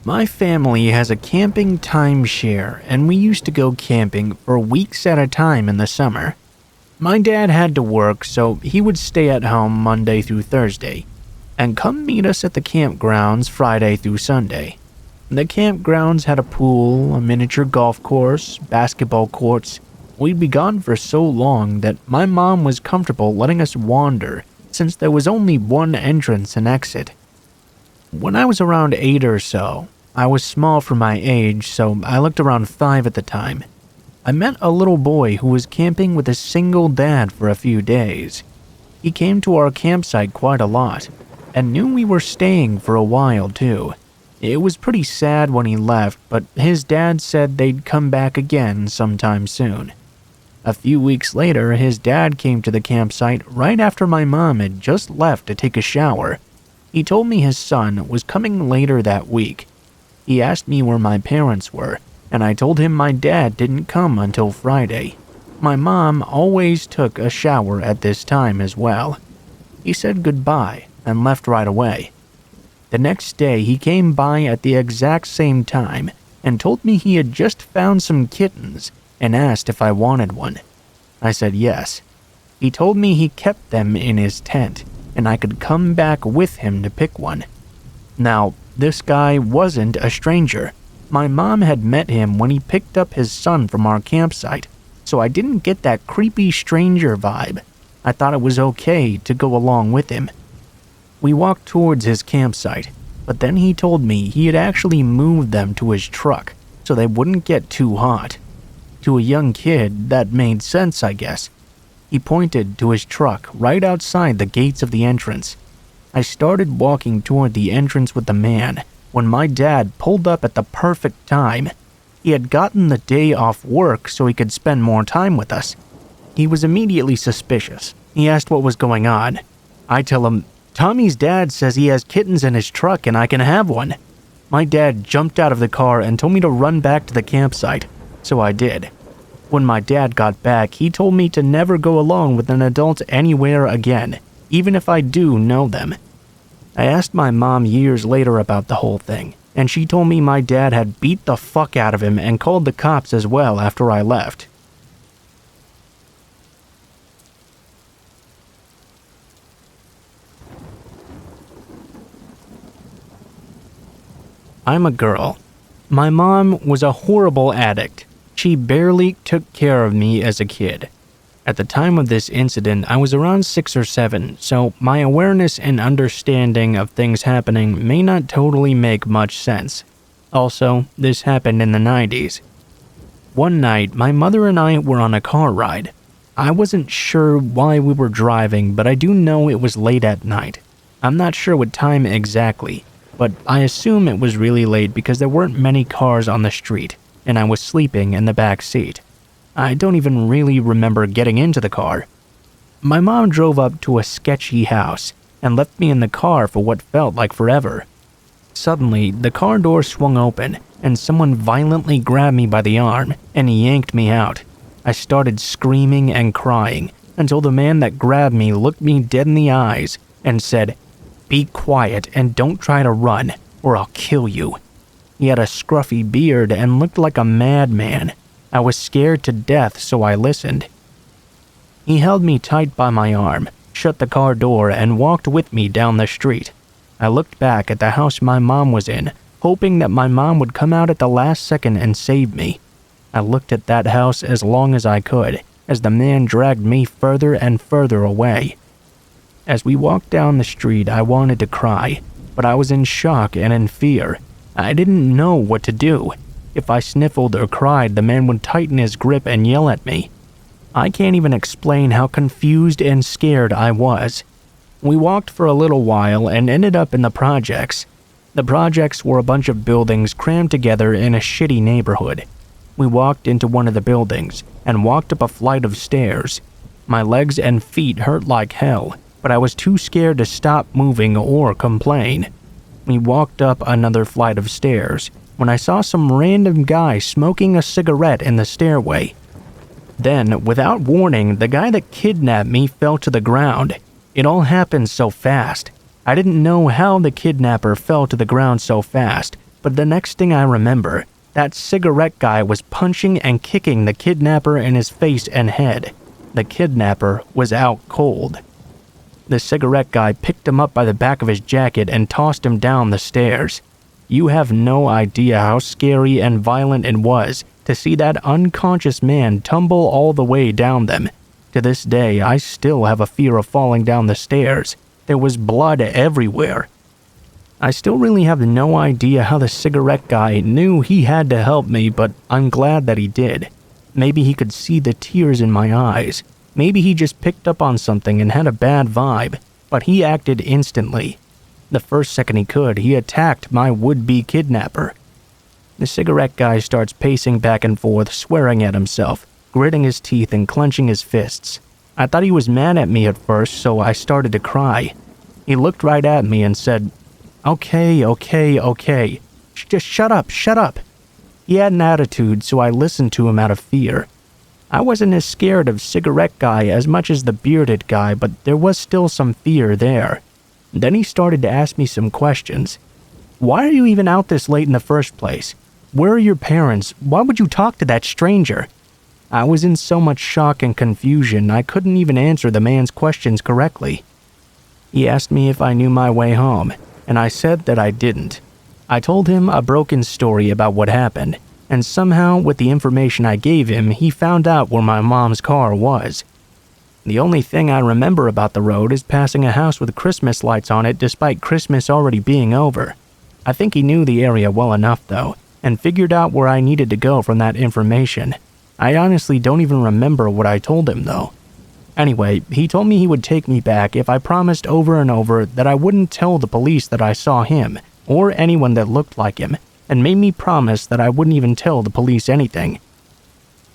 My family has a camping timeshare, and we used to go camping for weeks at a time in the summer. My dad had to work, so he would stay at home Monday through Thursday, and come meet us at the campgrounds Friday through Sunday. The campgrounds had a pool, a miniature golf course, basketball courts. We'd be gone for so long that my mom was comfortable letting us wander since there was only one entrance and exit. When I was around 8 or so, I was small for my age, so I looked around 5 at the time. I met a little boy who was camping with a single dad for a few days. He came to our campsite quite a lot, and knew we were staying for a while too. It was pretty sad when he left, but his dad said they'd come back again sometime soon. A few weeks later, his dad came to the campsite right after my mom had just left to take a shower. He told me his son was coming later that week. He asked me where my parents were, and I told him my dad didn't come until Friday. My mom always took a shower at this time as well. He said goodbye and left right away. The next day, he came by at the exact same time and told me he had just found some kittens and asked if I wanted one. I said yes. He told me he kept them in his tent and I could come back with him to pick one. Now, this guy wasn't a stranger. My mom had met him when he picked up his son from our campsite, so I didn't get that creepy stranger vibe. I thought it was okay to go along with him. We walked towards his campsite, but then he told me he had actually moved them to his truck so they wouldn't get too hot. To a young kid, that made sense, I guess. He pointed to his truck right outside the gates of the entrance. I started walking toward the entrance with the man when my dad pulled up at the perfect time. He had gotten the day off work so he could spend more time with us. He was immediately suspicious. He asked what was going on. I tell him, Tommy's dad says he has kittens in his truck and I can have one. My dad jumped out of the car and told me to run back to the campsite, so I did. When my dad got back, he told me to never go alone with an adult anywhere again, even if I do know them. I asked my mom years later about the whole thing, and she told me my dad had beat the fuck out of him and called the cops as well after I left. I'm a girl. My mom was a horrible addict. She barely took care of me as a kid. At the time of this incident, I was around 6 or 7, so my awareness and understanding of things happening may not totally make much sense. Also, this happened in the 90s. One night, my mother and I were on a car ride. I wasn't sure why we were driving, but I do know it was late at night. I'm not sure what time exactly, but I assume it was really late because there weren't many cars on the street, and I was sleeping in the back seat. I don't even really remember getting into the car. My mom drove up to a sketchy house and left me in the car for what felt like forever. Suddenly, the car door swung open and someone violently grabbed me by the arm and yanked me out. I started screaming and crying until the man that grabbed me looked me dead in the eyes and said, "Be quiet and don't try to run, or I'll kill you." He had a scruffy beard and looked like a madman. I was scared to death, so I listened. He held me tight by my arm, shut the car door, and walked with me down the street. I looked back at the house my mom was in, hoping that my mom would come out at the last second and save me. I looked at that house as long as I could, as the man dragged me further and further away. As we walked down the street, I wanted to cry, but I was in shock and in fear. I didn't know what to do. If I sniffled or cried, the man would tighten his grip and yell at me. I can't even explain how confused and scared I was. We walked for a little while and ended up in the projects. The projects were a bunch of buildings crammed together in a shitty neighborhood. We walked into one of the buildings and walked up a flight of stairs. My legs and feet hurt like hell, but I was too scared to stop moving or complain. We walked up another flight of stairs when I saw some random guy smoking a cigarette in the stairway. Then, without warning, the guy that kidnapped me fell to the ground. It all happened so fast. I didn't know how the kidnapper fell to the ground so fast, but the next thing I remember, that cigarette guy was punching and kicking the kidnapper in his face and head. The kidnapper was out cold. The cigarette guy picked him up by the back of his jacket and tossed him down the stairs. You have no idea how scary and violent it was to see that unconscious man tumble all the way down them. To this day, I still have a fear of falling down the stairs. There was blood everywhere. I still really have no idea how the cigarette guy knew he had to help me, but I'm glad that he did. Maybe he could see the tears in my eyes. Maybe he just picked up on something and had a bad vibe, but he acted instantly. The first second he could, he attacked my would-be kidnapper. The cigarette guy starts pacing back and forth, swearing at himself, gritting his teeth and clenching his fists. I thought he was mad at me at first, so I started to cry. He looked right at me and said, Okay. Just shut up. He had an attitude, so I listened to him out of fear. I wasn't as scared of cigarette guy as much as the bearded guy, but there was still some fear there. Then he started to ask me some questions. Why are you even out this late in the first place? Where are your parents? Why would you talk to that stranger? I was in so much shock and confusion, I couldn't even answer the man's questions correctly. He asked me if I knew my way home, and I said that I didn't. I told him a broken story about what happened, and somehow, with the information I gave him, he found out where my mom's car was. The only thing I remember about the road is passing a house with Christmas lights on it despite Christmas already being over. I think he knew the area well enough, though, and figured out where I needed to go from that information. I honestly don't even remember what I told him, though. Anyway, he told me he would take me back if I promised over and over that I wouldn't tell the police that I saw him, or anyone that looked like him, and made me promise that I wouldn't even tell the police anything.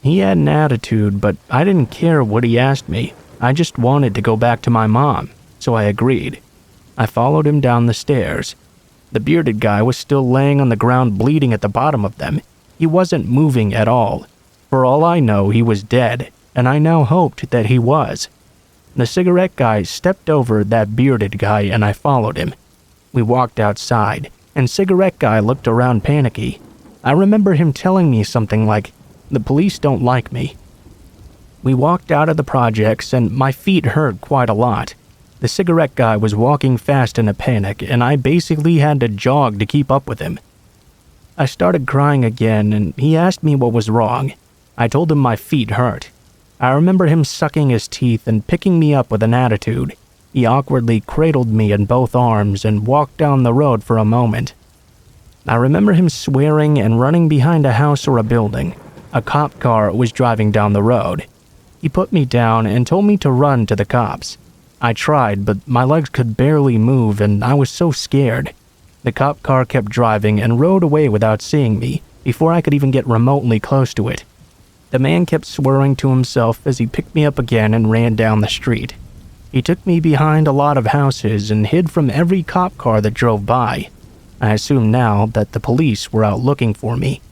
He had an attitude, but I didn't care what he asked me. I just wanted to go back to my mom, so I agreed. I followed him down the stairs. The bearded guy was still laying on the ground bleeding at the bottom of them. He wasn't moving at all. For all I know, he was dead, and I now hoped that he was. The cigarette guy stepped over that bearded guy and I followed him. We walked outside, and cigarette guy looked around panicky. I remember him telling me something like, "The police don't like me." We walked out of the projects and my feet hurt quite a lot. The cigarette guy was walking fast in a panic and I basically had to jog to keep up with him. I started crying again and he asked me what was wrong. I told him my feet hurt. I remember him sucking his teeth and picking me up with an attitude. He awkwardly cradled me in both arms and walked down the road for a moment. I remember him swearing and running behind a house or a building. A cop car was driving down the road. He put me down and told me to run to the cops. I tried, but my legs could barely move and I was so scared. The cop car kept driving and rode away without seeing me before I could even get remotely close to it. The man kept swearing to himself as he picked me up again and ran down the street. He took me behind a lot of houses and hid from every cop car that drove by. I assumed now that the police were out looking for me.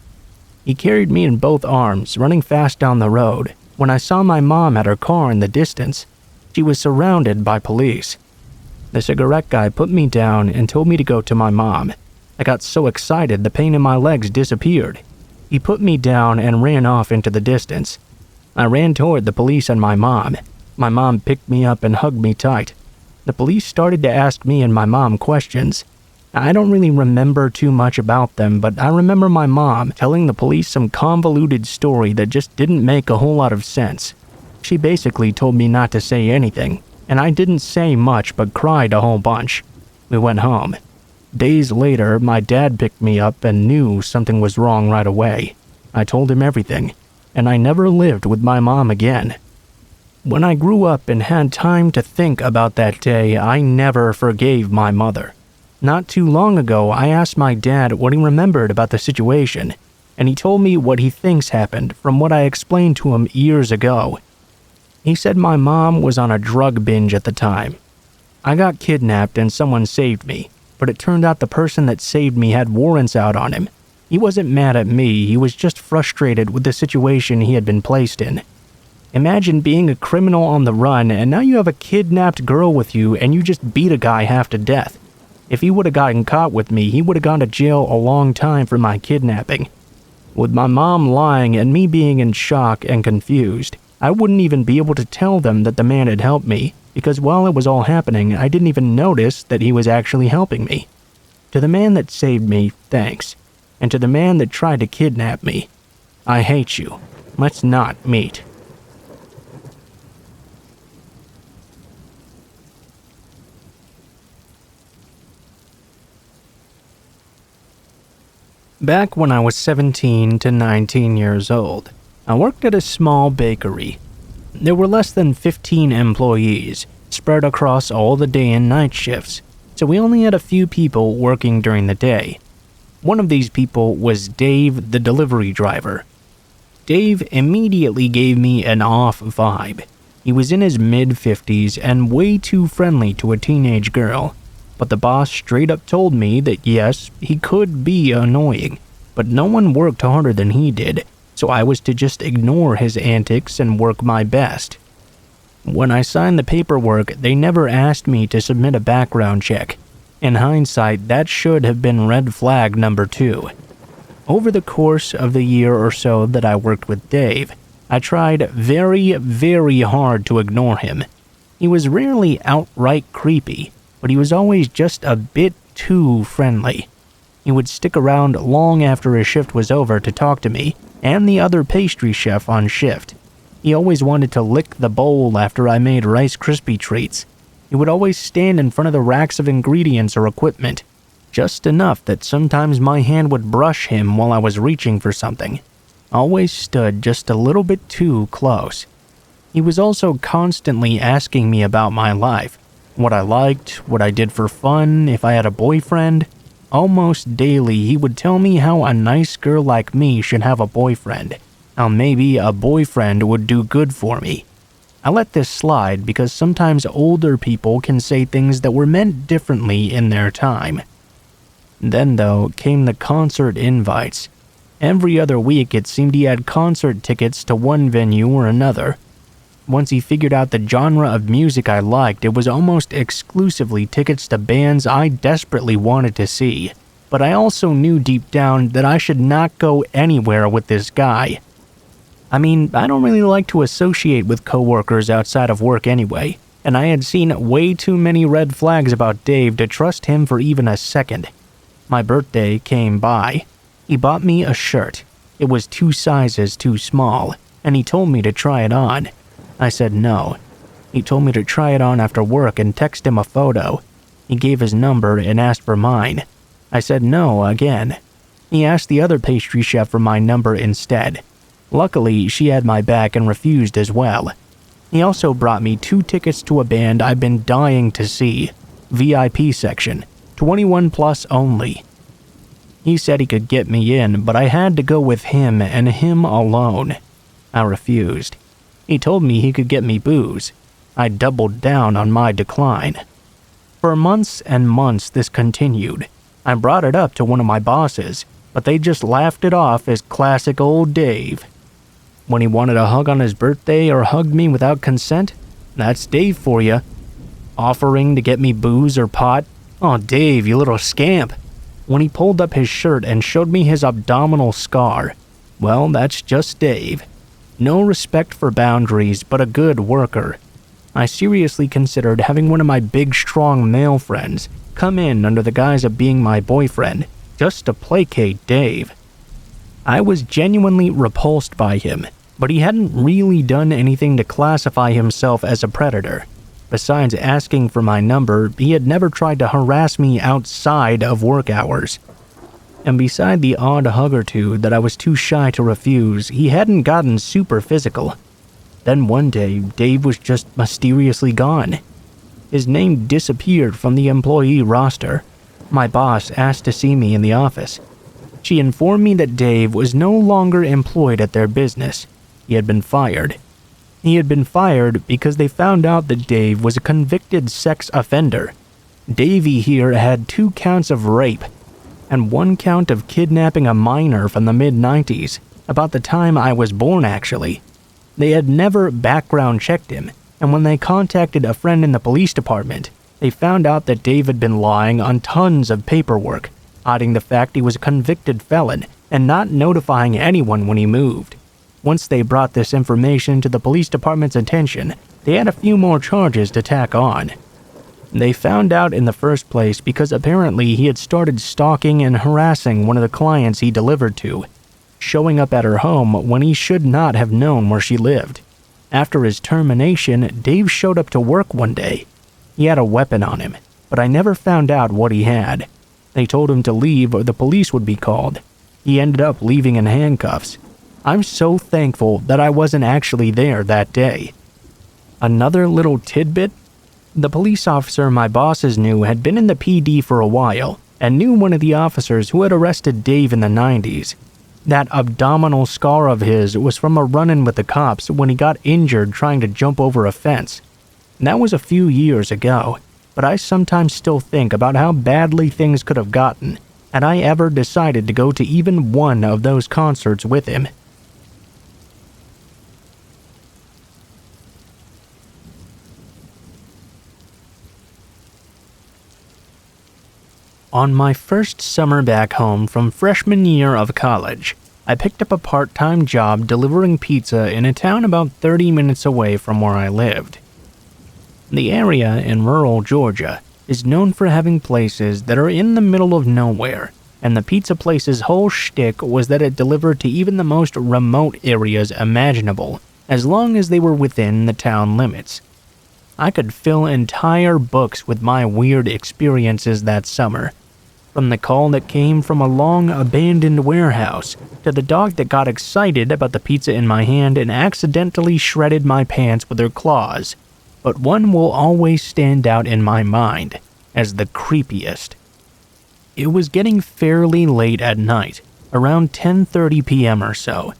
He carried me in both arms, running fast down the road. When I saw my mom at her car in the distance, she was surrounded by police. The cigarette guy put me down and told me to go to my mom. I got so excited the pain in my legs disappeared. He put me down and ran off into the distance. I ran toward the police and my mom. My mom picked me up and hugged me tight. The police started to ask me and my mom questions. I don't really remember too much about them, but I remember my mom telling the police some convoluted story that just didn't make a whole lot of sense. She basically told me not to say anything, and I didn't say much but cried a whole bunch. We went home. Days later, my dad picked me up and knew something was wrong right away. I told him everything, and I never lived with my mom again. When I grew up and had time to think about that day, I never forgave my mother. Not too long ago, I asked my dad what he remembered about the situation, and he told me what he thinks happened from what I explained to him years ago. He said my mom was on a drug binge at the time. I got kidnapped and someone saved me, but it turned out the person that saved me had warrants out on him. He wasn't mad at me, he was just frustrated with the situation he had been placed in. Imagine being a criminal on the run and now you have a kidnapped girl with you and you just beat a guy half to death. If he would have gotten caught with me, he would have gone to jail a long time for my kidnapping. With my mom lying and me being in shock and confused, I wouldn't even be able to tell them that the man had helped me, because while it was all happening, I didn't even notice that he was actually helping me. To the man that saved me, thanks. And to the man that tried to kidnap me, I hate you. Let's not meet. Back when I was 17 to 19 years old, I worked at a small bakery. There were less than 15 employees, spread across all the day and night shifts, so we only had a few people working during the day. One of these people was Dave, the delivery driver. Dave immediately gave me an off vibe. He was in his mid-50s and way too friendly to a teenage girl. But the boss straight up told me that yes, he could be annoying, but no one worked harder than he did, so I was to just ignore his antics and work my best. When I signed the paperwork, they never asked me to submit a background check. In hindsight, that should have been red flag number 2. Over the course of the year or so that I worked with Dave, I tried very, very hard to ignore him. He was rarely outright creepy, but he was always just a bit too friendly. He would stick around long after his shift was over to talk to me and the other pastry chef on shift. He always wanted to lick the bowl after I made Rice Krispie treats. He would always stand in front of the racks of ingredients or equipment, just enough that sometimes my hand would brush him while I was reaching for something. Always stood just a little bit too close. He was also constantly asking me about my life, what I liked, what I did for fun, if I had a boyfriend. Almost daily, he would tell me how a nice girl like me should have a boyfriend, how maybe a boyfriend would do good for me. I let this slide because sometimes older people can say things that were meant differently in their time. Then, though, came the concert invites. Every other week, it seemed he had concert tickets to one venue or another. Once he figured out the genre of music I liked, it was almost exclusively tickets to bands I desperately wanted to see. But I also knew deep down that I should not go anywhere with this guy. I mean, I don't really like to associate with coworkers outside of work anyway, and I had seen way too many red flags about Dave to trust him for even a second. My birthday came by. He bought me a shirt. It was 2 sizes too small, and he told me to try it on. I said no. He told me to try it on after work and text him a photo. He gave his number and asked for mine. I said no again. He asked the other pastry chef for my number instead. Luckily, she had my back and refused as well. He also brought me 2 tickets to a band I've been dying to see. VIP section, 21 plus only. He said he could get me in, but I had to go with him and him alone. I refused. He told me he could get me booze. I doubled down on my decline. For months and months this continued. I brought it up to one of my bosses, but they just laughed it off as classic old Dave. When he wanted a hug on his birthday or hugged me without consent, that's Dave for you. Offering to get me booze or pot? Oh, Dave, you little scamp. When he pulled up his shirt and showed me his abdominal scar, well, that's just Dave. No respect for boundaries, but a good worker. I seriously considered having one of my big, strong male friends come in under the guise of being my boyfriend, just to placate Dave. I was genuinely repulsed by him, but he hadn't really done anything to classify himself as a predator. Besides asking for my number, he had never tried to harass me outside of work hours. And beside the odd hug or two that I was too shy to refuse, he hadn't gotten super physical. Then one day, Dave was just mysteriously gone. His name disappeared from the employee roster. My boss asked to see me in the office. She informed me that Dave was no longer employed at their business. He had been fired. He had been fired because they found out that Dave was a convicted sex offender. Davey here had 2 counts of rape, and 1 count of kidnapping a minor from the mid-90s, about the time I was born actually. They had never background checked him, and when they contacted a friend in the police department, They found out that Dave had been lying on tons of paperwork, hiding the fact he was a convicted felon and not notifying anyone when he moved. Once they brought this information to the police department's attention, they had a few more charges to tack on. They found out in the first place because apparently he had started stalking and harassing one of the clients he delivered to, showing up at her home when he should not have known where she lived. After his termination, Dave showed up to work one day. He had a weapon on him, but I never found out what he had. They told him to leave or the police would be called. He ended up leaving in handcuffs. I'm so thankful that I wasn't actually there that day. Another little tidbit: the police officer my bosses knew had been in the PD for a while and knew one of the officers who had arrested Dave in the 90s. That abdominal scar of his was from a run-in with the cops when he got injured trying to jump over a fence. That was a few years ago, but I sometimes still think about how badly things could have gotten had I ever decided to go to even one of those concerts with him. On my first summer back home from freshman year of college, I picked up a part-time job delivering pizza in a town about 30 minutes away from where I lived. The area in rural Georgia is known for having places that are in the middle of nowhere, and the pizza place's whole shtick was that it delivered to even the most remote areas imaginable, as long as they were within the town limits. I could fill entire books with my weird experiences that summer, from the call that came from a long abandoned warehouse to the dog that got excited about the pizza in my hand and accidentally shredded my pants with her claws. But one will always stand out in my mind as the creepiest. It was getting fairly late at night, around 10:30 p.m. or so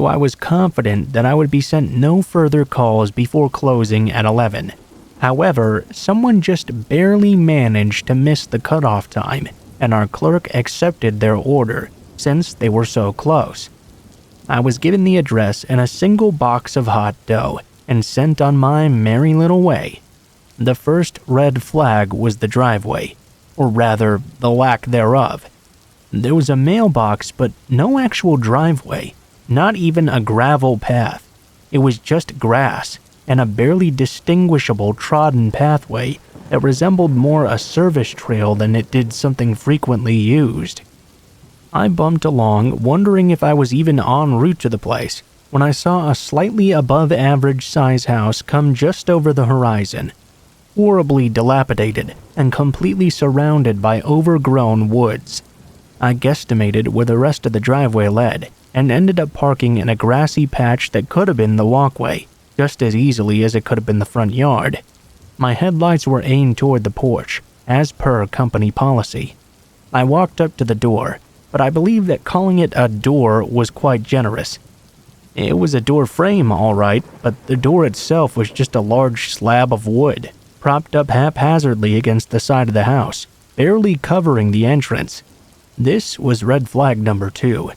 I was confident that I would be sent no further calls before closing at 11. However, someone just barely managed to miss the cutoff time, and our clerk accepted their order since they were so close. I was given the address and a single box of hot dough and sent on my merry little way. The first red flag was the driveway, or rather, the lack thereof. There was a mailbox, but no actual driveway, not even a gravel path. It was just grass and a barely distinguishable trodden pathway that resembled more a service trail than it did something frequently used. I bumped along, wondering if I was even en route to the place, when I saw a slightly above average size house come just over the horizon, horribly dilapidated and completely surrounded by overgrown woods. I guesstimated where the rest of the driveway led and ended up parking in a grassy patch that could have been the walkway, just as easily as it could have been the front yard. My headlights were aimed toward the porch, as per company policy. I walked up to the door, but I believe that calling it a door was quite generous. It was a door frame, all right, but the door itself was just a large slab of wood, propped up haphazardly against the side of the house, barely covering the entrance. This was red flag number 2.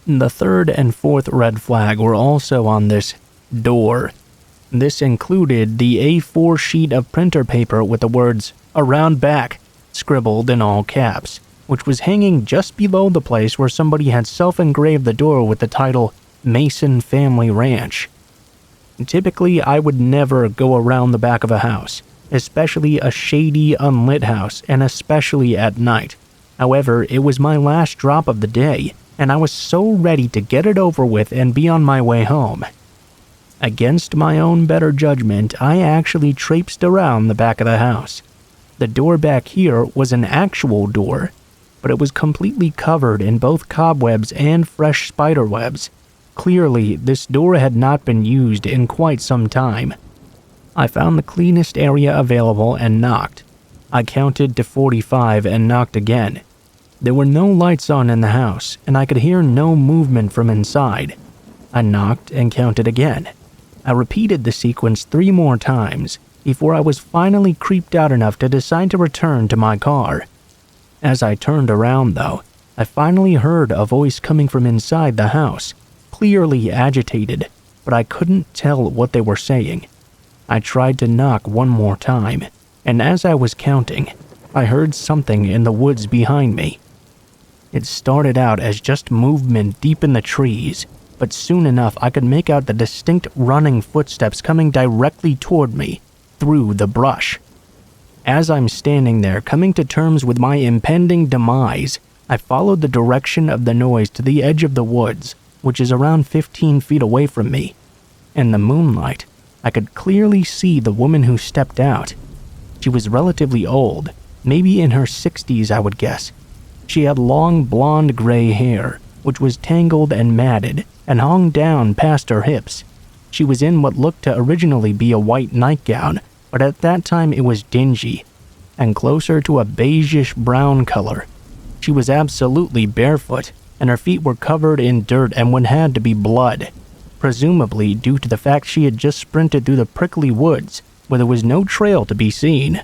The third and fourth red flag were also on this door. This included the A4 sheet of printer paper with the words "Around Back" scribbled in all caps, which was hanging just below the place where somebody had self-engraved the door with the title Mason Family Ranch. Typically, I would never go around the back of a house, especially a shady, unlit house, and especially at night. However, it was my last drop of the day, and I was so ready to get it over with and be on my way home. Against my own better judgment, I actually traipsed around the back of the house. The door back here was an actual door, but it was completely covered in both cobwebs and fresh spider webs. Clearly, this door had not been used in quite some time. I found the cleanest area available and knocked. I counted to 45 and knocked again. There were no lights on in the house, and I could hear no movement from inside. I knocked and counted again. I repeated the sequence 3 more times before I was finally creeped out enough to decide to return to my car. As I turned around, though, I finally heard a voice coming from inside the house, clearly agitated, but I couldn't tell what they were saying. I tried to knock one more time, and as I was counting, I heard something in the woods behind me. It started out as just movement deep in the trees, but soon enough I could make out the distinct running footsteps coming directly toward me through the brush. As I'm standing there coming to terms with my impending demise, I followed the direction of the noise to the edge of the woods, which is around 15 feet away from me. In the moonlight, I could clearly see the woman who stepped out. She was relatively old, maybe in her 60s I would guess. She had long blonde gray hair, which was tangled and matted and hung down past her hips. She was in what looked to originally be a white nightgown, but at that time it was dingy and closer to a beigeish brown color. She was absolutely barefoot, and her feet were covered in dirt and what had to be blood, presumably due to the fact she had just sprinted through the prickly woods where there was no trail to be seen.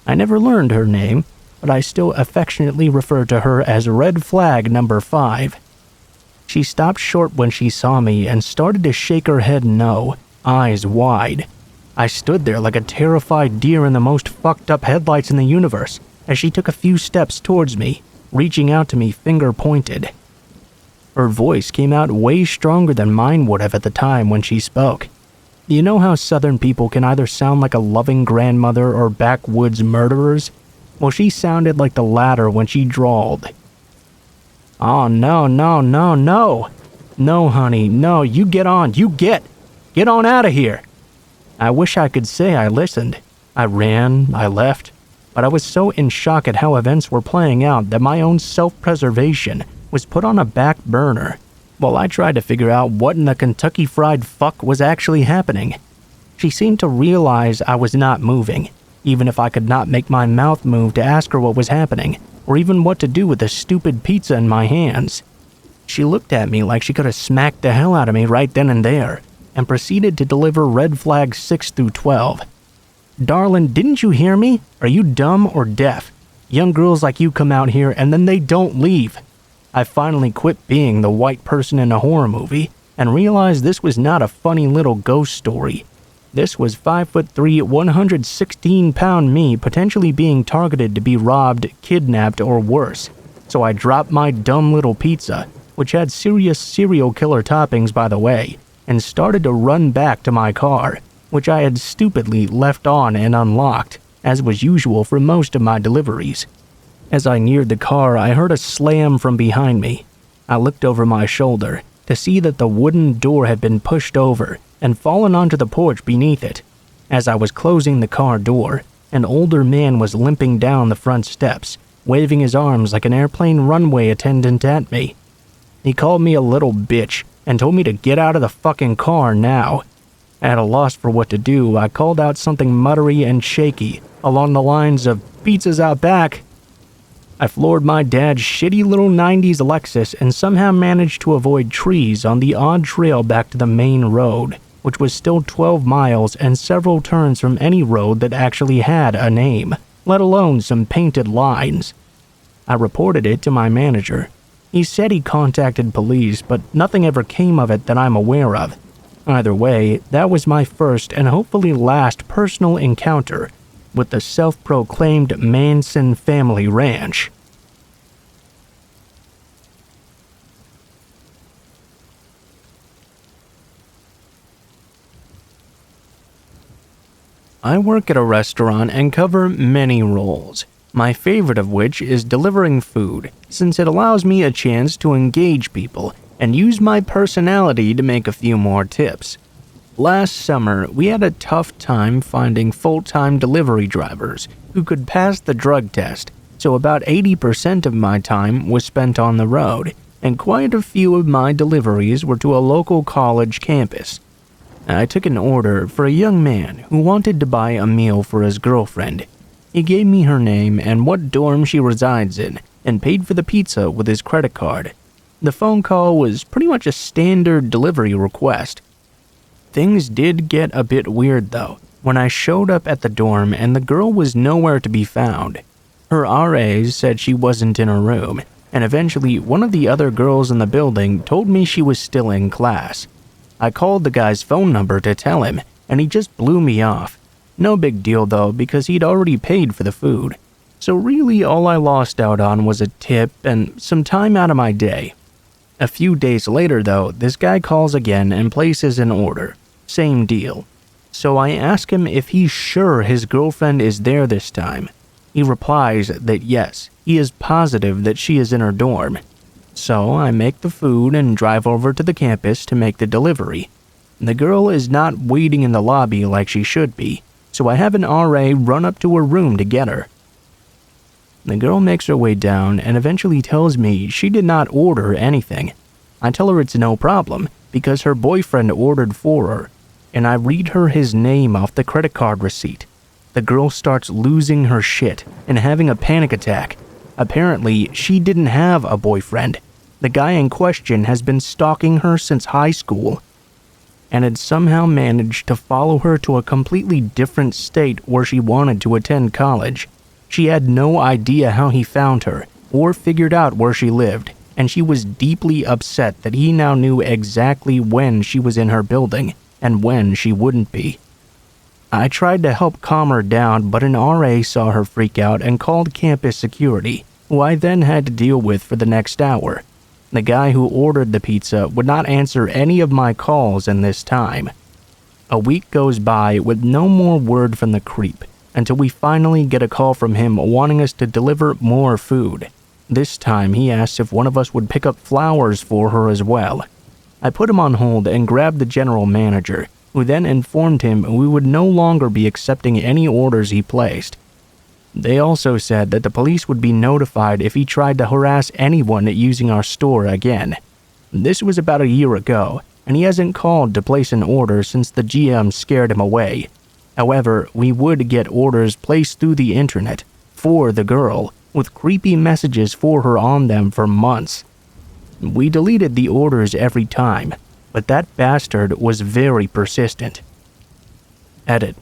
I never learned her name, but I still affectionately refer to her as Red Flag Number 5. She stopped short when she saw me and started to shake her head no, eyes wide. I stood there like a terrified deer in the most fucked up headlights in the universe as she took a few steps towards me, reaching out to me finger pointed. Her voice came out way stronger than mine would have at the time when she spoke. You know how southern people can either sound like a loving grandmother or backwoods murderers? Well, she sounded like the latter when she drawled. "Oh, no. No, honey, no, you get on, get on out of here." I wish I could say I listened. I ran, I left, but I was so in shock at how events were playing out that my own self-preservation was put on a back burner, while I tried to figure out what in the Kentucky Fried Fuck was actually happening. She seemed to realize I was not moving, even if I could not make my mouth move to ask her what was happening, or even what to do with the stupid pizza in my hands. She looked at me like she could have smacked the hell out of me right then and there, and proceeded to deliver red flags 6 through 12. "Darling, didn't you hear me? Are you dumb or deaf? Young girls like you come out here and then they don't leave." I finally quit being the white person in a horror movie and realized this was not a funny little ghost story. This was 5'3", 116-pound me potentially being targeted to be robbed, kidnapped, or worse. So I dropped my dumb little pizza, which had serious serial killer toppings by the way, and started to run back to my car, which I had stupidly left on and unlocked, as was usual for most of my deliveries. As I neared the car, I heard a slam from behind me. I looked over my shoulder to see that the wooden door had been pushed over and fallen onto the porch beneath it. As I was closing the car door, an older man was limping down the front steps, waving his arms like an airplane runway attendant at me. He called me a little bitch and told me to get out of the fucking car now. At a loss for what to do, I called out something muttery and shaky, along the lines of, "Pizza's out back." I floored my dad's shitty little 90s Lexus and somehow managed to avoid trees on the odd trail back to the main road, which was still 12 miles and several turns from any road that actually had a name, let alone some painted lines. I reported it to my manager. He said he contacted police, but nothing ever came of it that I'm aware of. Either way, that was my first and hopefully last personal encounter with the self-proclaimed Manson family ranch. I work at a restaurant and cover many roles, my favorite of which is delivering food, since it allows me a chance to engage people and use my personality to make a few more tips. Last summer, we had a tough time finding full-time delivery drivers who could pass the drug test, so about 80% of my time was spent on the road, and quite a few of my deliveries were to a local college campus. I took an order for a young man who wanted to buy a meal for his girlfriend. He gave me her name and what dorm she resides in, and paid for the pizza with his credit card. The phone call was pretty much a standard delivery request. Things did get a bit weird though, when I showed up at the dorm and the girl was nowhere to be found. Her RAs said she wasn't in her room, and eventually one of the other girls in the building told me she was still in class. I called the guy's phone number to tell him, and he just blew me off. No big deal though, because he'd already paid for the food. So really all I lost out on was a tip and some time out of my day. A few days later though, this guy calls again and places an order. Same deal. So I ask him if he's sure his girlfriend is there this time. He replies that yes, he is positive that she is in her dorm. So I make the food and drive over to the campus to make the delivery. The girl is not waiting in the lobby like she should be, so I have an RA run up to her room to get her. The girl makes her way down and eventually tells me she did not order anything. I tell her it's no problem because her boyfriend ordered for her, and I read her his name off the credit card receipt. The girl starts losing her shit and having a panic attack. Apparently, she didn't have a boyfriend. The guy in question has been stalking her since high school and had somehow managed to follow her to a completely different state where she wanted to attend college. She had no idea how he found her or figured out where she lived, and she was deeply upset that he now knew exactly when she was in her building and when she wouldn't be. I tried to help calm her down, but an RA saw her freak out and called campus security, who I then had to deal with for the next hour. The guy who ordered the pizza would not answer any of my calls in this time. A week goes by with no more word from the creep, until we finally get a call from him wanting us to deliver more food. This time he asks if one of us would pick up flowers for her as well. I put him on hold and grabbed the general manager, who then informed him we would no longer be accepting any orders he placed. They also said that the police would be notified if he tried to harass anyone using our store again. This was about a year ago, and he hasn't called to place an order since the GM scared him away. However, we would get orders placed through the internet for the girl, with creepy messages for her on them for months. We deleted the orders every time, but that bastard was very persistent. Edit.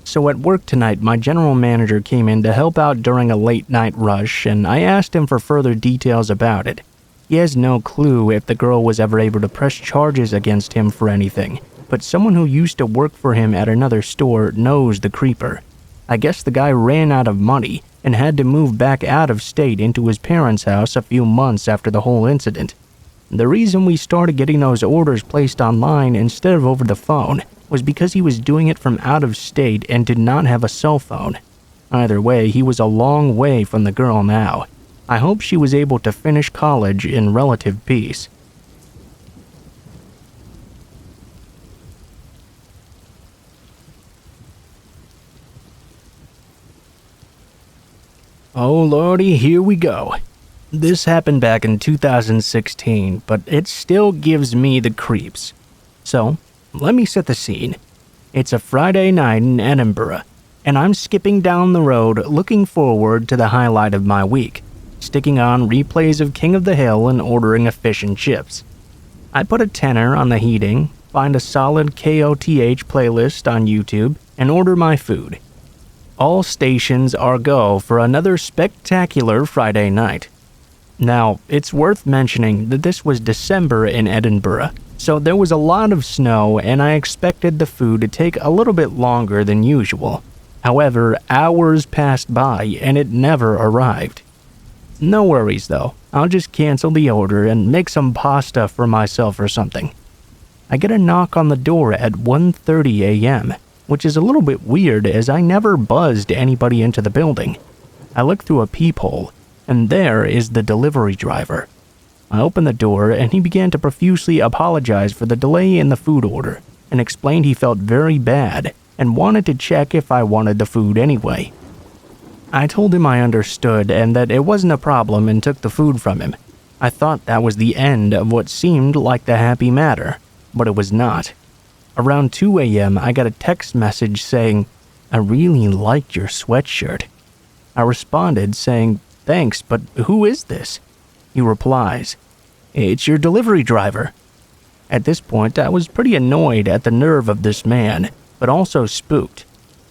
So at work tonight, my general manager came in to help out during a late night rush, and I asked him for further details about it. He has no clue if the girl was ever able to press charges against him for anything, but someone who used to work for him at another store knows the creeper. I guess the guy ran out of money and had to move back out of state into his parents' house a few months after the whole incident. The reason we started getting those orders placed online instead of over the phone was because he was doing it from out of state and did not have a cell phone. Either way, he was a long way from the girl now. I hope she was able to finish college in relative peace. Oh lordy, here we go. This happened back in 2016, but it still gives me the creeps. So, let me set the scene. It's a Friday night in Edinburgh, and I'm skipping down the road looking forward to the highlight of my week, sticking on replays of King of the Hill and ordering a fish and chips. I put a tenner on the heating, find a solid KOTH playlist on YouTube, and order my food. All stations are go for another spectacular Friday night. Now, it's worth mentioning that this was December in Edinburgh, so there was a lot of snow and I expected the food to take a little bit longer than usual. However, hours passed by and it never arrived. No worries though, I'll just cancel the order and make some pasta for myself or something. I get a knock on the door at 1:30 a.m., which is a little bit weird as I never buzzed anybody into the building. I look through a peephole, and there is the delivery driver. I opened the door and he began to profusely apologize for the delay in the food order and explained he felt very bad and wanted to check if I wanted the food anyway. I told him I understood and that it wasn't a problem and took the food from him. I thought that was the end of what seemed like the happy matter, but it was not. Around 2 a.m., I got a text message saying, "I really like your sweatshirt." I responded saying, "Thanks, but who is this?" He replies, "It's your delivery driver." At this point, I was pretty annoyed at the nerve of this man, but also spooked.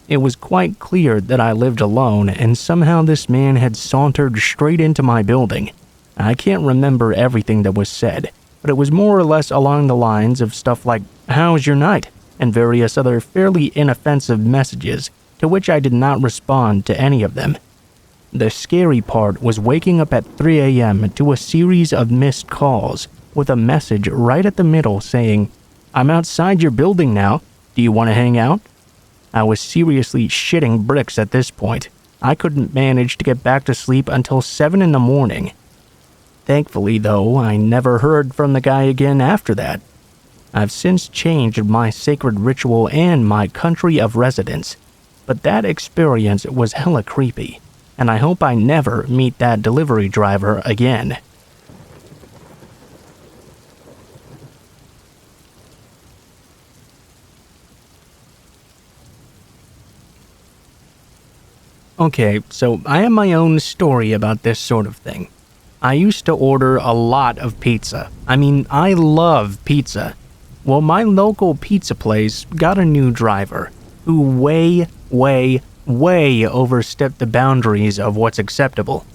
It was quite clear that I lived alone, and somehow this man had sauntered straight into my building. I can't remember everything that was said, but it was more or less along the lines of stuff like, "How's your night?" and various other fairly inoffensive messages to which I did not respond to any of them. The scary part was waking up at 3 a.m. to a series of missed calls with a message right at the middle saying, "I'm outside your building now. Do you want to hang out?" I was seriously shitting bricks at this point. I couldn't manage to get back to sleep until 7 in the morning. Thankfully, though, I never heard from the guy again after that. I've since changed my sacred ritual and my country of residence, but that experience was hella creepy, and I hope I never meet that delivery driver again. Okay, so I have my own story about this sort of thing. I used to order a lot of pizza. I love pizza. Well, my local pizza place got a new driver who way overstepped the boundaries of what's acceptable.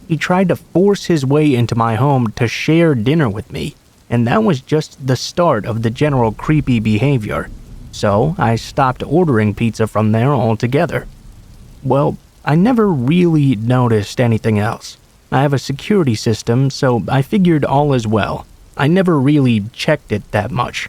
He tried to force his way into my home to share dinner with me, and that was just the start of the general creepy behavior. So I stopped ordering pizza from there altogether. Well, I never really noticed anything else. I have a security system, so I figured all is well. I never really checked it that much.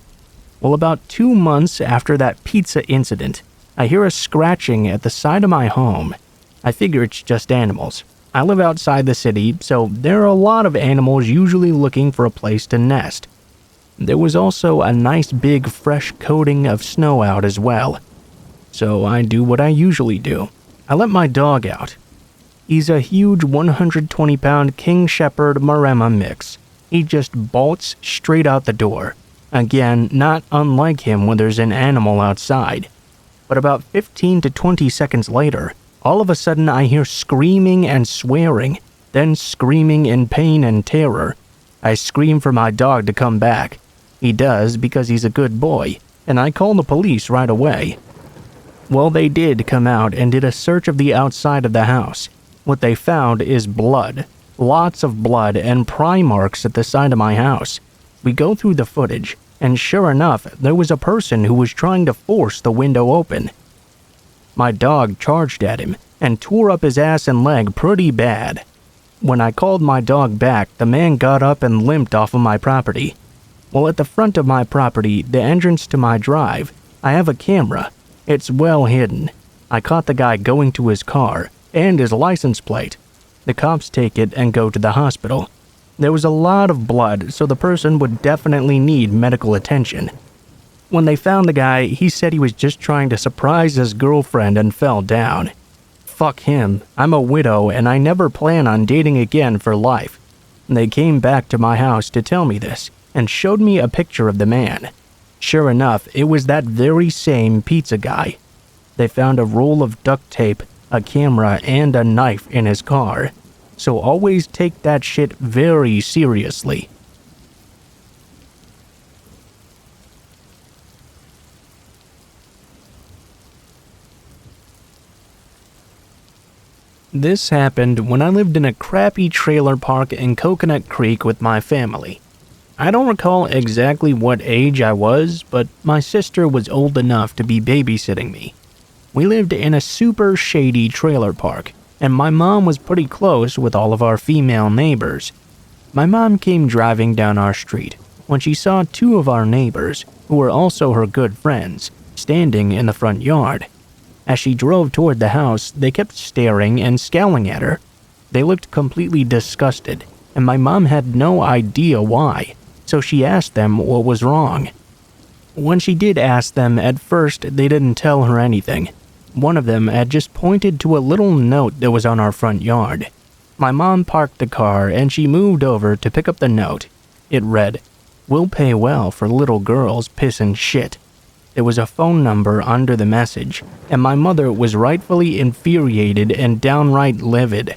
Well, about 2 months after that pizza incident, I hear a scratching at the side of my home. I figure it's just animals. I live outside the city, so there are a lot of animals usually looking for a place to nest. There was also a nice big fresh coating of snow out as well. So I do what I usually do. I let my dog out. He's a huge 120-pound King Shepherd Maremma mix. He just bolts straight out the door. Again, not unlike him when there's an animal outside. But about 15 to 20 seconds later, all of a sudden I hear screaming and swearing, then screaming in pain and terror. I scream for my dog to come back. He does because he's a good boy, and I call the police right away. Well, they did come out and did a search of the outside of the house. What they found is blood. Lots of blood and pry marks at the side of my house. We go through the footage, and sure enough, there was a person who was trying to force the window open. My dog charged at him and tore up his ass and leg pretty bad. When I called my dog back, the man got up and limped off of my property. Well, at the front of my property, the entrance to my drive, I have a camera. It's well hidden. I caught the guy going to his car and his license plate. The cops take it and go to the hospital. There was a lot of blood, so the person would definitely need medical attention. When they found the guy, he said he was just trying to surprise his girlfriend and fell down. Fuck him. I'm a widow and I never plan on dating again for life. They came back to my house to tell me this and showed me a picture of the man. Sure enough, it was that very same pizza guy. They found a roll of duct tape, a camera, and a knife in his car. So always take that shit very seriously. This happened when I lived in a crappy trailer park in Coconut Creek with my family. I don't recall exactly what age I was, but my sister was old enough to be babysitting me. We lived in a super shady trailer park, and my mom was pretty close with all of our female neighbors. My mom came driving down our street when she saw 2 of our neighbors, who were also her good friends, standing in the front yard. As she drove toward the house, they kept staring and scowling at her. They looked completely disgusted, and my mom had no idea why, so she asked them what was wrong. When she did ask them, at first they didn't tell her anything. One of them had just pointed to a little note that was on our front yard. My mom parked the car and she moved over to pick up the note. It read, "We'll pay well for little girls pissin' shit." There was a phone number under the message, and my mother was rightfully infuriated and downright livid.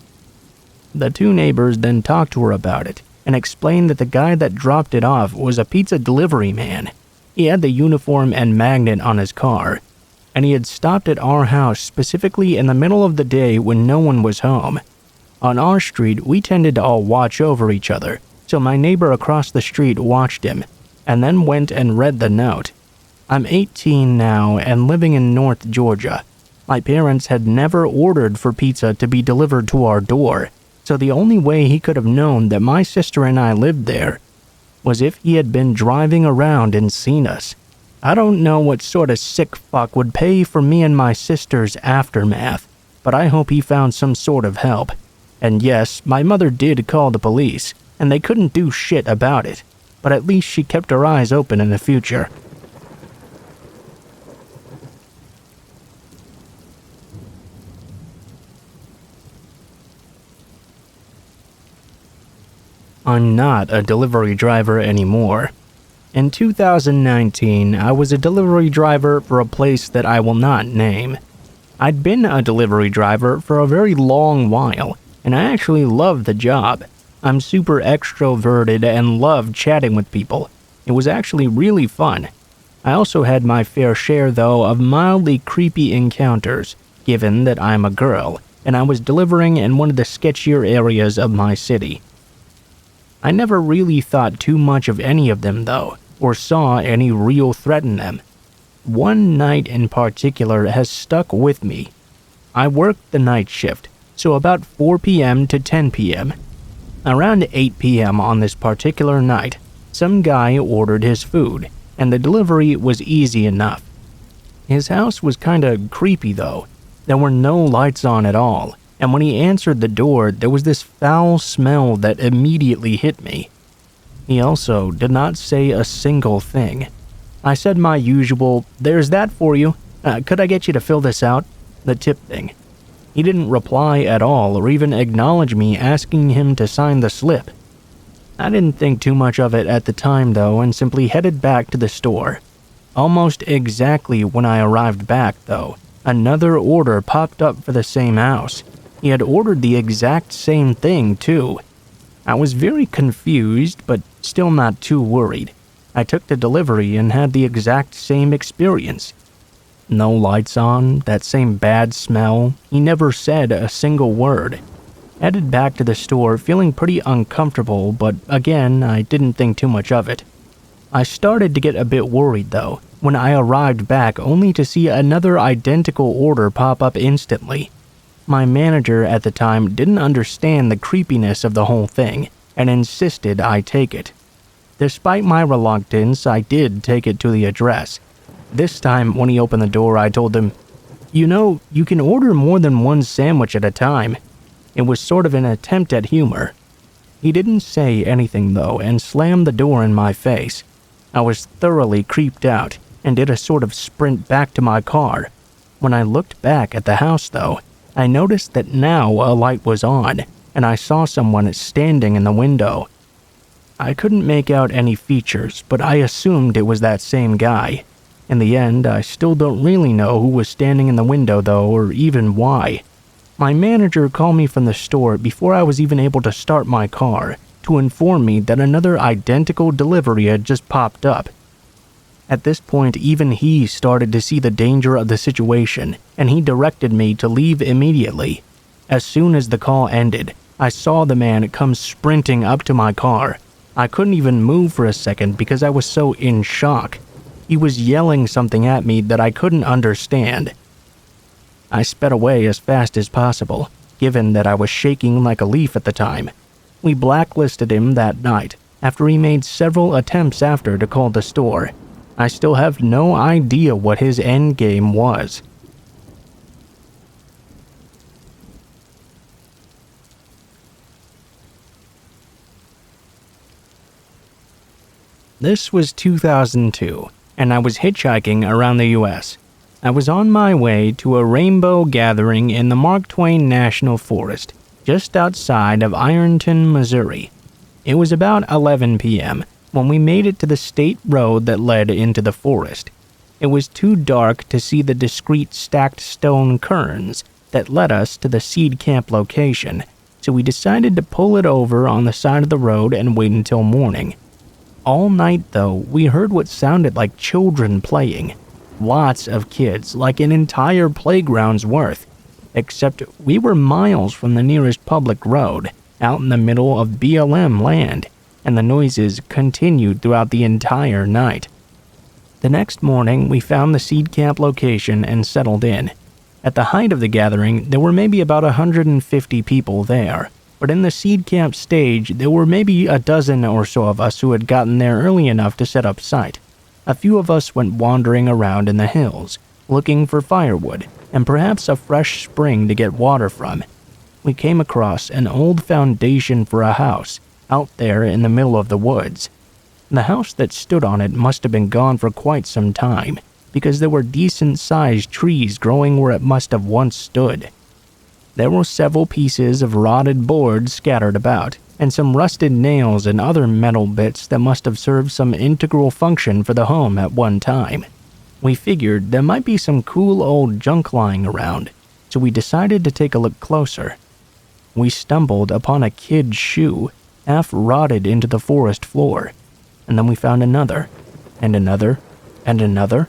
The 2 neighbors then talked to her about it and explained that the guy that dropped it off was a pizza delivery man. He had the uniform and magnet on his car, and he had stopped at our house specifically in the middle of the day when no one was home. On our street, we tended to all watch over each other, so my neighbor across the street watched him, and then went and read the note. I'm 18 now and living in North Georgia. My parents had never ordered for pizza to be delivered to our door, so the only way he could have known that my sister and I lived there was if he had been driving around and seen us. I don't know what sort of sick fuck would pay for me and my sister's aftermath, but I hope he found some sort of help. And yes, my mother did call the police, and they couldn't do shit about it, but at least she kept her eyes open in the future. I'm not a delivery driver anymore. In 2019, I was a delivery driver for a place that I will not name. I'd been a delivery driver for a very long while, and I actually loved the job. I'm super extroverted and loved chatting with people. It was actually really fun. I also had my fair share, though, of mildly creepy encounters, given that I'm a girl, and I was delivering in one of the sketchier areas of my city. I never really thought too much of any of them, though, or saw any real threat in them. One night in particular has stuck with me. I worked the night shift, so about 4 p.m. to 10 p.m. Around 8 p.m. on this particular night, some guy ordered his food, and the delivery was easy enough. His house was kinda creepy though. There were no lights on at all, and when he answered the door, there was this foul smell that immediately hit me. He also did not say a single thing. I said my usual, "There's that for you. Could I get you to fill this out?" The tip thing. He didn't reply at all or even acknowledge me asking him to sign the slip. I didn't think too much of it at the time though and simply headed back to the store. Almost exactly when I arrived back though, another order popped up for the same house. He had ordered the exact same thing too. I was very confused, but still not too worried. I took the delivery and had the exact same experience. No lights on, that same bad smell. He never said a single word. Headed back to the store feeling pretty uncomfortable, but again, I didn't think too much of it. I started to get a bit worried though, when I arrived back only to see another identical order pop up instantly. My manager at the time didn't understand the creepiness of the whole thing and insisted I take it. Despite my reluctance, I did take it to the address. This time, when he opened the door, I told him, "You know, you can order more than one sandwich at a time." It was sort of an attempt at humor. He didn't say anything though and slammed the door in my face. I was thoroughly creeped out and did a sort of sprint back to my car. When I looked back at the house though, I noticed that now a light was on, and I saw someone standing in the window. I couldn't make out any features, but I assumed it was that same guy. In the end, I still don't really know who was standing in the window though, or even why. My manager called me from the store before I was even able to start my car to inform me that another identical delivery had just popped up. At this point, even he started to see the danger of the situation, and he directed me to leave immediately. As soon as the call ended, I saw the man come sprinting up to my car. I couldn't even move for a second because I was so in shock. He was yelling something at me that I couldn't understand. I sped away as fast as possible, given that I was shaking like a leaf at the time. We blacklisted him that night, after he made several attempts after to call the store. I still have no idea what his end game was. This was 2002, and I was hitchhiking around the US. I was on my way to a rainbow gathering in the Mark Twain National Forest, just outside of Ironton, Missouri. It was about 11 p.m. when we made it to the state road that led into the forest. It was too dark to see the discreet stacked stone cairns that led us to the seed camp location, so we decided to pull it over on the side of the road and wait until morning. All night, though, we heard what sounded like children playing. Lots of kids, like an entire playground's worth. Except we were miles from the nearest public road, out in the middle of BLM land, and the noises continued throughout the entire night. The next morning, we found the seed camp location and settled in. At the height of the gathering, there were maybe about 150 people there, but in the seed camp stage, there were maybe a dozen or so of us who had gotten there early enough to set up site. A few of us went wandering around in the hills, looking for firewood and perhaps a fresh spring to get water from. We came across an old foundation for a house out there in the middle of the woods. The house that stood on it must have been gone for quite some time, because there were decent-sized trees growing where it must have once stood. There were several pieces of rotted board scattered about, and some rusted nails and other metal bits that must have served some integral function for the home at one time. We figured there might be some cool old junk lying around, so we decided to take a look closer. We stumbled upon a kid's shoe, half rotted into the forest floor, and then we found another, and another, and another,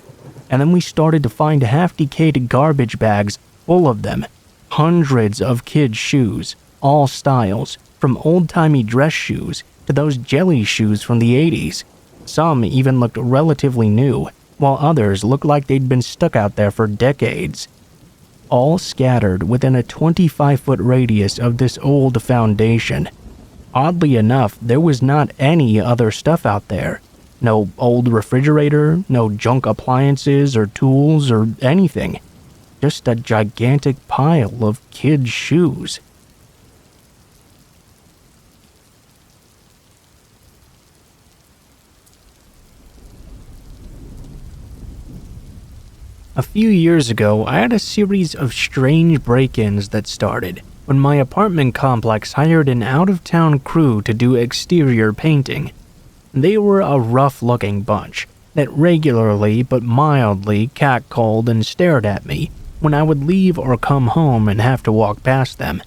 and then we started to find half-decayed garbage bags full of them. Hundreds of kids' shoes, all styles, from old-timey dress shoes to those jelly shoes from the 80s. Some even looked relatively new, while others looked like they'd been stuck out there for decades. All scattered within a 25-foot radius of this old foundation. Oddly enough, there was not any other stuff out there. No old refrigerator, no junk appliances or tools or anything. Just a gigantic pile of kids' shoes. A few years ago, I had a series of strange break-ins that started when my apartment complex hired an out-of-town crew to do exterior painting. They were a rough-looking bunch that regularly but mildly catcalled and stared at me when I would leave or come home and have to walk past them.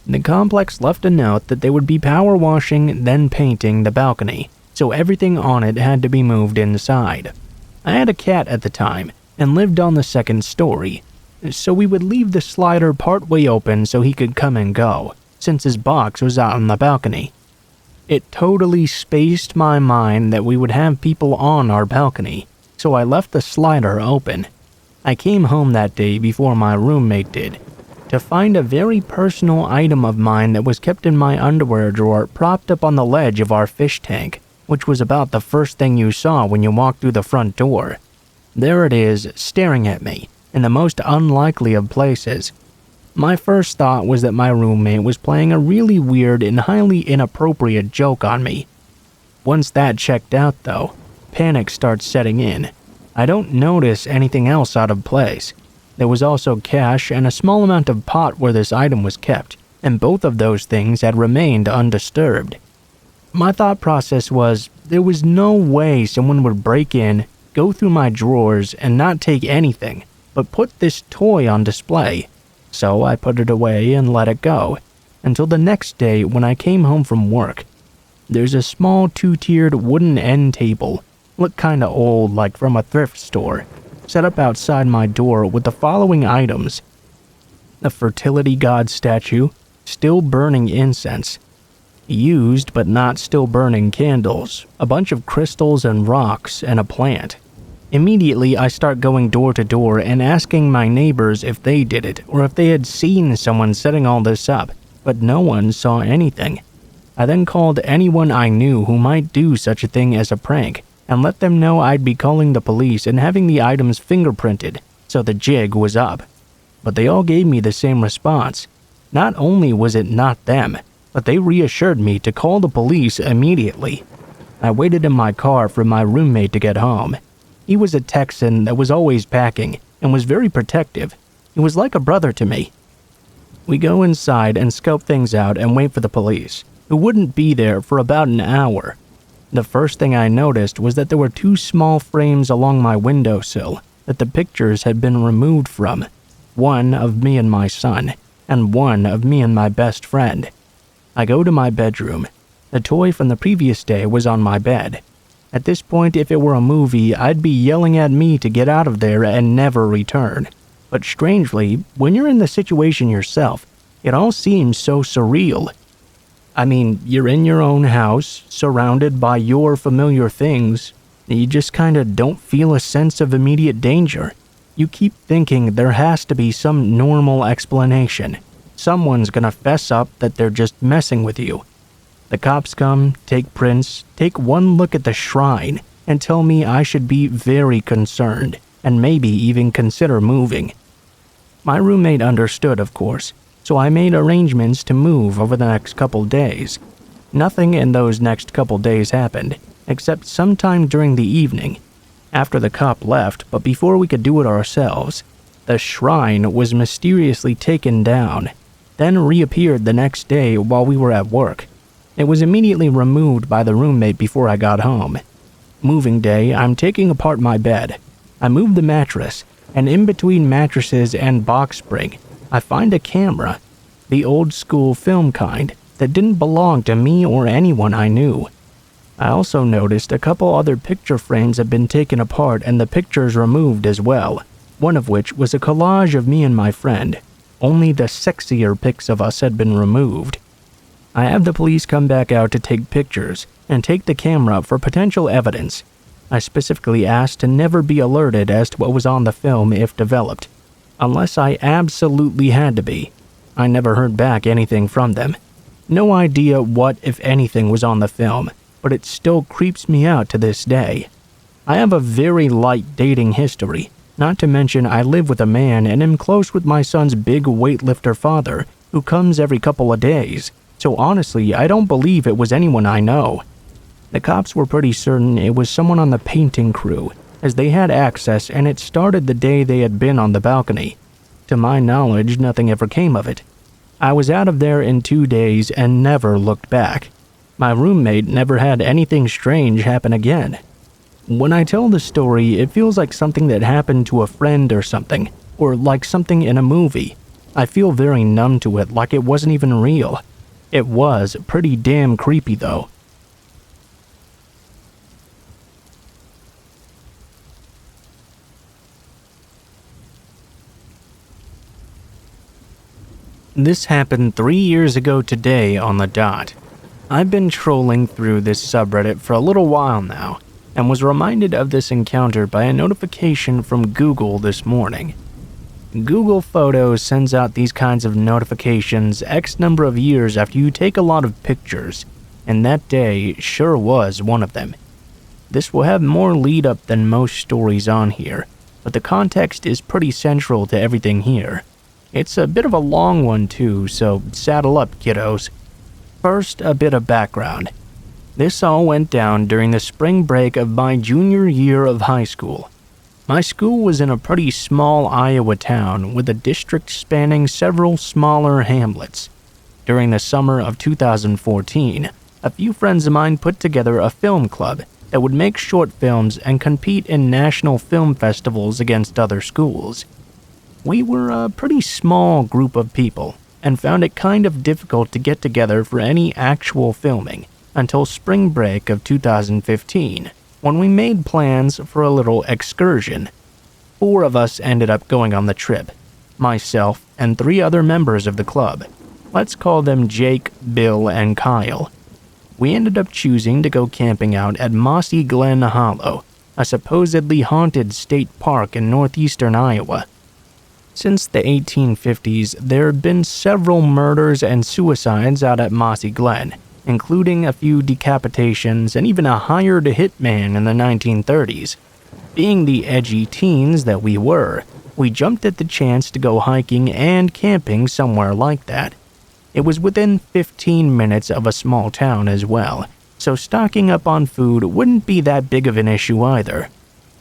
The complex left a note that they would be power washing, then painting the balcony, so everything on it had to be moved inside. I had a cat at the time and lived on the second story, so we would leave the slider partway open so he could come and go, since his box was out on the balcony. It totally spaced my mind that we would have people on our balcony, so I left the slider open. I came home that day before my roommate did, to find a very personal item of mine that was kept in my underwear drawer propped up on the ledge of our fish tank, which was about the first thing you saw when you walked through the front door. There it is, staring at me, in the most unlikely of places. My first thought was that my roommate was playing a really weird and highly inappropriate joke on me. Once that checked out, though, panic starts setting in. I don't notice anything else out of place. There was also cash and a small amount of pot where this item was kept, and both of those things had remained undisturbed. My thought process was, there was no way someone would break in, go through my drawers, and not take anything, but put this toy on display. So I put it away and let it go, until the next day when I came home from work. There's a small two-tiered wooden end table, looked kinda old like from a thrift store, set up outside my door with the following items: a fertility god statue, still burning incense, used but not still burning candles, a bunch of crystals and rocks, and a plant. Immediately, I start going door to door and asking my neighbors if they did it or if they had seen someone setting all this up, but no one saw anything. I then called anyone I knew who might do such a thing as a prank and let them know I'd be calling the police and having the items fingerprinted, so the jig was up. But they all gave me the same response. Not only was it not them, but they reassured me to call the police immediately. I waited in my car for my roommate to get home. He was a Texan that was always packing and was very protective. He was like a brother to me. We go inside and scope things out and wait for the police, who wouldn't be there for about an hour. The first thing I noticed was that there were two small frames along my windowsill that the pictures had been removed from, one of me and my son, and one of me and my best friend. I go to my bedroom. The toy from the previous day was on my bed. At this point, if it were a movie, I'd be yelling at me to get out of there and never return. But strangely, when you're in the situation yourself, it all seems so surreal. I mean, you're in your own house, surrounded by your familiar things. You just kinda don't feel a sense of immediate danger. You keep thinking there has to be some normal explanation. Someone's gonna fess up that they're just messing with you. The cops come, take prints, take one look at the shrine, and tell me I should be very concerned, and maybe even consider moving. My roommate understood, of course, so I made arrangements to move over the next couple days. Nothing in those next couple days happened, except sometime during the evening, after the cop left, but before we could do it ourselves. The shrine was mysteriously taken down, then reappeared the next day while we were at work. It was immediately removed by the roommate before I got home. Moving day, I'm taking apart my bed. I move the mattress, and in between mattresses and box spring, I find a camera, the old school film kind, that didn't belong to me or anyone I knew. I also noticed a couple other picture frames had been taken apart and the pictures removed as well, one of which was a collage of me and my friend. Only the sexier pics of us had been removed. I have the police come back out to take pictures and take the camera for potential evidence. I specifically asked to never be alerted as to what was on the film if developed, unless I absolutely had to be. I never heard back anything from them. No idea what, if anything, was on the film, but it still creeps me out to this day. I have a very light dating history, not to mention I live with a man and am close with my son's big weightlifter father, who comes every couple of days, so honestly, I don't believe it was anyone I know. The cops were pretty certain it was someone on the painting crew, as they had access and it started the day they had been on the balcony. To my knowledge, nothing ever came of it. I was out of there in 2 days and never looked back. My roommate never had anything strange happen again. When I tell the story, it feels like something that happened to a friend or something, or like something in a movie. I feel very numb to it, like it wasn't even real. It was pretty damn creepy though. This happened 3 years ago today on the dot. I've been trolling through this subreddit for a little while now, and was reminded of this encounter by a notification from Google this morning. Google Photos sends out these kinds of notifications X number of years after you take a lot of pictures, and that day sure was one of them. This will have more lead up than most stories on here, but the context is pretty central to everything here. It's a bit of a long one too, so saddle up, kiddos. First, a bit of background. This all went down during the spring break of my junior year of high school. My school was in a pretty small Iowa town with a district spanning several smaller hamlets. During the summer of 2014, a few friends of mine put together a film club that would make short films and compete in national film festivals against other schools. We were a pretty small group of people, and found it kind of difficult to get together for any actual filming until spring break of 2015, when we made plans for a little excursion. 4 of us ended up going on the trip, myself and 3 other members of the club. Let's call them Jake, Bill, and Kyle. We ended up choosing to go camping out at Mossy Glen Hollow, a supposedly haunted state park in northeastern Iowa. Since the 1850s, there have been several murders and suicides out at Mossy Glen, including a few decapitations and even a hired hitman in the 1930s. Being the edgy teens that we were, we jumped at the chance to go hiking and camping somewhere like that. It was within 15 minutes of a small town as well, so stocking up on food wouldn't be that big of an issue either.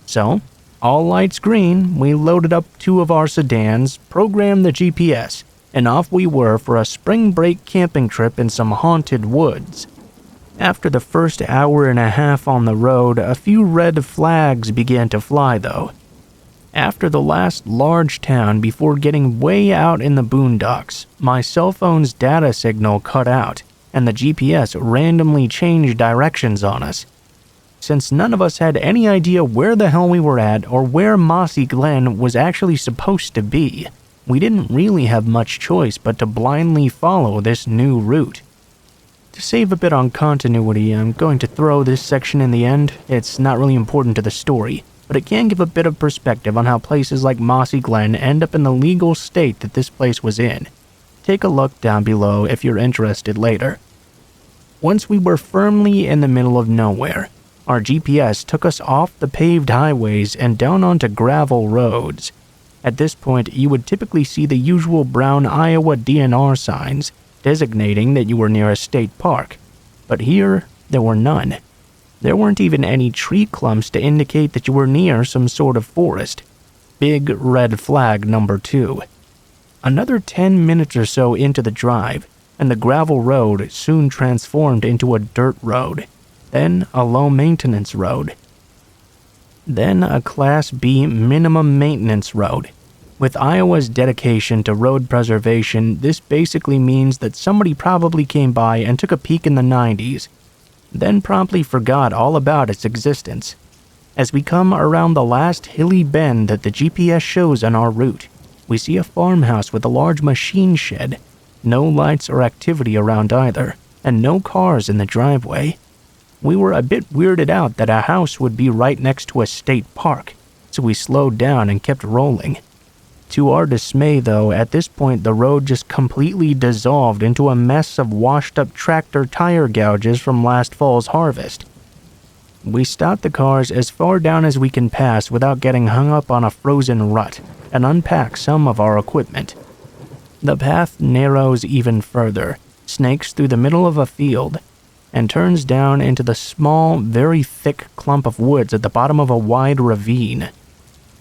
So, all lights green, we loaded up 2 of our sedans, programmed the GPS, and off we were for a spring break camping trip in some haunted woods. After the first hour and a half on the road, a few red flags began to fly though. After the last large town before getting way out in the boondocks, my cell phone's data signal cut out, and the GPS randomly changed directions on us. Since none of us had any idea where the hell we were at or where Mossy Glen was actually supposed to be, we didn't really have much choice but to blindly follow this new route. To save a bit on continuity, I'm going to throw this section in the end. It's not really important to the story, but it can give a bit of perspective on how places like Mossy Glen end up in the legal state that this place was in. Take a look down below if you're interested later. Once we were firmly in the middle of nowhere, our GPS took us off the paved highways and down onto gravel roads. At this point, you would typically see the usual brown Iowa DNR signs designating that you were near a state park, but here there were none. There weren't even any tree clumps to indicate that you were near some sort of forest. Big red flag number 2. Another 10 minutes or so into the drive, and the gravel road soon transformed into a dirt road, then a low-maintenance road, then a Class B minimum maintenance road. With Iowa's dedication to road preservation, this basically means that somebody probably came by and took a peek in the 90s, then promptly forgot all about its existence. As we come around the last hilly bend that the GPS shows on our route, we see a farmhouse with a large machine shed. No lights or activity around either, and no cars in the driveway. We were a bit weirded out that a house would be right next to a state park, so we slowed down and kept rolling. To our dismay though, at this point the road just completely dissolved into a mess of washed up tractor tire gouges from last fall's harvest. We stopped the cars as far down as we can pass without getting hung up on a frozen rut, and unpack some of our equipment. The path narrows even further, snakes through the middle of a field, and turns down into the small, very thick clump of woods at the bottom of a wide ravine.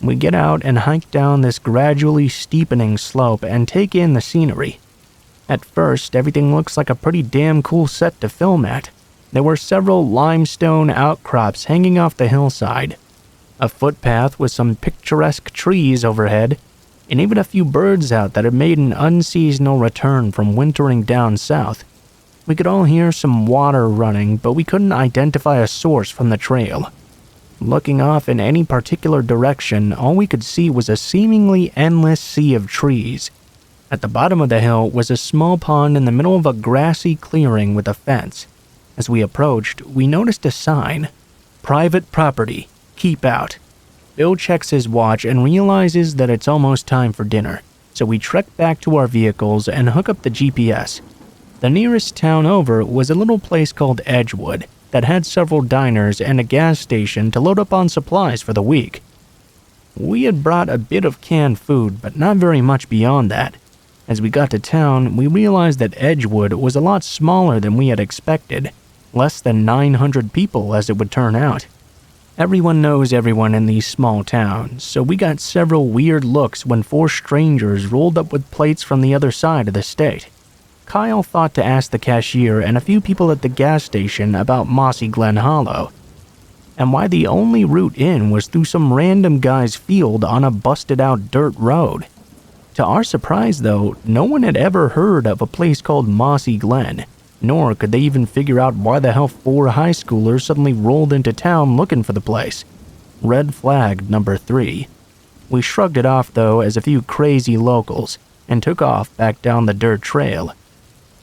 We get out and hike down this gradually steepening slope and take in the scenery. At first, everything looks like a pretty damn cool set to film at. There were several limestone outcrops hanging off the hillside, a footpath with some picturesque trees overhead, and even a few birds out that had made an unseasonal return from wintering down south. We could all hear some water running, but we couldn't identify a source from the trail. Looking off in any particular direction, all we could see was a seemingly endless sea of trees. At the bottom of the hill was a small pond in the middle of a grassy clearing with a fence. As we approached, we noticed a sign, "Private property, keep out." Bill checks his watch and realizes that it's almost time for dinner, so we trek back to our vehicles and hook up the GPS. The nearest town over was a little place called Edgewood that had several diners and a gas station to load up on supplies for the week. We had brought a bit of canned food, but not very much beyond that. As we got to town, we realized that Edgewood was a lot smaller than we had expected, less than 900 people as it would turn out. Everyone knows everyone in these small towns, so we got several weird looks when 4 strangers rolled up with plates from the other side of the state. Kyle thought to ask the cashier and a few people at the gas station about Mossy Glen Hollow, and why the only route in was through some random guy's field on a busted-out dirt road. To our surprise, though, no one had ever heard of a place called Mossy Glen, nor could they even figure out why the hell 4 high schoolers suddenly rolled into town looking for the place. Red flag number 3. We shrugged it off, though, as a few crazy locals, and took off back down the dirt trail.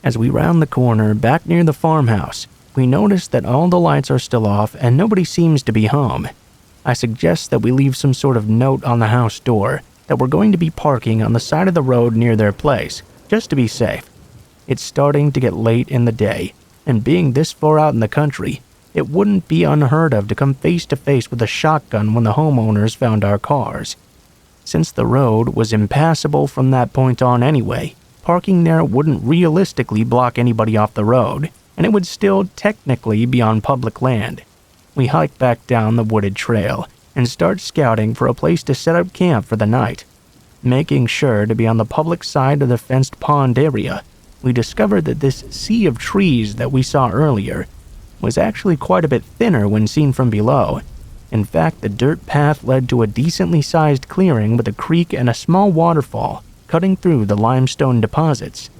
As we round the corner back near the farmhouse, we notice that all the lights are still off and nobody seems to be home. I suggest that we leave some sort of note on the house door that we're going to be parking on the side of the road near their place, just to be safe. It's starting to get late in the day, and being this far out in the country, it wouldn't be unheard of to come face to face with a shotgun when the homeowners found our cars. Since the road was impassable from that point on anyway, parking there wouldn't realistically block anybody off the road, and it would still technically be on public land. We hike back down the wooded trail and start scouting for a place to set up camp for the night. Making sure to be on the public side of the fenced pond area, we discovered that this sea of trees that we saw earlier was actually quite a bit thinner when seen from below. In fact, the dirt path led to a decently sized clearing with a creek and a small waterfall cutting through the limestone deposits.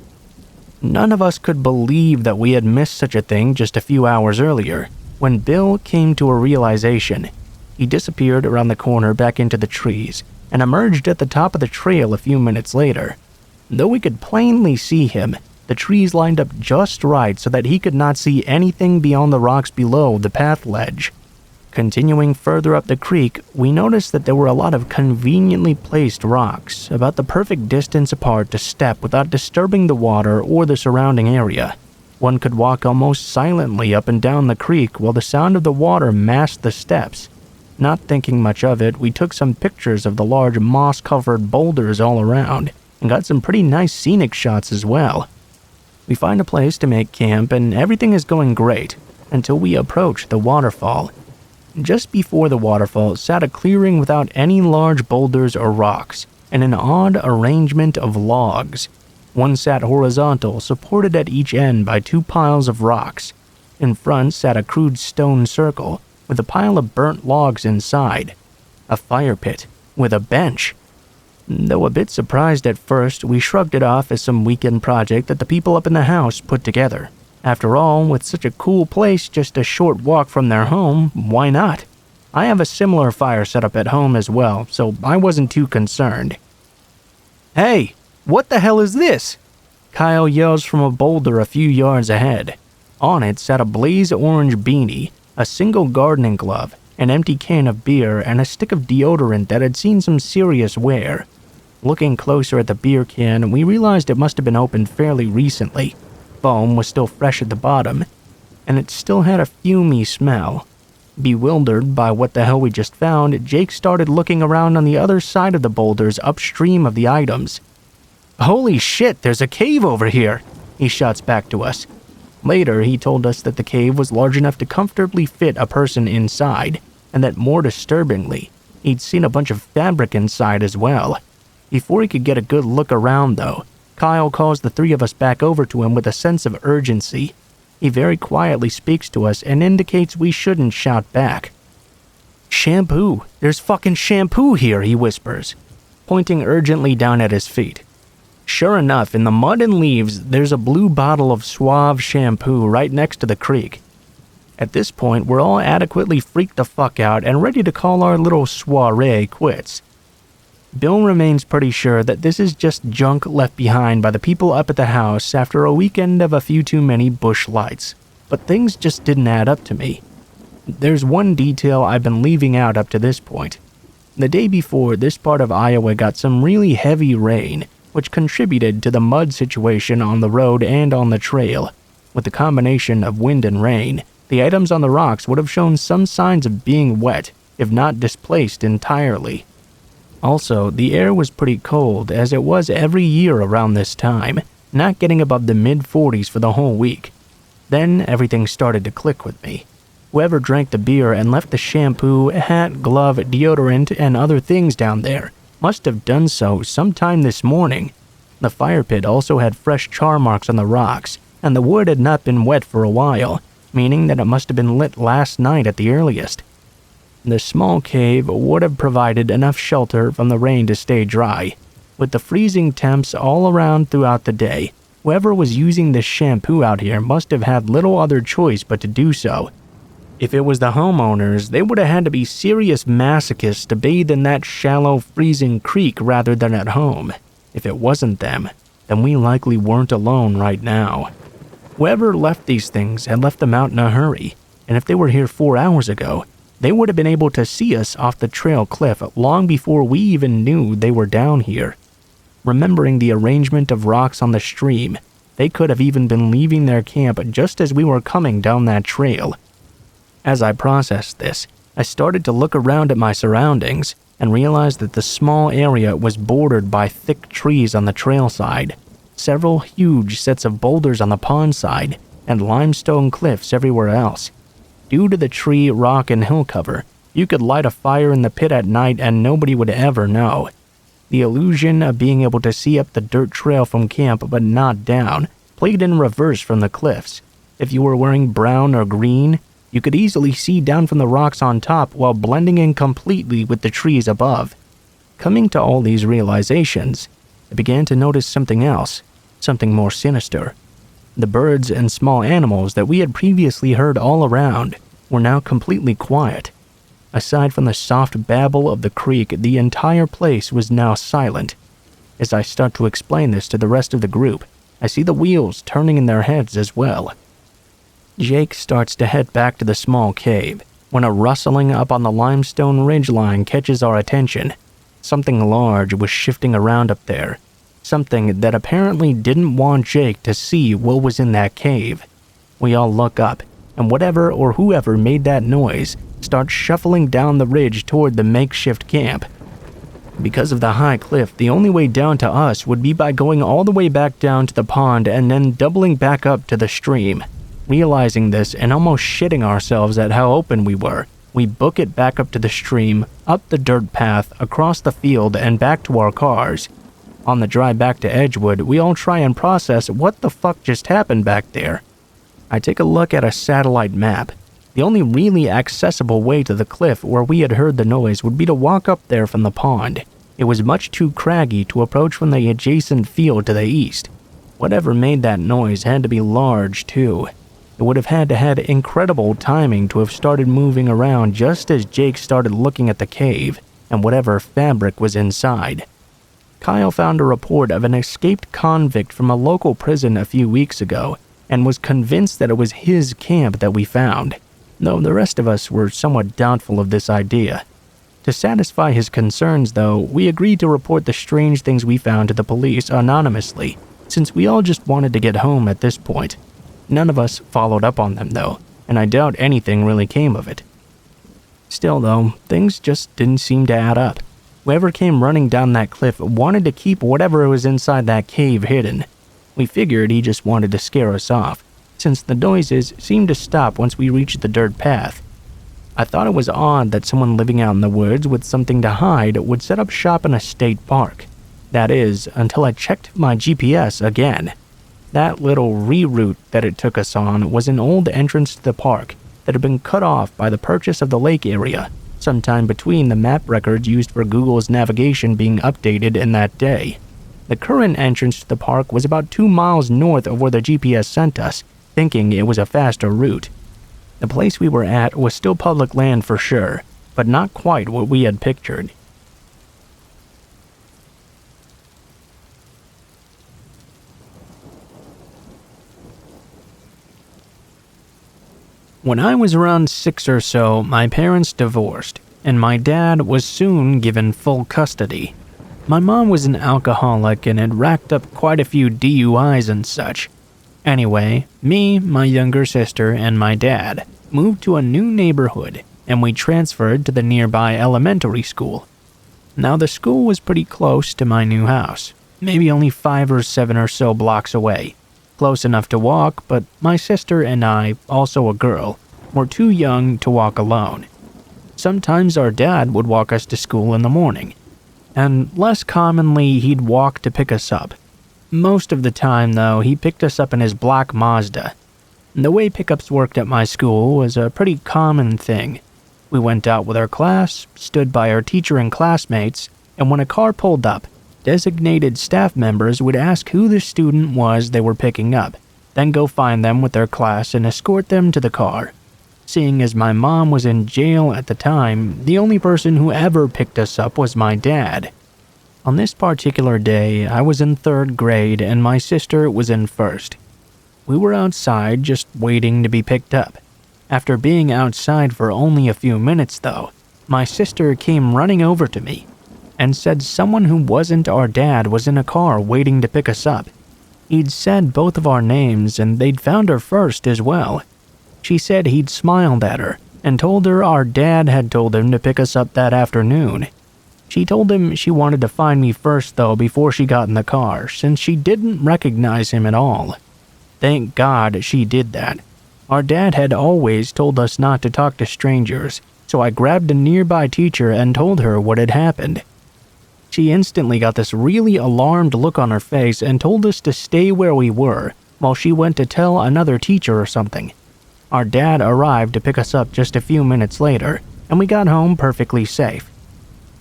None of us could believe that we had missed such a thing just a few hours earlier, when Bill came to a realization. He disappeared around the corner back into the trees and emerged at the top of the trail a few minutes later. Though we could plainly see him, the trees lined up just right so that he could not see anything beyond the rocks below the path ledge. Continuing further up the creek, we noticed that there were a lot of conveniently placed rocks, about the perfect distance apart to step without disturbing the water or the surrounding area. One could walk almost silently up and down the creek while the sound of the water masked the steps. Not thinking much of it, we took some pictures of the large moss-covered boulders all around, and got some pretty nice scenic shots as well. We find a place to make camp, and everything is going great, until we approach the waterfall. Just before the waterfall sat a clearing without any large boulders or rocks, and an odd arrangement of logs. One sat horizontal, supported at each end by 2 piles of rocks. In front sat a crude stone circle, with a pile of burnt logs inside. A fire pit, with a bench. Though a bit surprised at first, we shrugged it off as some weekend project that the people up in the house put together. After all, with such a cool place just a short walk from their home, why not? I have a similar fire set up at home as well, so I wasn't too concerned. "Hey, what the hell is this?" Kyle yells from a boulder a few yards ahead. On it sat a blaze orange beanie, a single gardening glove, an empty can of beer, and a stick of deodorant that had seen some serious wear. Looking closer at the beer can, we realized it must have been opened fairly recently. Foam was still fresh at the bottom, and it still had a fumey smell. Bewildered by what the hell we just found, Jake started looking around on the other side of the boulders upstream of the items. "Holy shit, there's a cave over here," he shouts back to us. Later, he told us that the cave was large enough to comfortably fit a person inside, and that more disturbingly, he'd seen a bunch of fabric inside as well. Before he could get a good look around, though, Kyle calls the 3 of us back over to him with a sense of urgency. He very quietly speaks to us and indicates we shouldn't shout back. "Shampoo! There's fucking shampoo here," he whispers, pointing urgently down at his feet. Sure enough, in the mud and leaves, there's a blue bottle of Suave shampoo right next to the creek. At this point, we're all adequately freaked the fuck out and ready to call our little soiree quits. Bill remains pretty sure that this is just junk left behind by the people up at the house after a weekend of a few too many bush lights, but things just didn't add up to me. There's one detail I've been leaving out up to this point. The day before, this part of Iowa got some really heavy rain, which contributed to the mud situation on the road and on the trail. With the combination of wind and rain, the items on the rocks would have shown some signs of being wet, if not displaced entirely. Also, the air was pretty cold, as it was every year around this time, not getting above the mid-40s for the whole week. Then everything started to click with me. Whoever drank the beer and left the shampoo, hat, glove, deodorant, and other things down there must have done so sometime this morning. The fire pit also had fresh char marks on the rocks, and the wood had not been wet for a while, meaning that it must have been lit last night at the earliest. The small cave would have provided enough shelter from the rain to stay dry. With the freezing temps all around throughout the day, whoever was using this shampoo out here must have had little other choice but to do so. If it was the homeowners, they would have had to be serious masochists to bathe in that shallow, freezing creek rather than at home. If it wasn't them, then we likely weren't alone right now. Whoever left these things had left them out in a hurry, and if they were here 4 hours ago, they would have been able to see us off the trail cliff long before we even knew they were down here. Remembering the arrangement of rocks on the stream, they could have even been leaving their camp just as we were coming down that trail. As I processed this, I started to look around at my surroundings and realized that the small area was bordered by thick trees on the trail side, several huge sets of boulders on the pond side, and limestone cliffs everywhere else. Due to the tree, rock, and hill cover, you could light a fire in the pit at night and nobody would ever know. The illusion of being able to see up the dirt trail from camp but not down played in reverse from the cliffs. If you were wearing brown or green, you could easily see down from the rocks on top while blending in completely with the trees above. Coming to all these realizations, I began to notice something else, something more sinister. The birds and small animals that we had previously heard all around were now completely quiet. Aside from the soft babble of the creek, the entire place was now silent. As I start to explain this to the rest of the group, I see the wheels turning in their heads as well. Jake starts to head back to the small cave, when a rustling up on the limestone ridgeline catches our attention. Something large was shifting around up there. Something that apparently didn't want Jake to see what was in that cave. We all look up, and whatever or whoever made that noise starts shuffling down the ridge toward the makeshift camp. Because of the high cliff, the only way down to us would be by going all the way back down to the pond and then doubling back up to the stream. Realizing this and almost shitting ourselves at how open we were, we book it back up to the stream, up the dirt path, across the field, and back to our cars. On the drive back to Edgewood, we all try and process what the fuck just happened back there. I take a look at a satellite map. The only really accessible way to the cliff where we had heard the noise would be to walk up there from the pond. It was much too craggy to approach from the adjacent field to the east. Whatever made that noise had to be large, too. It would have had to have incredible timing to have started moving around just as Jake started looking at the cave and whatever fabric was inside. Kyle found a report of an escaped convict from a local prison a few weeks ago and was convinced that it was his camp that we found, though the rest of us were somewhat doubtful of this idea. To satisfy his concerns, though, we agreed to report the strange things we found to the police anonymously, since we all just wanted to get home at this point. None of us followed up on them, though, and I doubt anything really came of it. Still, though, things just didn't seem to add up. Whoever came running down that cliff wanted to keep whatever was inside that cave hidden. We figured he just wanted to scare us off, since the noises seemed to stop once we reached the dirt path. I thought it was odd that someone living out in the woods with something to hide would set up shop in a state park. That is, until I checked my GPS again. That little reroute that it took us on was an old entrance to the park that had been cut off by the purchase of the lake area, sometime between the map records used for Google's navigation being updated in that day. The current entrance to the park was about 2 miles north of where the GPS sent us, thinking it was a faster route. The place we were at was still public land for sure, but not quite what we had pictured. When I was around 6 or so, my parents divorced, and my dad was soon given full custody. My mom was an alcoholic and had racked up quite a few DUIs and such. Anyway, me, my younger sister, and my dad moved to a new neighborhood, and we transferred to the nearby elementary school. Now, the school was pretty close to my new house, maybe only 5 or 7 or so blocks away. Close enough to walk, but my sister and I, also a girl, were too young to walk alone. Sometimes our dad would walk us to school in the morning, and less commonly he'd walk to pick us up. Most of the time, though, he picked us up in his black Mazda. The way pickups worked at my school was a pretty common thing. We went out with our class, stood by our teacher and classmates, and when a car pulled up, designated staff members would ask who the student was they were picking up, then go find them with their class and escort them to the car. Seeing as my mom was in jail at the time, the only person who ever picked us up was my dad. On this particular day, I was in 3rd grade and my sister was in 1st. We were outside just waiting to be picked up. After being outside for only a few minutes, though, my sister came running over to me and said someone who wasn't our dad was in a car waiting to pick us up. He'd said both of our names and they'd found her first as well. She said he'd smiled at her and told her our dad had told him to pick us up that afternoon. She told him she wanted to find me first, though, before she got in the car, since she didn't recognize him at all. Thank God she did that. Our dad had always told us not to talk to strangers, so I grabbed a nearby teacher and told her what had happened. She instantly got this really alarmed look on her face and told us to stay where we were while she went to tell another teacher or something. Our dad arrived to pick us up just a few minutes later, and we got home perfectly safe.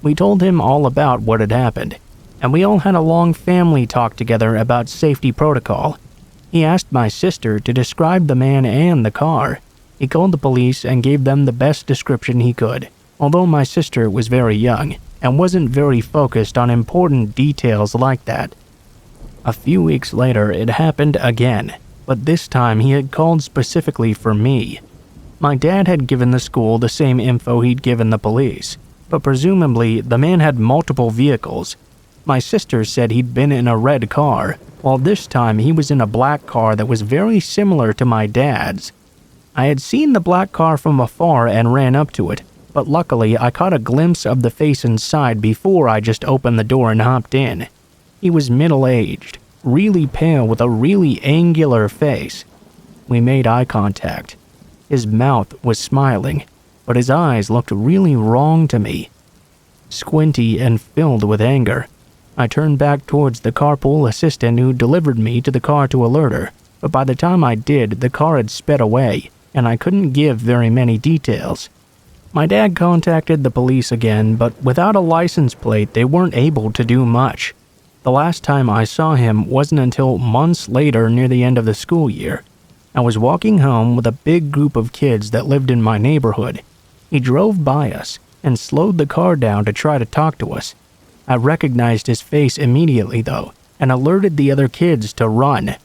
We told him all about what had happened, and we all had a long family talk together about safety protocol. He asked my sister to describe the man and the car. He called the police and gave them the best description he could, although my sister was very young and wasn't very focused on important details like that. A few weeks later, it happened again, but this time he had called specifically for me. My dad had given the school the same info he'd given the police, but presumably the man had multiple vehicles. My sister said he'd been in a red car, while this time he was in a black car that was very similar to my dad's. I had seen the black car from afar and ran up to it, but luckily I caught a glimpse of the face inside before I just opened the door and hopped in. He was middle-aged, really pale with a really angular face. We made eye contact. His mouth was smiling, but his eyes looked really wrong to me. Squinty and filled with anger. I turned back towards the carpool assistant who delivered me to the car to alert her, but by the time I did, the car had sped away, and I couldn't give very many details. My dad contacted the police again, but without a license plate, they weren't able to do much. The last time I saw him wasn't until months later near the end of the school year. I was walking home with a big group of kids that lived in my neighborhood. He drove by us and slowed the car down to try to talk to us. I recognized his face immediately, though, and alerted the other kids to run.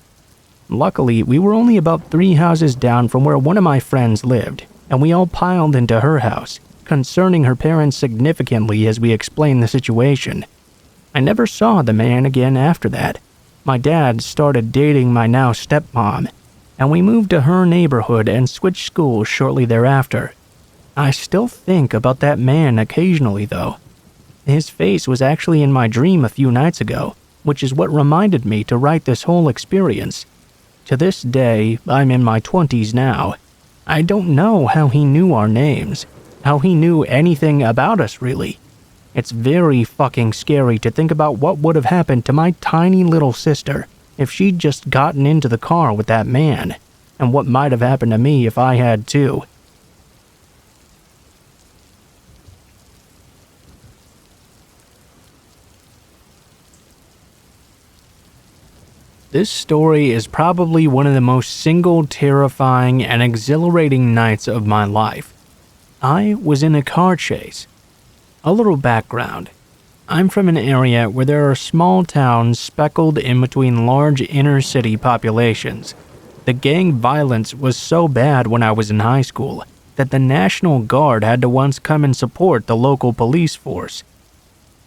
Luckily, we were only about 3 houses down from where one of my friends lived, and we all piled into her house, concerning her parents significantly as we explained the situation. I never saw the man again after that. My dad started dating my now stepmom, and we moved to her neighborhood and switched schools shortly thereafter. I still think about that man occasionally, though. His face was actually in my dream a few nights ago, which is what reminded me to write this whole experience. To this day, I'm in my 20s now. I don't know how he knew our names, how he knew anything about us really. It's very fucking scary to think about what would have happened to my tiny little sister if she'd just gotten into the car with that man, and what might have happened to me if I had too. This story is probably one of the most single, terrifying, and exhilarating nights of my life. I was in a car chase. A little background. I'm from an area where there are small towns speckled in between large inner-city populations. The gang violence was so bad when I was in high school that the National Guard had to once come and support the local police force.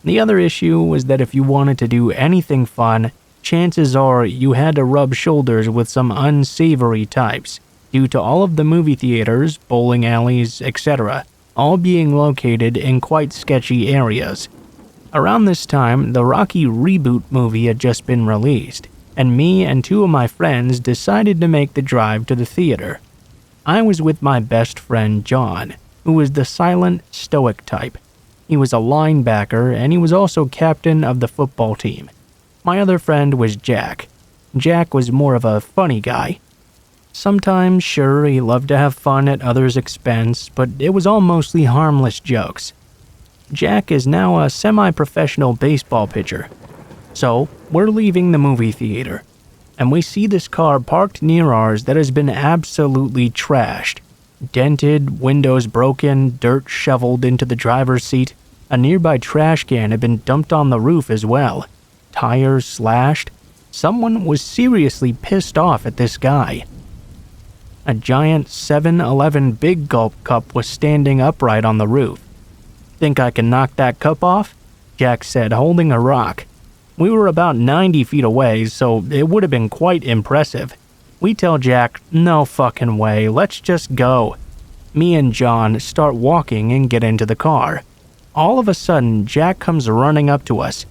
The other issue was that if you wanted to do anything fun, chances are you had to rub shoulders with some unsavory types, due to all of the movie theaters, bowling alleys, etc., all being located in quite sketchy areas. Around this time, the Rocky reboot movie had just been released, and me and 2 of my friends decided to make the drive to the theater. I was with my best friend John, who was the silent, stoic type. He was a linebacker, and he was also captain of the football team. My other friend was Jack. Jack was more of a funny guy. Sometimes, sure, he loved to have fun at others' expense, but it was all mostly harmless jokes. Jack is now a semi-professional baseball pitcher. So, we're leaving the movie theater, and we see this car parked near ours that has been absolutely trashed. Dented, windows broken, dirt shoveled into the driver's seat. A nearby trash can had been dumped on the roof as well. Tires slashed. Someone was seriously pissed off at this guy. A giant 7-Eleven Big Gulp cup was standing upright on the roof. "Think I can knock that cup off?" Jack said, holding a rock. We were about 90 feet away, so it would have been quite impressive. We tell Jack, "No fucking way, let's just go." Me and John start walking and get into the car. All of a sudden, Jack comes running up to us.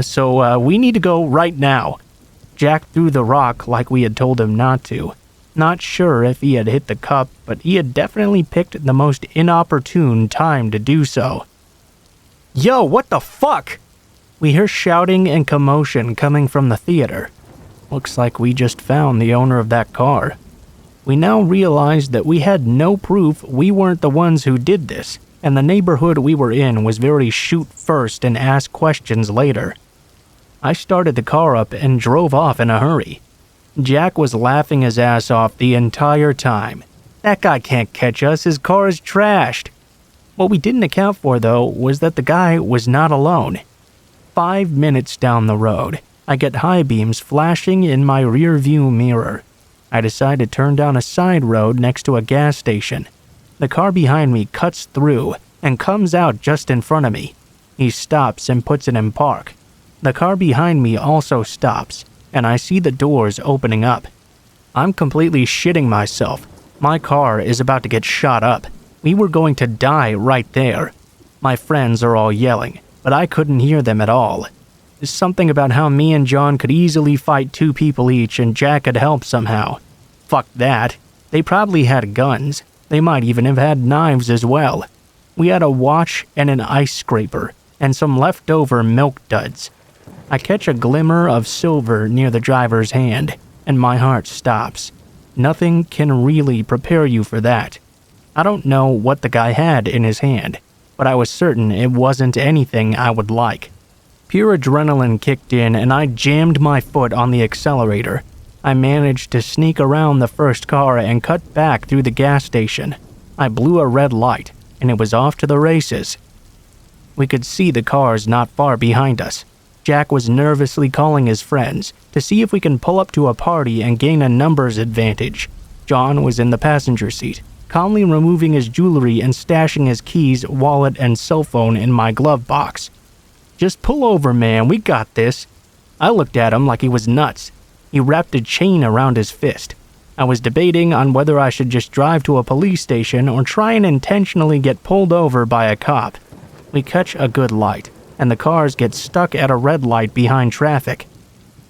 So we need to go right now." Jack threw the rock like we had told him not to. Not sure if he had hit the cup, but he had definitely picked the most inopportune time to do so. "Yo, what the fuck?" We hear shouting and commotion coming from the theater. Looks like we just found the owner of that car. We now realized that we had no proof we weren't the ones who did this, and the neighborhood we were in was very shoot first and ask questions later. I started the car up and drove off in a hurry. Jack was laughing his ass off the entire time. "That guy can't catch us, his car is trashed." What we didn't account for, though, was that the guy was not alone. 5 minutes down the road, I get high beams flashing in my rear view mirror. I decide to turn down a side road next to a gas station. The car behind me cuts through and comes out just in front of me. He stops and puts it in park. The car behind me also stops, and I see the doors opening up. I'm completely shitting myself. My car is about to get shot up. We were going to die right there. My friends are all yelling, but I couldn't hear them at all. There's something about how me and John could easily fight 2 people each and Jack could help somehow. Fuck that. They probably had guns. They might even have had knives as well. We had a watch and an ice scraper, and some leftover milk duds. I catch a glimmer of silver near the driver's hand, and my heart stops. Nothing can really prepare you for that. I don't know what the guy had in his hand, but I was certain it wasn't anything I would like. Pure adrenaline kicked in and I jammed my foot on the accelerator. I managed to sneak around the first car and cut back through the gas station. I blew a red light, and it was off to the races. We could see the cars not far behind us. Jack was nervously calling his friends to see if we can pull up to a party and gain a numbers advantage. John was in the passenger seat, calmly removing his jewelry and stashing his keys, wallet, and cell phone in my glove box. "Just pull over, man, we got this." I looked at him like he was nuts. He wrapped a chain around his fist. I was debating on whether I should just drive to a police station or try and intentionally get pulled over by a cop. We catch a good light, and the cars get stuck at a red light behind traffic.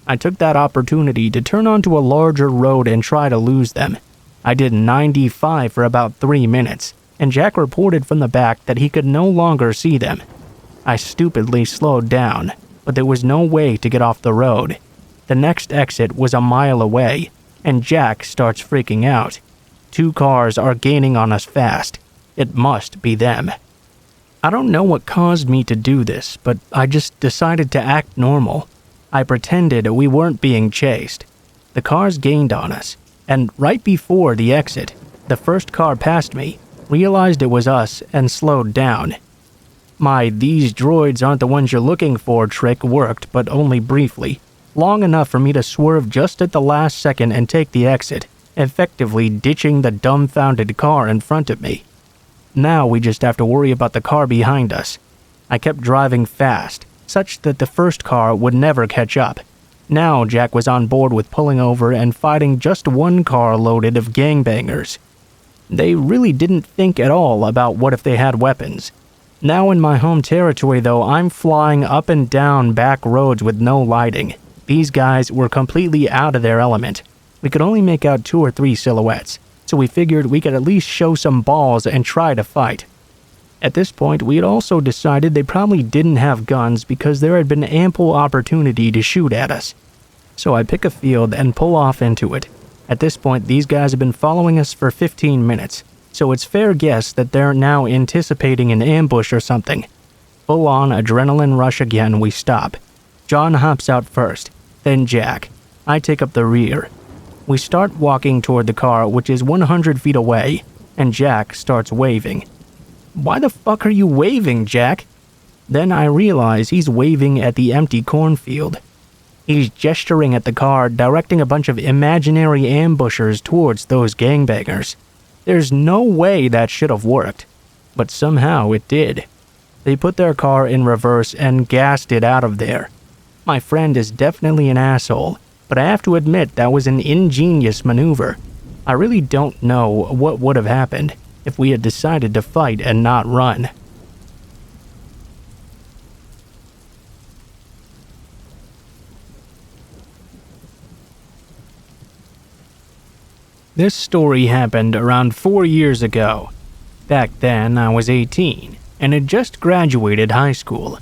I took that opportunity to turn onto a larger road and try to lose them. I did 95 for about 3 minutes, and Jack reported from the back that he could no longer see them. I stupidly slowed down, but there was no way to get off the road. The next exit was a mile away, and Jack starts freaking out. 2 cars are gaining on us fast. It must be them. I don't know what caused me to do this, but I just decided to act normal. I pretended we weren't being chased. The cars gained on us, and right before the exit, the first car passed me, realized it was us, and slowed down. My "these droids aren't the ones you're looking for" trick worked, but only briefly. Long enough for me to swerve just at the last second and take the exit, effectively ditching the dumbfounded car in front of me. Now we just have to worry about the car behind us. I kept driving fast, such that the first car would never catch up. Now Jack was on board with pulling over and fighting just 1 car loaded of gangbangers. They really didn't think at all about what if they had weapons. Now in my home territory though, I'm flying up and down back roads with no lighting. These guys were completely out of their element. We could only make out 2 or 3 silhouettes, so we figured we could at least show some balls and try to fight. At this point, we had also decided they probably didn't have guns because there had been ample opportunity to shoot at us. So I pick a field and pull off into it. At this point, these guys have been following us for 15 minutes, so it's fair guess that they're now anticipating an ambush or something. Full on adrenaline rush again, we stop. John hops out first, then Jack. I take up the rear. We start walking toward the car, which is 100 feet away, and Jack starts waving. "Why the fuck are you waving, Jack?" Then I realize he's waving at the empty cornfield. He's gesturing at the car, directing a bunch of imaginary ambushers towards those gangbangers. There's no way that should have worked, but somehow it did. They put their car in reverse and gassed it out of there. My friend is definitely an asshole, but I have to admit that was an ingenious maneuver. I really don't know what would have happened if we had decided to fight and not run. This story happened around 4 years ago. Back then, I was 18 and had just graduated high school.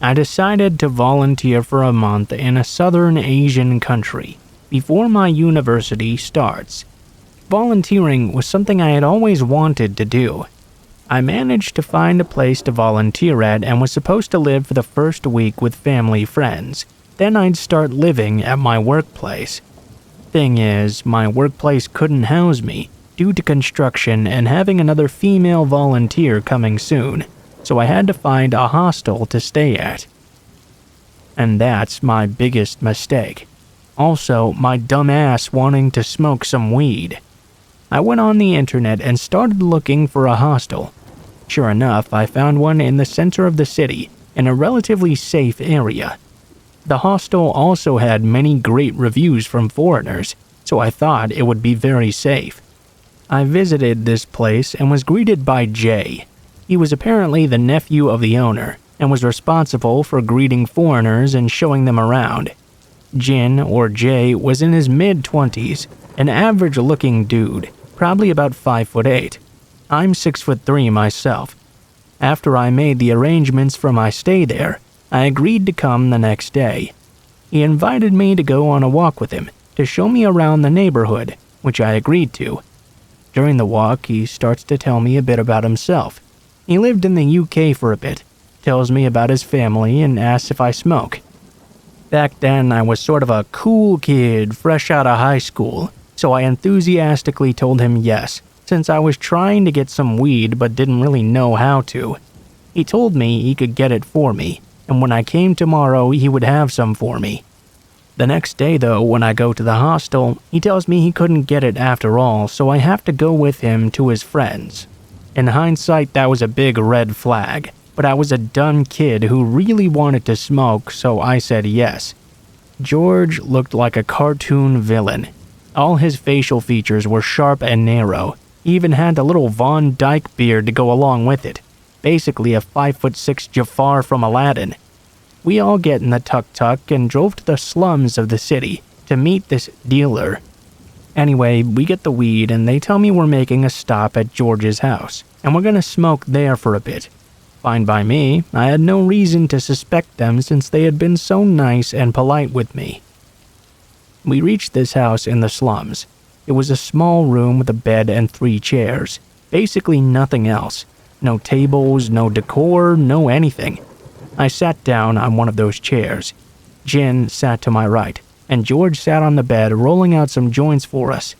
I decided to volunteer for a month in a southern Asian country before my university starts. Volunteering was something I had always wanted to do. I managed to find a place to volunteer at and was supposed to live for the first week with family friends. Then I'd start living at my workplace. Thing is, my workplace couldn't house me due to construction and having another female volunteer coming soon, so I had to find a hostel to stay at. And that's my biggest mistake. Also, my dumb ass wanting to smoke some weed. I went on the internet and started looking for a hostel. Sure enough, I found one in the center of the city, in a relatively safe area. The hostel also had many great reviews from foreigners, so I thought it would be very safe. I visited this place and was greeted by Jay. He was apparently the nephew of the owner and was responsible for greeting foreigners and showing them around. Jin, or Jay, was in his mid-20s, an average-looking dude, probably about 5'8". I'm 6'3" myself. After I made the arrangements for my stay there, I agreed to come the next day. He invited me to go on a walk with him to show me around the neighborhood, which I agreed to. During the walk, he starts to tell me a bit about himself. He lived in the UK for a bit, tells me about his family, and asks if I smoke. Back then, I was sort of a cool kid fresh out of high school, so I enthusiastically told him yes, since I was trying to get some weed but didn't really know how to. He told me he could get it for me, and when I came tomorrow, he would have some for me. The next day, though, when I go to the hostel, he tells me he couldn't get it after all, so I have to go with him to his friends. In hindsight, that was a big red flag, but I was a dumb kid who really wanted to smoke, so I said yes. George looked like a cartoon villain. All his facial features were sharp and narrow. He even had a little Von Dyke beard to go along with it. Basically a 5'6" Jafar from Aladdin. We all get in the tuk-tuk and drove to the slums of the city to meet this dealer. Anyway, we get the weed and they tell me we're making a stop at George's house, and we're gonna smoke there for a bit. Fine by me, I had no reason to suspect them since they had been so nice and polite with me. We reached this house in the slums. It was a small room with a bed and 3 chairs. Basically nothing else. No tables, no decor, no anything. I sat down on one of those chairs. Jin sat to my right, and George sat on the bed rolling out some joints for us.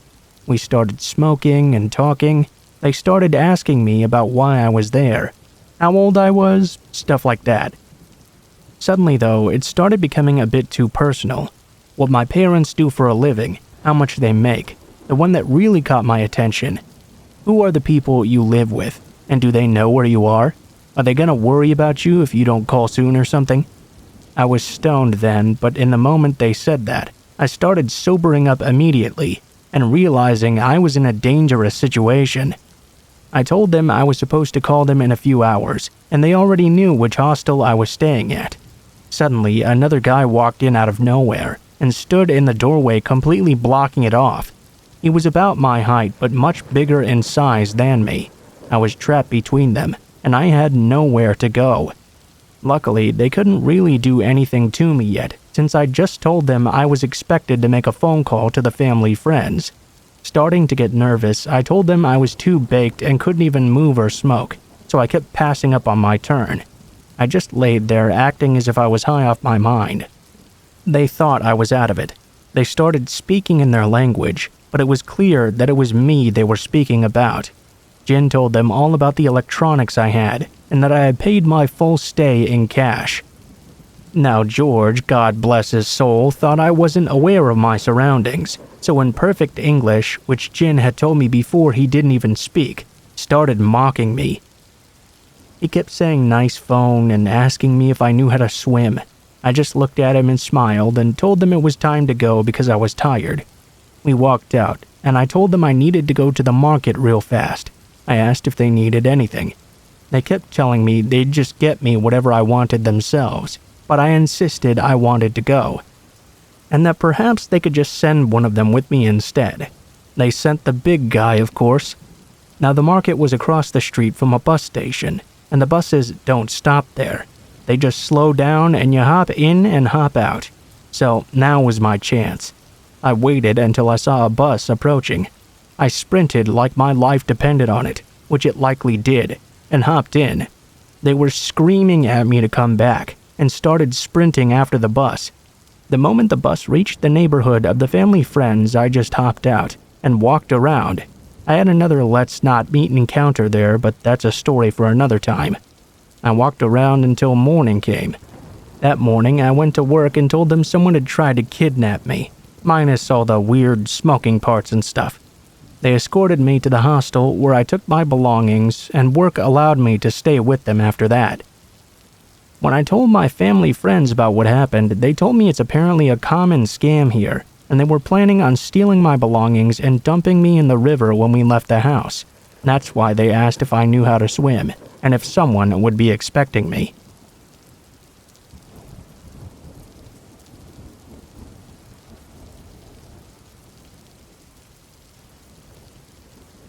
We started smoking and talking. They started asking me about why I was there, how old I was, stuff like that. Suddenly, though, it started becoming a bit too personal. What my parents do for a living, how much they make. The one that really caught my attention. Who are the people you live with, and do they know where you are? Are they gonna worry about you if you don't call soon or something? I was stoned then, but in the moment they said that, I started sobering up immediately and realizing I was in a dangerous situation. I told them I was supposed to call them in a few hours, and they already knew which hostel I was staying at. Suddenly, another guy walked in out of nowhere and stood in the doorway completely blocking it off. He was about my height but much bigger in size than me. I was trapped between them, and I had nowhere to go. Luckily, they couldn't really do anything to me yet, since I just told them I was expected to make a phone call to the family friends. Starting to get nervous, I told them I was too baked and couldn't even move or smoke, so I kept passing up on my turn. I just laid there acting as if I was high off my mind. They thought I was out of it. They started speaking in their language, but it was clear that it was me they were speaking about. Jin told them all about the electronics I had, and that I had paid my full stay in cash. Now George, God bless his soul, thought I wasn't aware of my surroundings, so in perfect English, which Jin had told me before he didn't even speak, started mocking me. He kept saying nice phone and asking me if I knew how to swim. I just looked at him and smiled and told them it was time to go because I was tired. We walked out, and I told them I needed to go to the market real fast. I asked if they needed anything. They kept telling me they'd just get me whatever I wanted themselves, but I insisted I wanted to go, and that perhaps they could just send one of them with me instead. They sent the big guy, of course. Now the market was across the street from a bus station, and the buses don't stop there. They just slow down and you hop in and hop out. So now was my chance. I waited until I saw a bus approaching. I sprinted like my life depended on it, which it likely did, and hopped in. They were screaming at me to come back, and started sprinting after the bus. The moment the bus reached the neighborhood of the family friends, I just hopped out, and walked around. I had another let's not meet encounter there, but that's a story for another time. I walked around until morning came. That morning, I went to work and told them someone had tried to kidnap me. minus all the weird smoking parts and stuff. They escorted me to the hostel where I took my belongings, and work allowed me to stay with them after that. When I told my family friends about what happened, they told me it's apparently a common scam here, and they were planning on stealing my belongings and dumping me in the river when we left the house. That's why they asked if I knew how to swim, and if someone would be expecting me.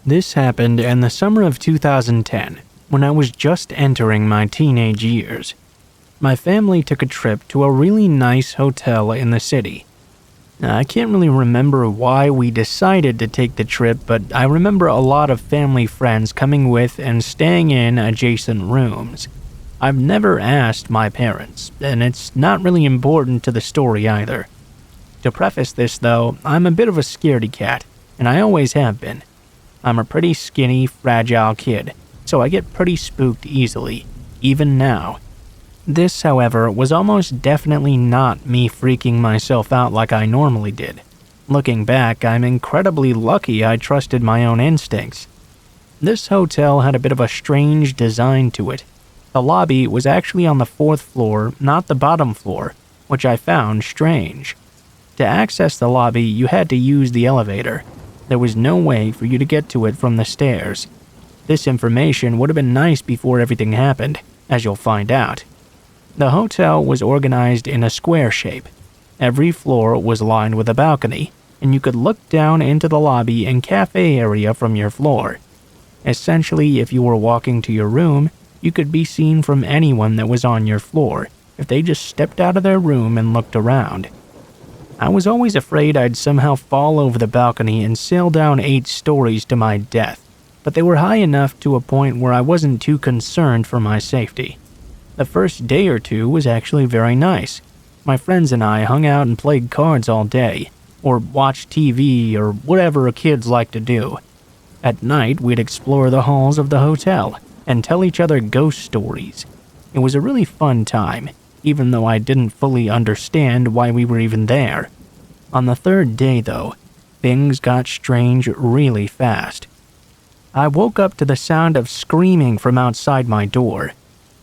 This happened in the summer of 2010, when I was just entering my teenage years. My family took a trip to a really nice hotel in the city. I can't really remember why we decided to take the trip, but I remember a lot of family friends coming with and staying in adjacent rooms. I've never asked my parents, and it's not really important to the story either. To preface this though, I'm a bit of a scaredy cat, and I always have been. I'm a pretty skinny, fragile kid, so I get pretty spooked easily, even now. This, however, was almost definitely not me freaking myself out like I normally did. Looking back, I'm incredibly lucky I trusted my own instincts. This hotel had a bit of a strange design to it. The lobby was actually on the 4th floor, not the bottom floor, which I found strange. To access the lobby, you had to use the elevator. There was no way for you to get to it from the stairs. This information would have been nice before everything happened, as you'll find out. The hotel was organized in a square shape. Every floor was lined with a balcony, and you could look down into the lobby and cafe area from your floor. Essentially, if you were walking to your room, you could be seen from anyone that was on your floor if they just stepped out of their room and looked around. I was always afraid I'd somehow fall over the balcony and sail down 8 stories to my death, but they were high enough to a point where I wasn't too concerned for my safety. The first day or two was actually very nice. My friends and I hung out and played cards all day, or watched TV, or whatever kids like to do. At night, we'd explore the halls of the hotel and tell each other ghost stories. It was a really fun time, even though I didn't fully understand why we were even there. On the 3rd day, though, things got strange really fast. I woke up to the sound of screaming from outside my door.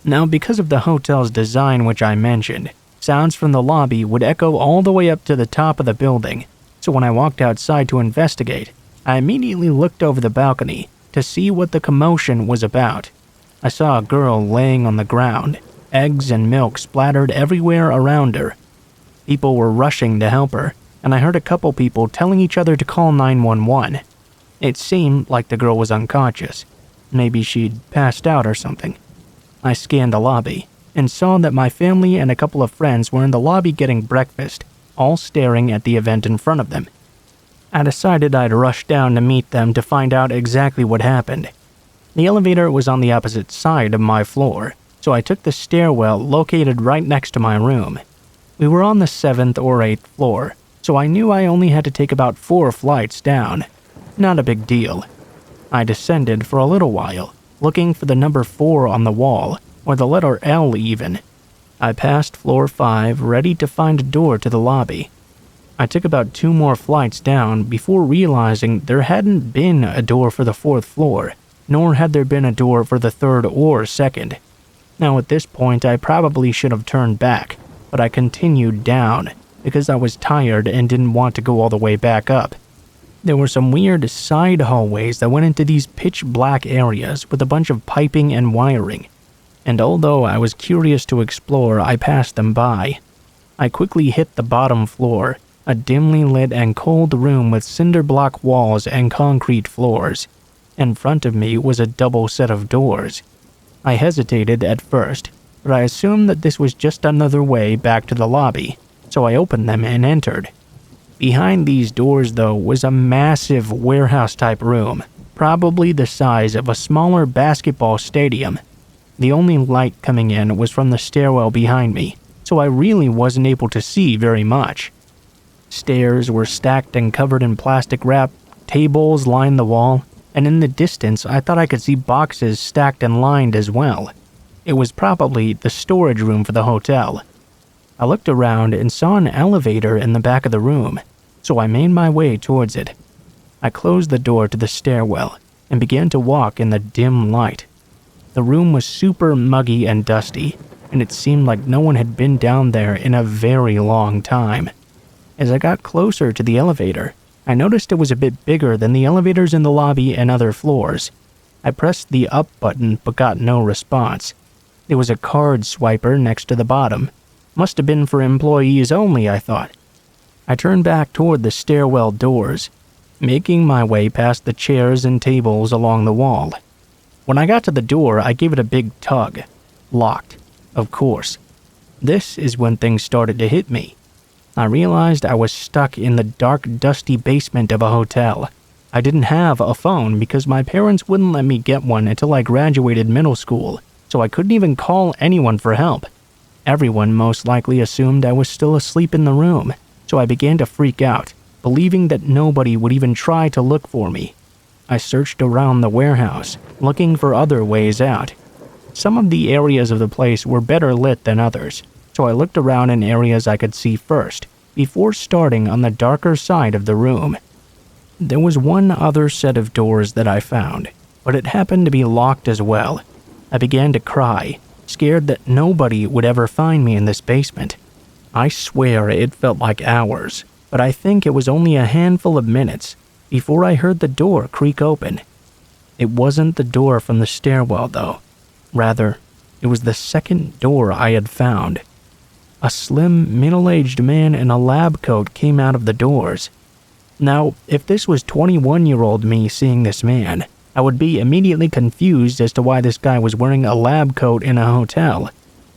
Now, because of the hotel's design which I mentioned, sounds from the lobby would echo all the way up to the top of the building, so when I walked outside to investigate, I immediately looked over the balcony to see what the commotion was about. I saw a girl laying on the ground, eggs and milk splattered everywhere around her. People were rushing to help her, and I heard a couple people telling each other to call 911. It seemed like the girl was unconscious. Maybe she'd passed out or something. I scanned the lobby and saw that my family and a couple of friends were in the lobby getting breakfast, all staring at the event in front of them. I decided I'd rush down to meet them to find out exactly what happened. The elevator was on the opposite side of my floor, so I took the stairwell located right next to my room. We were on the 7th or 8th floor, so I knew I only had to take about 4 flights down. Not a big deal. I descended for a little while, looking for the number 4 on the wall, or the letter L even. I passed floor 5, ready to find a door to the lobby. I took about 2 more flights down before realizing there hadn't been a door for the 4th floor, nor had there been a door for the 3rd or 2nd. Now at this point I probably should have turned back, but I continued down, because I was tired and didn't want to go all the way back up. There were some weird side hallways that went into these pitch-black areas with a bunch of piping and wiring, and although I was curious to explore, I passed them by. I quickly hit the bottom floor, a dimly lit and cold room with cinder block walls and concrete floors. In front of me was a double set of doors. I hesitated at first, but I assumed that this was just another way back to the lobby, so I opened them and entered. Behind these doors, though, was a massive warehouse-type room, probably the size of a smaller basketball stadium. The only light coming in was from the stairwell behind me, so I really wasn't able to see very much. Stairs were stacked and covered in plastic wrap, tables lined the wall, and in the distance I thought I could see boxes stacked and lined as well. It was probably the storage room for the hotel. I looked around and saw an elevator in the back of the room. so I made my way towards it. I closed the door to the stairwell and began to walk in the dim light. The room was super muggy and dusty, and it seemed like no one had been down there in a very long time. As I got closer to the elevator, I noticed it was a bit bigger than the elevators in the lobby and other floors. I pressed the up button but got no response. There was a card swiper next to the bottom. Must have been for employees only, I thought. I turned back toward the stairwell doors, making my way past the chairs and tables along the wall. When I got to the door, I gave it a big tug. Locked, of course. This is when things started to hit me. I realized I was stuck in the dark, dusty basement of a hotel. I didn't have a phone because my parents wouldn't let me get one until I graduated middle school, so I couldn't even call anyone for help. Everyone most likely assumed I was still asleep in the room, so I began to freak out, believing that nobody would even try to look for me. I searched around the warehouse, looking for other ways out. Some of the areas of the place were better lit than others, so I looked around in areas I could see first, before starting on the darker side of the room. There was one other set of doors that I found, but it happened to be locked as well. I began to cry, scared that nobody would ever find me in this basement. I swear it felt like hours, but I think it was only a handful of minutes before I heard the door creak open. It wasn't the door from the stairwell, though. Rather, it was the second door I had found. A slim, middle-aged man in a lab coat came out of the doors. Now, if this was 21-year-old me seeing this man, I would be immediately confused as to why this guy was wearing a lab coat in a hotel.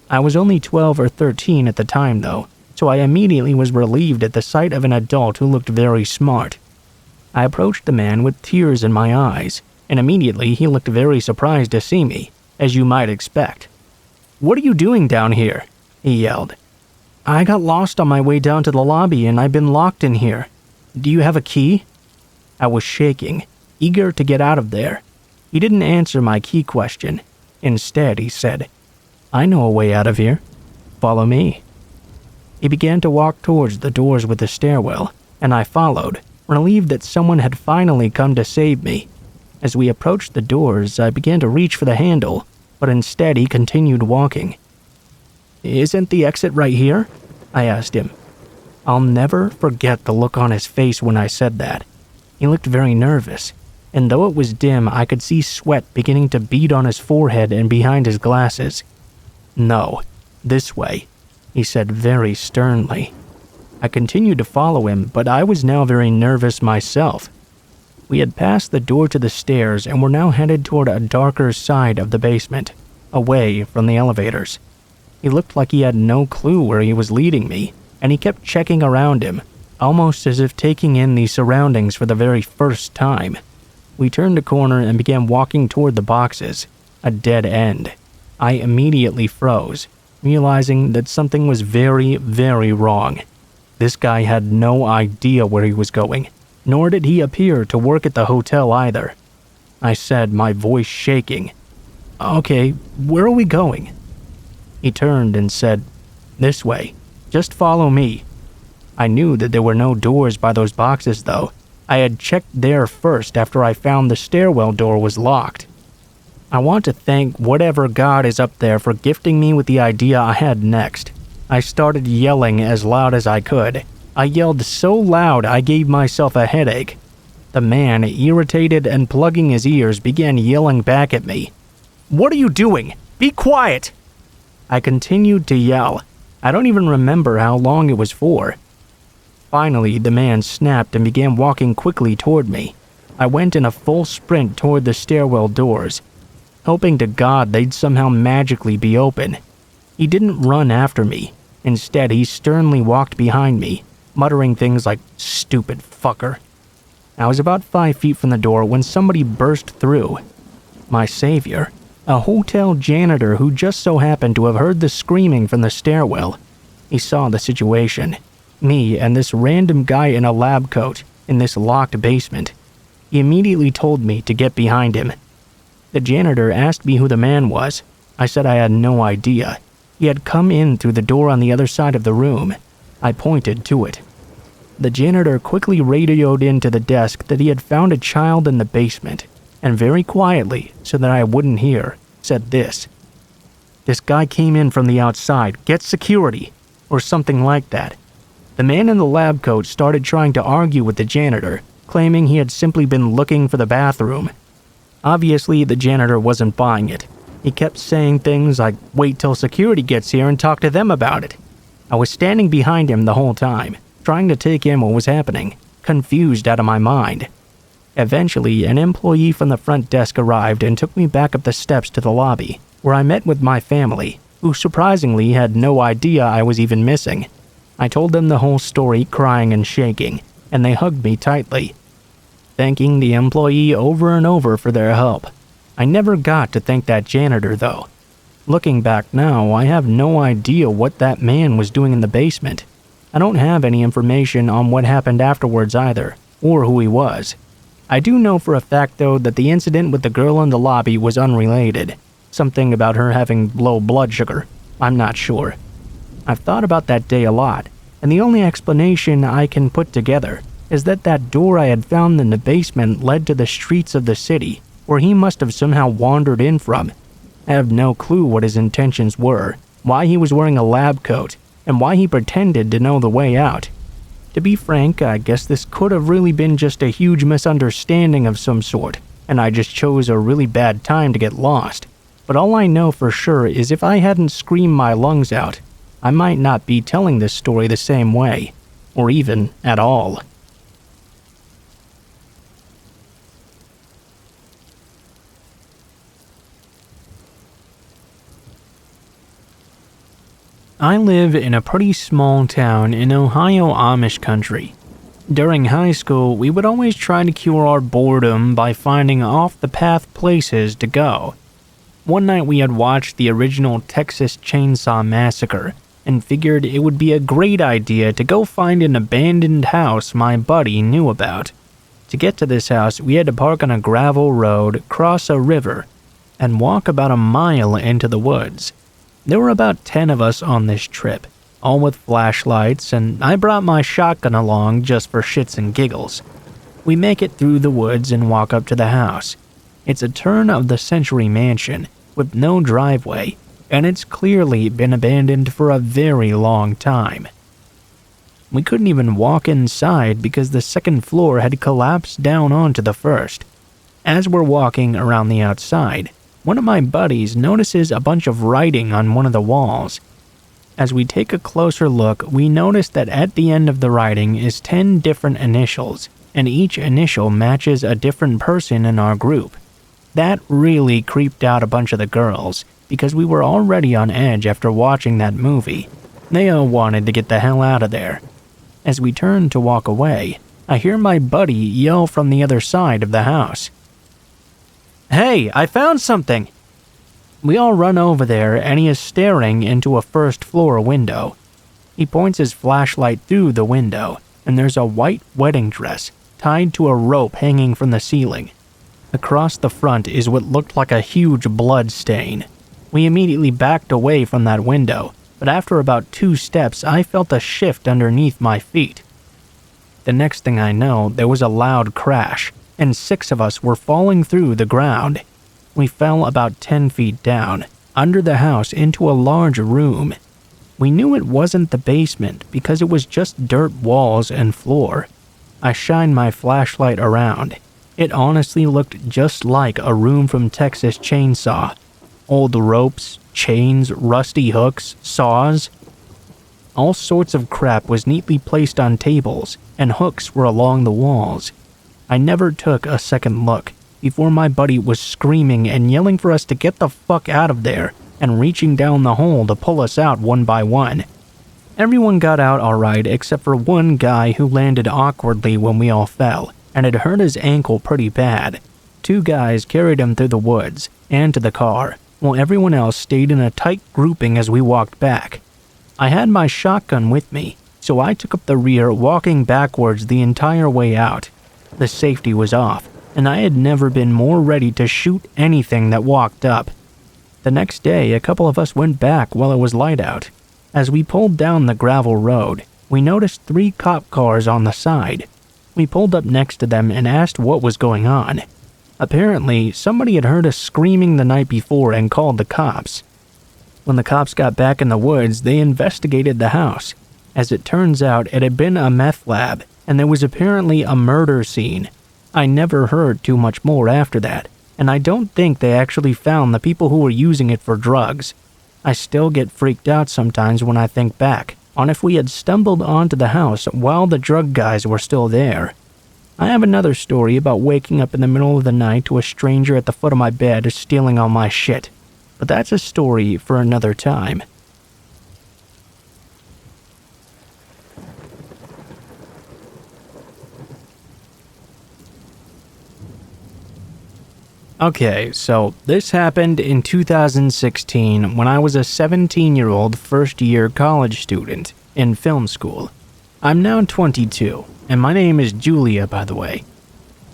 I was only 12 or 13 at the time, though, so I immediately was relieved at the sight of an adult who looked very smart. I approached the man with tears in my eyes, and immediately he looked very surprised to see me, as you might expect. "What are you doing down here?" he yelled. "I got lost on my way down to the lobby and I've been locked in here. Do you have a key?" I was shaking, eager to get out of there. He didn't answer my key question. Instead, he said, "I know a way out of here. Follow me." He began to walk towards the doors with the stairwell, and I followed, relieved that someone had finally come to save me. As we approached the doors, I began to reach for the handle, but instead he continued walking. "Isn't the exit right here?" I asked him. I'll never forget the look on his face when I said that. He looked very nervous, and though it was dim, I could see sweat beginning to bead on his forehead and behind his glasses. "No, this way," he said very sternly. I continued to follow him, but I was now very nervous myself. We had passed the door to the stairs and were now headed toward a darker side of the basement, away from the elevators. He looked like he had no clue where he was leading me, and he kept checking around him, almost as if taking in the surroundings for the very first time. We turned a corner and began walking toward the boxes, a dead end. I immediately froze, realizing that something was very, very wrong. This guy had no idea where he was going, nor did he appear to work at the hotel either. I said, my voice shaking, "Okay, where are we going?" He turned and said, "This way. Just follow me." I knew that there were no doors by those boxes, though. I had checked there first after I found the stairwell door was locked. I want to thank whatever God is up there for gifting me with the idea I had next. I started yelling as loud as I could. I yelled so loud I gave myself a headache. The man, irritated and plugging his ears, began yelling back at me. "What are you doing? Be quiet!" I continued to yell. I don't even remember how long it was for. Finally, the man snapped and began walking quickly toward me. I went in a full sprint toward the stairwell doors, hoping to God they'd somehow magically be open. He didn't run after me. Instead, he sternly walked behind me, muttering things like, "Stupid fucker." I was about 5 feet from the door when somebody burst through. My savior, a hotel janitor who just so happened to have heard the screaming from the stairwell. He saw the situation. Me and this random guy in a lab coat in this locked basement. He immediately told me to get behind him. The janitor asked me who the man was. I said I had no idea. He had come in through the door on the other side of the room. I pointed to it. The janitor quickly radioed into the desk that he had found a child in the basement, and very quietly, so that I wouldn't hear, said this: "This guy came in from the outside, get security," or something like that. The man in the lab coat started trying to argue with the janitor, claiming he had simply been looking for the bathroom. Obviously, the janitor wasn't buying it. He kept saying things like, "Wait till security gets here and talk to them about it." I was standing behind him the whole time, trying to take in what was happening, confused out of my mind. Eventually, an employee from the front desk arrived and took me back up the steps to the lobby, where I met with my family, who surprisingly had no idea I was even missing. I told them the whole story, crying and shaking, and they hugged me tightly, thanking the employee over and over for their help. I never got to thank that janitor, though. Looking back now, I have no idea what that man was doing in the basement. I don't have any information on what happened afterwards either, or who he was. I do know for a fact, though, that the incident with the girl in the lobby was unrelated. Something about her having low blood sugar. I'm not sure. I've thought about that day a lot, and the only explanation I can put together is that that door I had found in the basement led to the streets of the city, where he must have somehow wandered in from. I have no clue what his intentions were, why he was wearing a lab coat, and why he pretended to know the way out. To be frank, I guess this could have really been just a huge misunderstanding of some sort, and I just chose a really bad time to get lost. But all I know for sure is if I hadn't screamed my lungs out, I might not be telling this story the same way, or even at all. I live in a pretty small town in Ohio Amish country. During high school, we would always try to cure our boredom by finding off-the-path places to go. One night we had watched the original Texas Chainsaw Massacre and figured it would be a great idea to go find an abandoned house my buddy knew about. To get to this house, we had to park on a gravel road, cross a river, and walk about a mile into the woods. There were about 10 of us on this trip, all with flashlights, and I brought my shotgun along just for shits and giggles. We make it through the woods and walk up to the house. It's a turn-of-the-century mansion with no driveway, and it's clearly been abandoned for a very long time. We couldn't even walk inside because the second floor had collapsed down onto the first. As we're walking around the outside, one of my buddies notices a bunch of writing on one of the walls. As we take a closer look, we notice that at the end of the writing is 10 different initials, and each initial matches a different person in our group. That really creeped out a bunch of the girls, because we were already on edge after watching that movie. They all wanted to get the hell out of there. As we turn to walk away, I hear my buddy yell from the other side of the house, "Hey, I found something!" We all run over there and he is staring into a first-floor window. He points his flashlight through the window, and there's a white wedding dress tied to a rope hanging from the ceiling. Across the front is what looked like a huge blood stain. We immediately backed away from that window, but after about 2 steps I felt a shift underneath my feet. The next thing I know, there was a loud crash, and 6 of us were falling through the ground. We fell about 10 feet down, under the house into a large room. We knew it wasn't the basement because it was just dirt walls and floor. I shined my flashlight around. It honestly looked just like a room from Texas Chainsaw. Old ropes, chains, rusty hooks, saws. All sorts of crap was neatly placed on tables, and hooks were along the walls. I never took a second look before my buddy was screaming and yelling for us to get the fuck out of there and reaching down the hole to pull us out one by one. Everyone got out alright except for one guy who landed awkwardly when we all fell and had hurt his ankle pretty bad. 2 guys carried him through the woods and to the car, while everyone else stayed in a tight grouping as we walked back. I had my shotgun with me, so I took up the rear, walking backwards the entire way out. The safety was off, and I had never been more ready to shoot anything that walked up. The next day, a couple of us went back while it was light out. As we pulled down the gravel road, we noticed 3 cop cars on the side. We pulled up next to them and asked what was going on. Apparently, somebody had heard us screaming the night before and called the cops. When the cops got back in the woods, they investigated the house. As it turns out, it had been a meth lab, and there was apparently a murder scene. I never heard too much more after that, and I don't think they actually found the people who were using it for drugs. I still get freaked out sometimes when I think back on if we had stumbled onto the house while the drug guys were still there. I have another story about waking up in the middle of the night to a stranger at the foot of my bed stealing all my shit, but that's a story for another time. Okay, so this happened in 2016 when I was a 17-year-old first-year college student in film school. I'm now 22, and my name is Julia, by the way.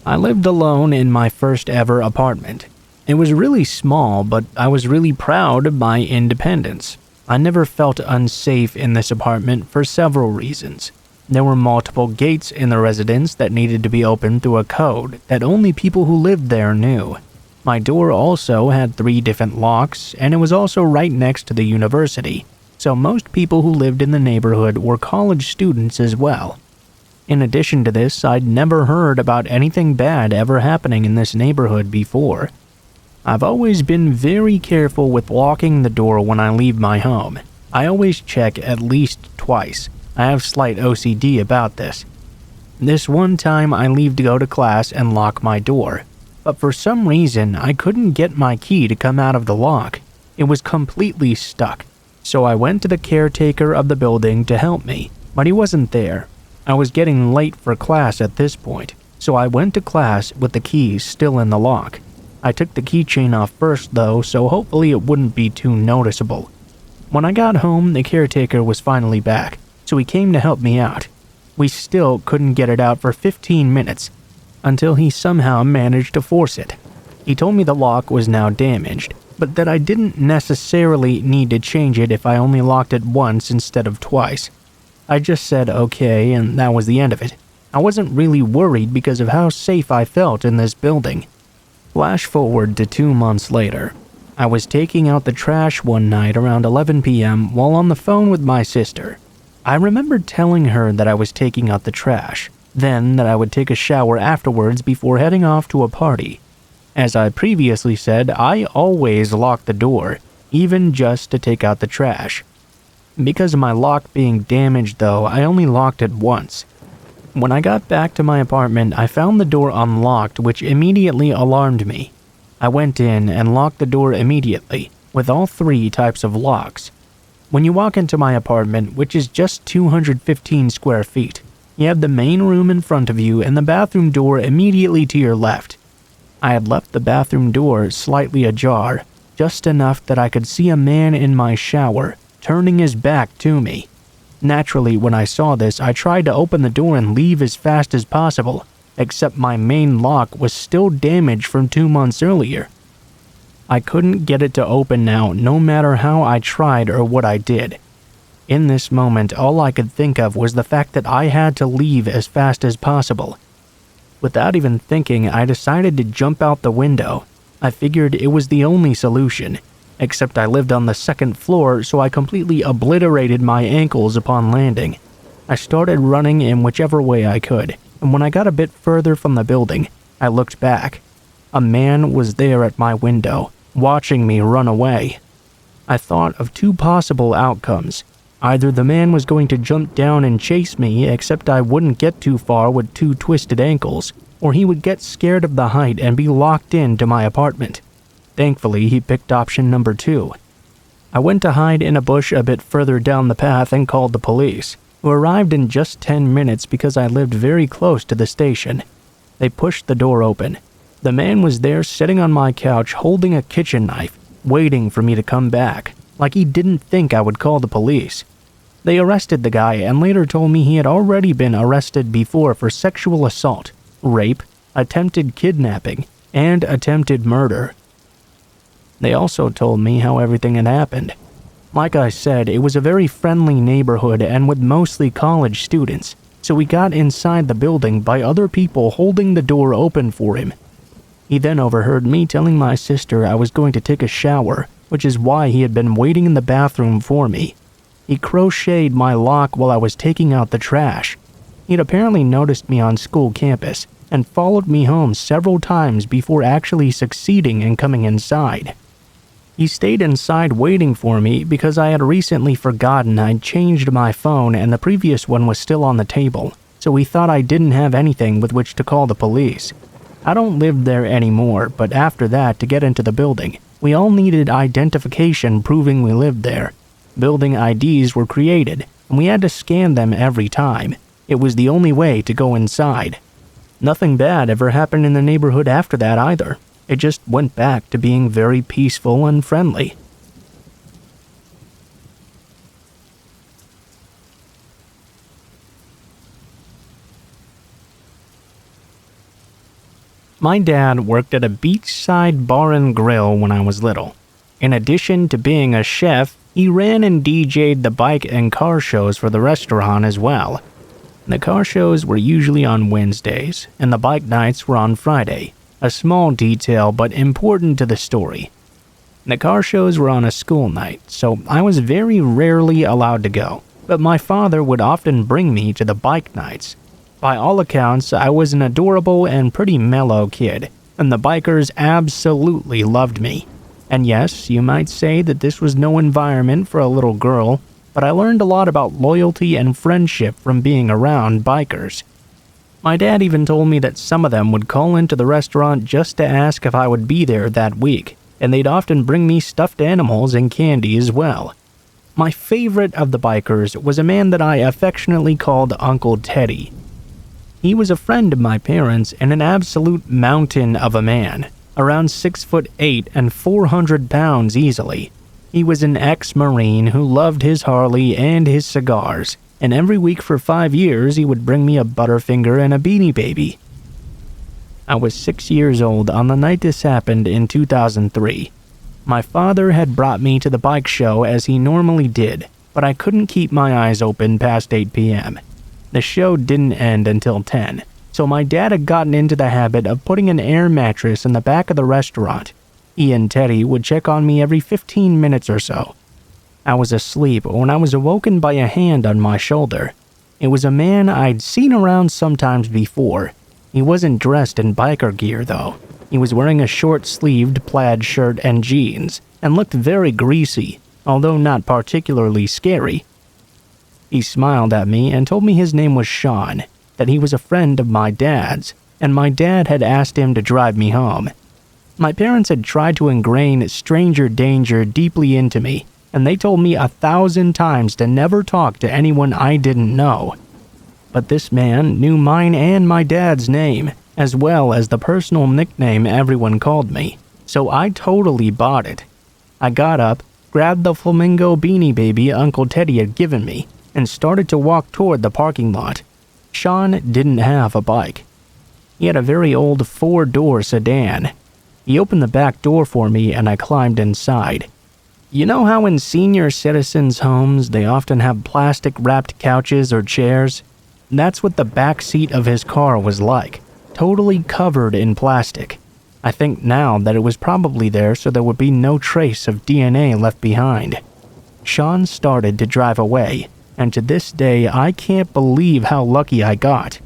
I lived alone in my first ever apartment. It was really small, but I was really proud of my independence. I never felt unsafe in this apartment for several reasons. There were multiple gates in the residence that needed to be opened through a code that only people who lived there knew. My door also had 3 different locks, and it was also right next to the university, so most people who lived in the neighborhood were college students as well. In addition to this, I'd never heard about anything bad ever happening in this neighborhood before. I've always been very careful with locking the door when I leave my home. I always check at least twice. I have slight OCD about this. This one time I leave to go to class and lock my door, but for some reason I couldn't get my key to come out of the lock. It was completely stuck, so I went to the caretaker of the building to help me, but he wasn't there. I was getting late for class at this point, so I went to class with the key still in the lock. I took the keychain off first though, so hopefully it wouldn't be too noticeable. When I got home, the caretaker was finally back, so he came to help me out. We still couldn't get it out for 15 minutes, until he somehow managed to force it. He told me the lock was now damaged, but that I didn't necessarily need to change it if I only locked it once instead of twice. I just said okay, and that was the end of it. I wasn't really worried because of how safe I felt in this building. Flash forward to 2 months later. I was taking out the trash one night around 11 p.m. while on the phone with my sister. I remembered telling her that I was taking out the trash, then that I would take a shower afterwards before heading off to a party. As I previously said, I always lock the door, even just to take out the trash. Because of my lock being damaged though, I only locked it once. When I got back to my apartment, I found the door unlocked, which immediately alarmed me. I went in and locked the door immediately, with all 3 types of locks. When you walk into my apartment, which is just 215 square feet, you have the main room in front of you and the bathroom door immediately to your left. I had left the bathroom door slightly ajar, just enough that I could see a man in my shower, turning his back to me. Naturally, when I saw this, I tried to open the door and leave as fast as possible, except my main lock was still damaged from 2 months earlier. I couldn't get it to open now, no matter how I tried or what I did. In this moment, all I could think of was the fact that I had to leave as fast as possible. Without even thinking, I decided to jump out the window. I figured it was the only solution, except I lived on the 2nd floor, so I completely obliterated my ankles upon landing. I started running in whichever way I could, and when I got a bit further from the building, I looked back. A man was there at my window, watching me run away. I thought of 2 possible outcomes. Either the man was going to jump down and chase me, except I wouldn't get too far with 2 twisted ankles, or he would get scared of the height and be locked into my apartment. Thankfully, he picked option number 2. I went to hide in a bush a bit further down the path and called the police, who arrived in just 10 minutes because I lived very close to the station. They pushed the door open. The man was there sitting on my couch holding a kitchen knife, waiting for me to come back, like he didn't think I would call the police. They arrested the guy and later told me he had already been arrested before for sexual assault, rape, attempted kidnapping, and attempted murder. They also told me how everything had happened. Like I said, it was a very friendly neighborhood and with mostly college students, so we got inside the building by other people holding the door open for him. He then overheard me telling my sister I was going to take a shower, which is why he had been waiting in the bathroom for me. He crocheted my lock while I was taking out the trash. He'd apparently noticed me on school campus and followed me home several times before actually succeeding in coming inside. He stayed inside waiting for me because I had recently forgotten I'd changed my phone and the previous one was still on the table, so he thought I didn't have anything with which to call the police. I don't live there anymore, but after that, to get into the building, we all needed identification proving we lived there. Building IDs were created, and we had to scan them every time. It was the only way to go inside. Nothing bad ever happened in the neighborhood after that either. It just went back to being very peaceful and friendly. My dad worked at a beachside bar and grill when I was little. In addition to being a chef, he ran and DJ'd the bike and car shows for the restaurant as well. The car shows were usually on Wednesdays, and the bike nights were on Friday. A small detail, but important to the story. The car shows were on a school night, so I was very rarely allowed to go, but my father would often bring me to the bike nights. By all accounts, I was an adorable and pretty mellow kid, and the bikers absolutely loved me. And yes, you might say that this was no environment for a little girl, but I learned a lot about loyalty and friendship from being around bikers. My dad even told me that some of them would call into the restaurant just to ask if I would be there that week, and they'd often bring me stuffed animals and candy as well. My favorite of the bikers was a man that I affectionately called Uncle Teddy. He was a friend of my parents and an absolute mountain of a man, around 6'8" and 400 pounds easily. He was an ex-Marine who loved his Harley and his cigars, and every week for 5 years he would bring me a Butterfinger and a Beanie Baby. I was 6 years old on the night this happened in 2003. My father had brought me to the bike show as he normally did, but I couldn't keep my eyes open past 8 p.m. The show didn't end until 10, so my dad had gotten into the habit of putting an air mattress in the back of the restaurant. He and Teddy would check on me every 15 minutes or so. I was asleep when I was awoken by a hand on my shoulder. It was a man I'd seen around sometimes before. He wasn't dressed in biker gear though. He was wearing a short-sleeved plaid shirt and jeans, and looked very greasy, although not particularly scary. He smiled at me and told me his name was Sean, that he was a friend of my dad's, and my dad had asked him to drive me home. My parents had tried to ingrain stranger danger deeply into me, and they told me 1,000 times to never talk to anyone I didn't know. But this man knew mine and my dad's name, as well as the personal nickname everyone called me, so I totally bought it. I got up, grabbed the flamingo Beanie Baby Uncle Teddy had given me, and started to walk toward the parking lot. Sean didn't have a bike. He had a very old 4-door sedan. He opened the back door for me and I climbed inside. You know how in senior citizens' homes they often have plastic-wrapped couches or chairs? That's what the back seat of his car was like, totally covered in plastic. I think now that it was probably there so there would be no trace of DNA left behind. Sean started to drive away, and to this day I can't believe how lucky I got.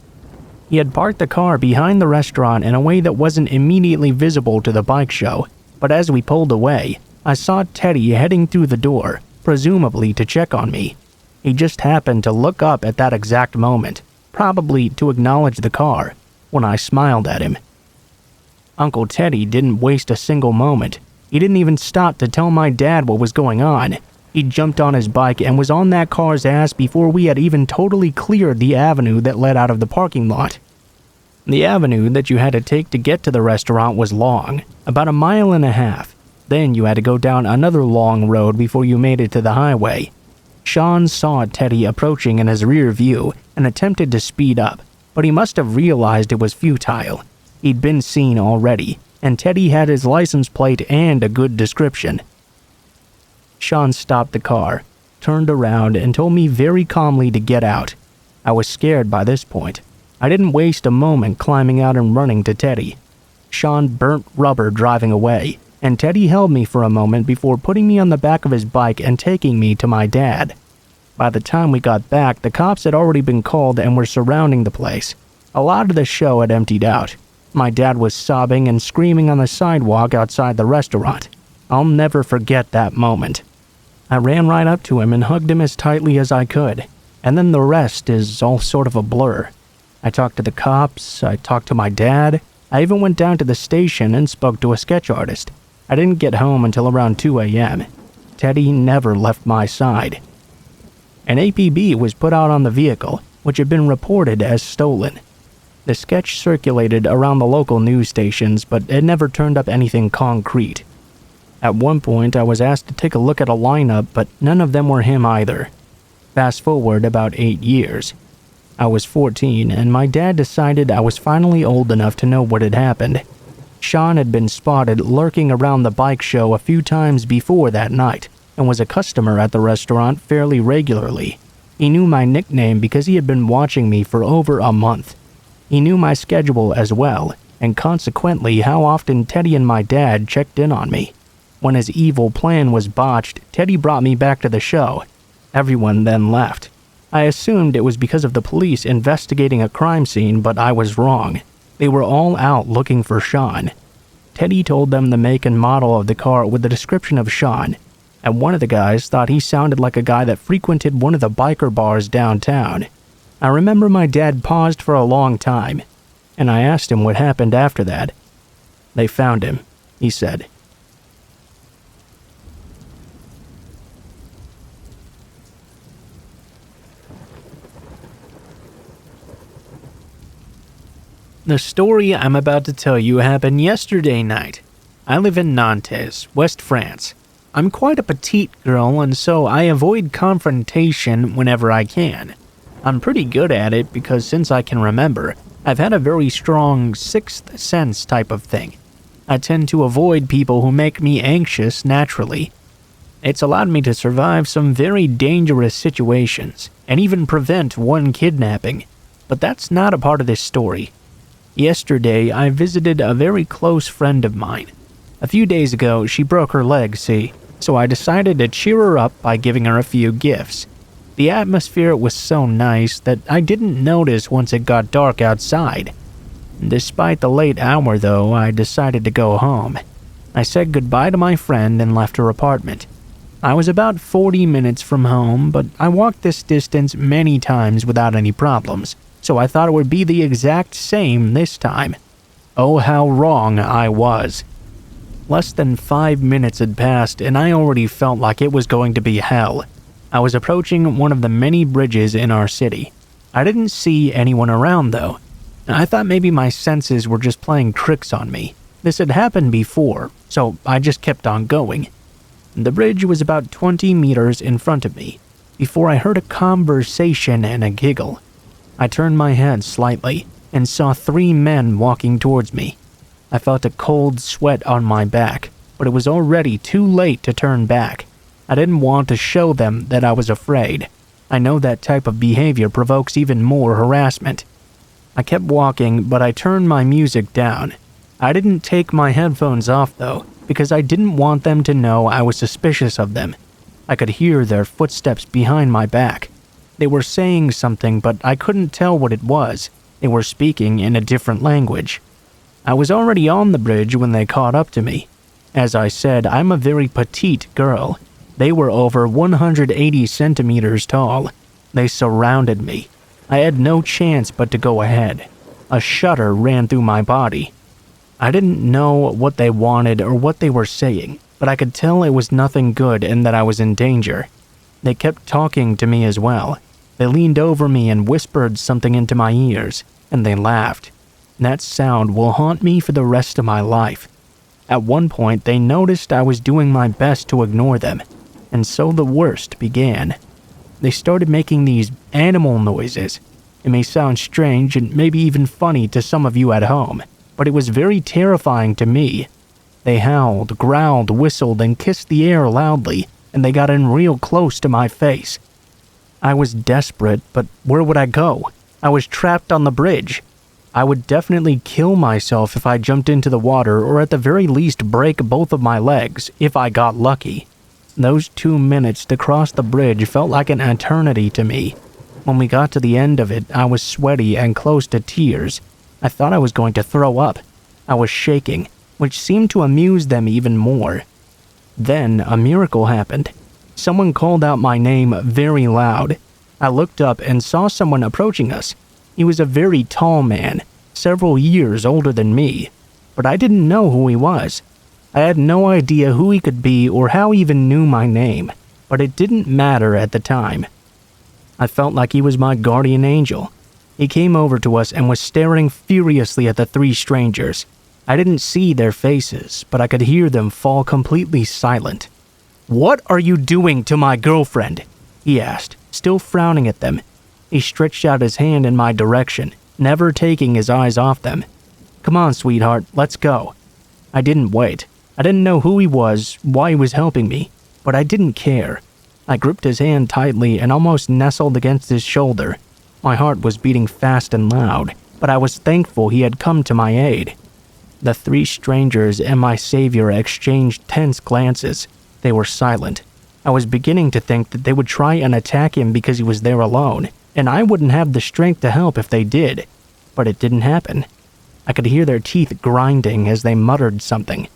He had parked the car behind the restaurant in a way that wasn't immediately visible to the bike show, but as we pulled away, I saw Teddy heading through the door, presumably to check on me. He just happened to look up at that exact moment, probably to acknowledge the car, when I smiled at him. Uncle Teddy didn't waste a single moment. He didn't even stop to tell my dad what was going on. He jumped on his bike and was on that car's ass before we had even totally cleared the avenue that led out of the parking lot. The avenue that you had to take to get to the restaurant was long, about 1.5 miles. Then you had to go down another long road before you made it to the highway. Sean saw Teddy approaching in his rear view and attempted to speed up, but he must have realized it was futile. He'd been seen already, and Teddy had his license plate and a good description. Sean stopped the car, turned around, and told me very calmly to get out. I was scared by this point. I didn't waste a moment climbing out and running to Teddy. Sean burnt rubber driving away, and Teddy held me for a moment before putting me on the back of his bike and taking me to my dad. By the time we got back, the cops had already been called and were surrounding the place. A lot of the show had emptied out. My dad was sobbing and screaming on the sidewalk outside the restaurant. I'll never forget that moment. I ran right up to him and hugged him as tightly as I could, and then the rest is all sort of a blur. I talked to the cops, I talked to my dad, I even went down to the station and spoke to a sketch artist. I didn't get home until around 2 a.m. Teddy never left my side. An APB was put out on the vehicle, which had been reported as stolen. The sketch circulated around the local news stations, but it never turned up anything concrete. At one point, I was asked to take a look at a lineup, but none of them were him either. Fast forward about 8 years. I was 14, and my dad decided I was finally old enough to know what had happened. Sean had been spotted lurking around the bike show a few times before that night, and was a customer at the restaurant fairly regularly. He knew my nickname because he had been watching me for over a month. He knew my schedule as well, and consequently how often Teddy and my dad checked in on me. When his evil plan was botched, Teddy brought me back to the show. Everyone then left. I assumed it was because of the police investigating a crime scene, but I was wrong. They were all out looking for Sean. Teddy told them the make and model of the car with the description of Sean, and one of the guys thought he sounded like a guy that frequented one of the biker bars downtown. I remember my dad paused for a long time, and I asked him what happened after that. "They found him," he said. The story I'm about to tell you happened yesterday night. I live in Nantes, West France. I'm quite a petite girl, and so I avoid confrontation whenever I can. I'm pretty good at it because since I can remember, I've had a very strong sixth sense type of thing. I tend to avoid people who make me anxious naturally. It's allowed me to survive some very dangerous situations, and even prevent one kidnapping. But that's not a part of this story. Yesterday, I visited a very close friend of mine. A few days ago, she broke her leg, see, so I decided to cheer her up by giving her a few gifts. The atmosphere was so nice that I didn't notice once it got dark outside. Despite the late hour, though, I decided to go home. I said goodbye to my friend and left her apartment. I was about 40 minutes from home, but I walked this distance many times without any problems, so I thought it would be the exact same this time. Oh, how wrong I was. Less than 5 minutes had passed, and I already felt like it was going to be hell. I was approaching one of the many bridges in our city. I didn't see anyone around, though. I thought maybe my senses were just playing tricks on me. This had happened before, so I just kept on going. The bridge was about 20 meters in front of me, before I heard a conversation and a giggle. I turned my head slightly, and saw 3 men walking towards me. I felt a cold sweat on my back, but it was already too late to turn back. I didn't want to show them that I was afraid. I know that type of behavior provokes even more harassment. I kept walking, but I turned my music down. I didn't take my headphones off, though, because I didn't want them to know I was suspicious of them. I could hear their footsteps behind my back. They were saying something, but I couldn't tell what it was. They were speaking in a different language. I was already on the bridge when they caught up to me. As I said, I'm a very petite girl. They were over 180 centimeters tall. They surrounded me. I had no chance but to go ahead. A shudder ran through my body. I didn't know what they wanted or what they were saying, but I could tell it was nothing good and that I was in danger. They kept talking to me as well. They leaned over me and whispered something into my ears, and they laughed. That sound will haunt me for the rest of my life. At one point, they noticed I was doing my best to ignore them, and so the worst began. They started making these animal noises. It may sound strange and maybe even funny to some of you at home, but it was very terrifying to me. They howled, growled, whistled, and kissed the air loudly, and they got in real close to my face. I was desperate, but where would I go? I was trapped on the bridge. I would definitely kill myself if I jumped into the water, or at the very least break both of my legs if I got lucky. Those 2 minutes to cross the bridge felt like an eternity to me. When we got to the end of it, I was sweaty and close to tears. I thought I was going to throw up. I was shaking, which seemed to amuse them even more. Then a miracle happened. Someone called out my name very loud. I looked up and saw someone approaching us. He was a very tall man, several years older than me, but I didn't know who he was. I had no idea who he could be or how he even knew my name, but it didn't matter at the time. I felt like he was my guardian angel. He came over to us and was staring furiously at the 3 strangers. I didn't see their faces, but I could hear them fall completely silent. "What are you doing to my girlfriend?" he asked, still frowning at them. He stretched out his hand in my direction, never taking his eyes off them. "Come on, sweetheart, let's go." I didn't wait. I didn't know who he was, why he was helping me, but I didn't care. I gripped his hand tightly and almost nestled against his shoulder. My heart was beating fast and loud, but I was thankful he had come to my aid. The 3 strangers and my savior exchanged tense glances. They were silent. I was beginning to think that they would try and attack him because he was there alone, and I wouldn't have the strength to help if they did. But it didn't happen. I could hear their teeth grinding as they muttered something.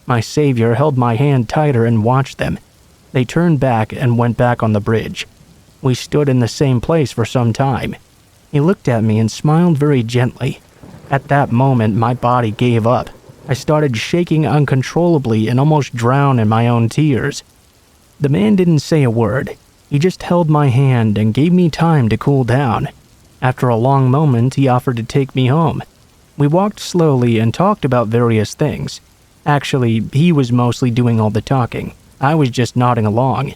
My savior held my hand tighter and watched them. They turned back and went back on the bridge. We stood in the same place for some time. He looked at me and smiled very gently. At that moment, my body gave up. I started shaking uncontrollably and almost drowned in my own tears. The man didn't say a word. He just held my hand and gave me time to cool down. After a long moment, he offered to take me home. We walked slowly and talked about various things. Actually, he was mostly doing all the talking. I was just nodding along.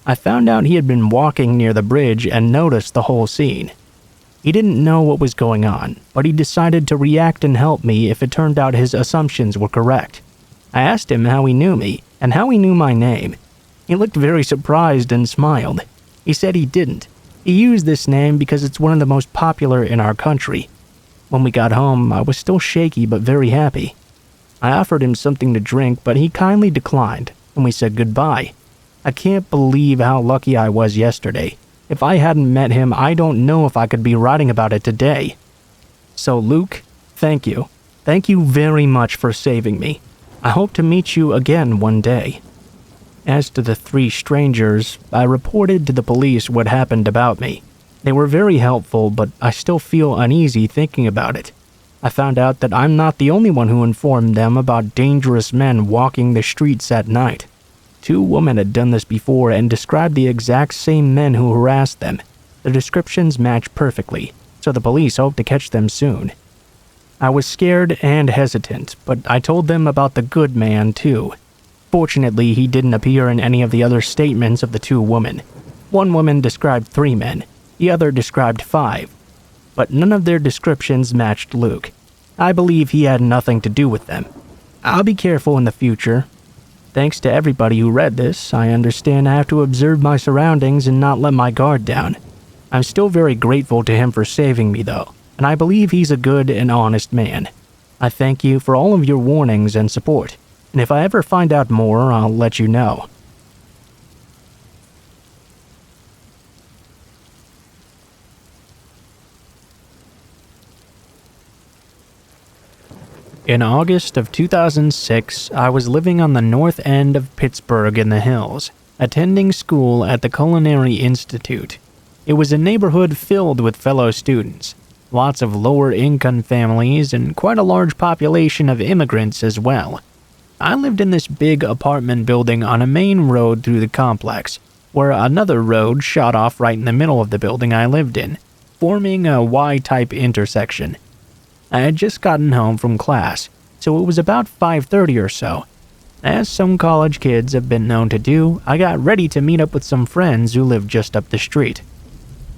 I found out he had been walking near the bridge and noticed the whole scene. He didn't know what was going on, but he decided to react and help me if it turned out his assumptions were correct. I asked him how he knew me and how he knew my name. He looked very surprised and smiled. He said he didn't. He used this name because it's one of the most popular in our country. When we got home, I was still shaky but very happy. I offered him something to drink, but he kindly declined, and we said goodbye. I can't believe how lucky I was yesterday. If I hadn't met him, I don't know if I could be writing about it today. So Luke, thank you. Thank you very much for saving me. I hope to meet you again one day. As to the 3 strangers, I reported to the police what happened about me. They were very helpful, but I still feel uneasy thinking about it. I found out that I'm not the only one who informed them about dangerous men walking the streets at night. 2 women had done this before and described the exact same men who harassed them. The descriptions matched perfectly, so the police hope to catch them soon. I was scared and hesitant, but I told them about the good man too. Fortunately, he didn't appear in any of the other statements of the 2 women. 1 woman described 3 men, the other described 5. But none of their descriptions matched Luke. I believe he had nothing to do with them. I'll be careful in the future. Thanks to everybody who read this, I understand I have to observe my surroundings and not let my guard down. I'm still very grateful to him for saving me though, and I believe he's a good and honest man. I thank you for all of your warnings and support, and if I ever find out more, I'll let you know. In August of 2006, I was living on the north end of Pittsburgh in the hills, attending school at the Culinary Institute. It was a neighborhood filled with fellow students, lots of lower-income families, and quite a large population of immigrants as well. I lived in this big apartment building on a main road through the complex, where another road shot off right in the middle of the building I lived in, forming a Y-type intersection. I had just gotten home from class, so it was about 5:30 or so. As some college kids have been known to do, I got ready to meet up with some friends who lived just up the street.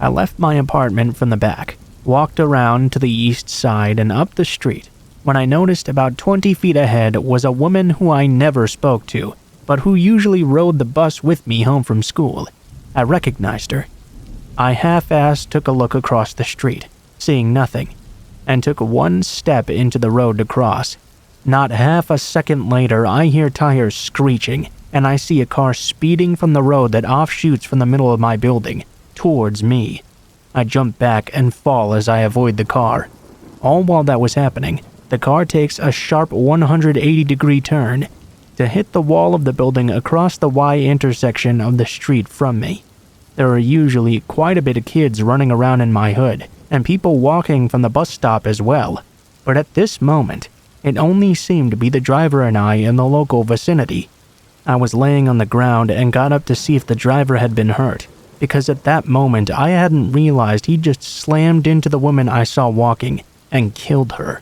I left my apartment from the back, walked around to the east side and up the street, when I noticed about 20 feet ahead was a woman who I never spoke to, but who usually rode the bus with me home from school. I recognized her. I half-assed took a look across the street, seeing nothing, and took one step into the road to cross. Not half a second later, I hear tires screeching, and I see a car speeding from the road that offshoots from the middle of my building, towards me. I jump back and fall as I avoid the car. All while that was happening, the car takes a sharp 180-degree turn to hit the wall of the building across the Y intersection of the street from me. There are usually quite a bit of kids running around in my hood, and people walking from the bus stop as well. But at this moment, it only seemed to be the driver and I in the local vicinity. I was laying on the ground and got up to see if the driver had been hurt, because at that moment I hadn't realized he just slammed into the woman I saw walking and killed her.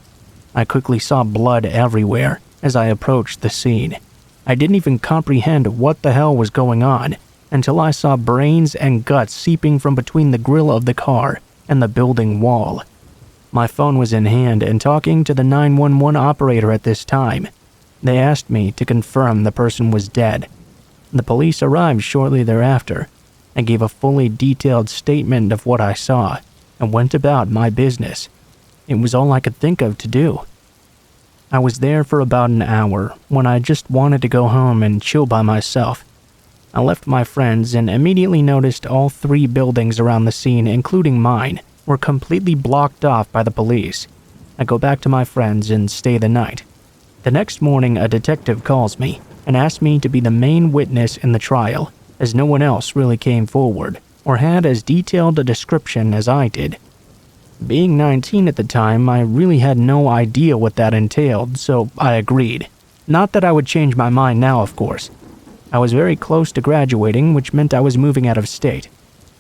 I quickly saw blood everywhere as I approached the scene. I didn't even comprehend what the hell was going on until I saw brains and guts seeping from between the grill of the car and the building wall. My phone was in hand and talking to the 911 operator at this time. They asked me to confirm the person was dead. The police arrived shortly thereafter. I gave a fully detailed statement of what I saw and went about my business. It was all I could think of to do. I was there for about an hour when I just wanted to go home and chill by myself. I left my friends and immediately noticed all 3 buildings around the scene, including mine, were completely blocked off by the police. I go back to my friends and stay the night. The next morning, a detective calls me and asks me to be the main witness in the trial, as no one else really came forward or had as detailed a description as I did. Being 19 at the time, I really had no idea what that entailed, so I agreed. Not that I would change my mind now, of course. I was very close to graduating, which meant I was moving out of state.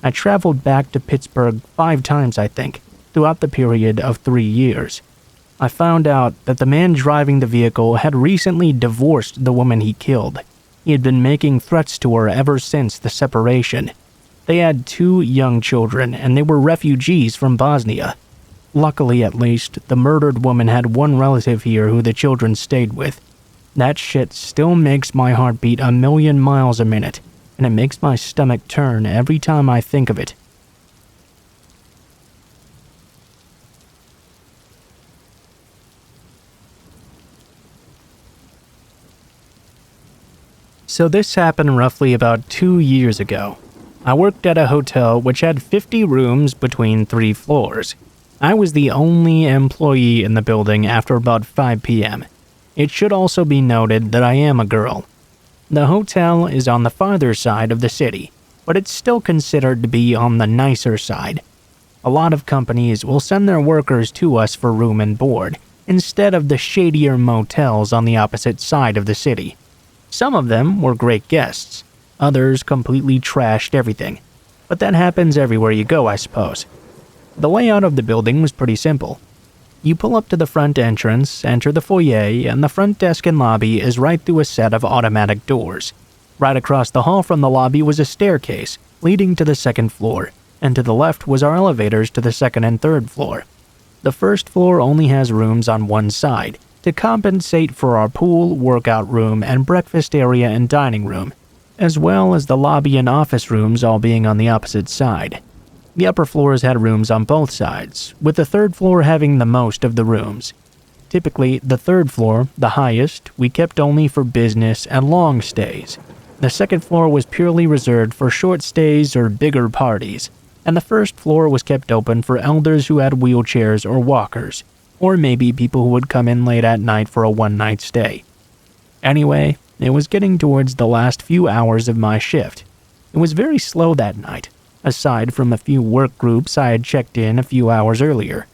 I traveled back to Pittsburgh 5 times, I think, throughout the period of 3 years. I found out that the man driving the vehicle had recently divorced the woman he killed. He had been making threats to her ever since the separation. They had 2 young children, and they were refugees from Bosnia. Luckily, at least, the murdered woman had one relative here who the children stayed with. That shit still makes my heart beat 1,000,000 miles a minute, and it makes my stomach turn every time I think of it. So this happened roughly about 2 years ago. I worked at a hotel which had 50 rooms between 3 floors. I was the only employee in the building after about 5 p.m. It should also be noted that I am a girl. The hotel is on the farther side of the city, but it's still considered to be on the nicer side. A lot of companies will send their workers to us for room and board, instead of the shadier motels on the opposite side of the city. Some of them were great guests. Others completely trashed everything. But that happens everywhere you go, I suppose. The layout of the building was pretty simple. You pull up to the front entrance, enter the foyer, and the front desk and lobby is right through a set of automatic doors. Right across the hall from the lobby was a staircase leading to the 2nd floor, and to the left was our elevators to the 2nd and 3rd floor. The 1st floor only has rooms on one side, to compensate for our pool, workout room, and breakfast area and dining room, as well as the lobby and office rooms all being on the opposite side. The upper floors had rooms on both sides, with the 3rd floor having the most of the rooms. Typically, the 3rd floor, the highest, we kept only for business and long stays. The 2nd floor was purely reserved for short stays or bigger parties, and the 1st floor was kept open for elders who had wheelchairs or walkers, or maybe people who would come in late at night for a one-night stay. Anyway, it was getting towards the last few hours of my shift. It was very slow that night, aside from a few work groups I had checked in a few hours earlier.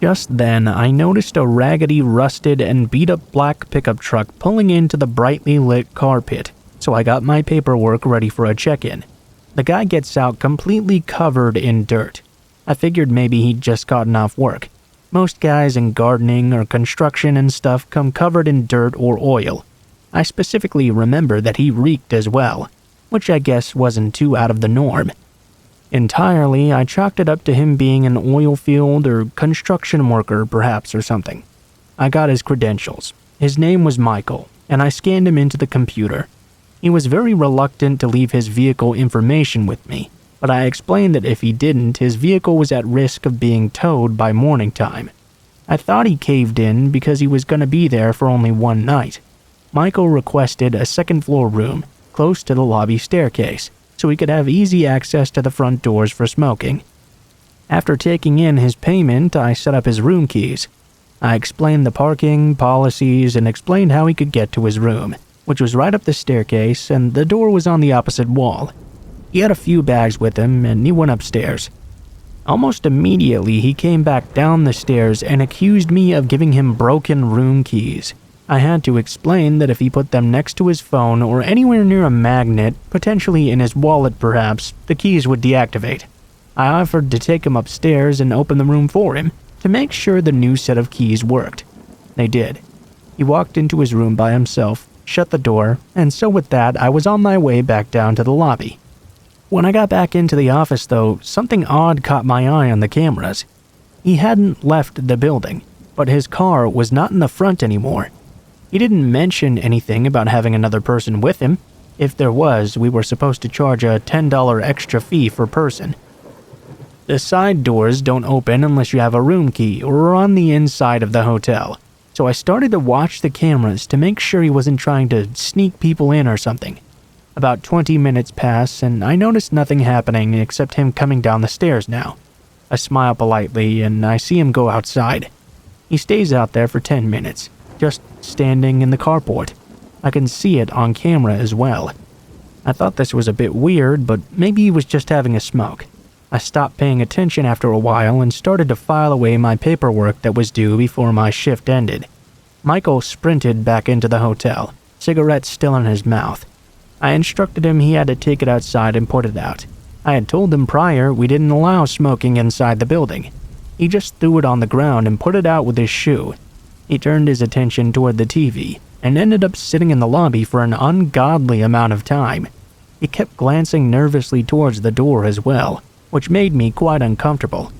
Just then, I noticed a raggedy, rusted, and beat-up black pickup truck pulling into the brightly lit car pit, so I got my paperwork ready for a check-in. The guy gets out completely covered in dirt. I figured maybe he'd just gotten off work. Most guys in gardening or construction and stuff come covered in dirt or oil. I specifically remember that he reeked as well, which I guess wasn't too out of the norm. Entirely, I chalked it up to him being an oil field or construction worker perhaps or something. I got his credentials. His name was Michael, and I scanned him into the computer. He was very reluctant to leave his vehicle information with me, but I explained that if he didn't, his vehicle was at risk of being towed by morning time. I thought he caved in because he was going to be there for only one night. Michael requested a second-floor room close to the lobby staircase so he could have easy access to the front doors for smoking. After taking in his payment, I set up his room keys. I explained the parking policies and explained how he could get to his room, which was right up the staircase, and the door was on the opposite wall. He had a few bags with him, and he went upstairs. Almost immediately, he came back down the stairs and accused me of giving him broken room keys. I had to explain that if he put them next to his phone or anywhere near a magnet, potentially in his wallet perhaps, the keys would deactivate. I offered to take him upstairs and open the room for him to make sure the new set of keys worked. They did. He walked into his room by himself, shut the door, and so with that, I was on my way back down to the lobby. When I got back into the office, though, something odd caught my eye on the cameras. He hadn't left the building, but his car was not in the front anymore. He didn't mention anything about having another person with him. If there was, we were supposed to charge a $10 extra fee per person. The side doors don't open unless you have a room key or are on the inside of the hotel, so I started to watch the cameras to make sure he wasn't trying to sneak people in or something. About 20 minutes pass, and I notice nothing happening except him coming down the stairs now. I smile politely, and I see him go outside. He stays out there for 10 minutes, just standing in the carport. I can see it on camera as well. I thought this was a bit weird, but maybe he was just having a smoke. I stopped paying attention after a while and started to file away my paperwork that was due before my shift ended. Michael sprinted back into the hotel, cigarette still in his mouth. I instructed him he had to take it outside and put it out. I had told him prior we didn't allow smoking inside the building. He just threw it on the ground and put it out with his shoe. He turned his attention toward the TV and ended up sitting in the lobby for an ungodly amount of time. He kept glancing nervously towards the door as well, which made me quite uncomfortable.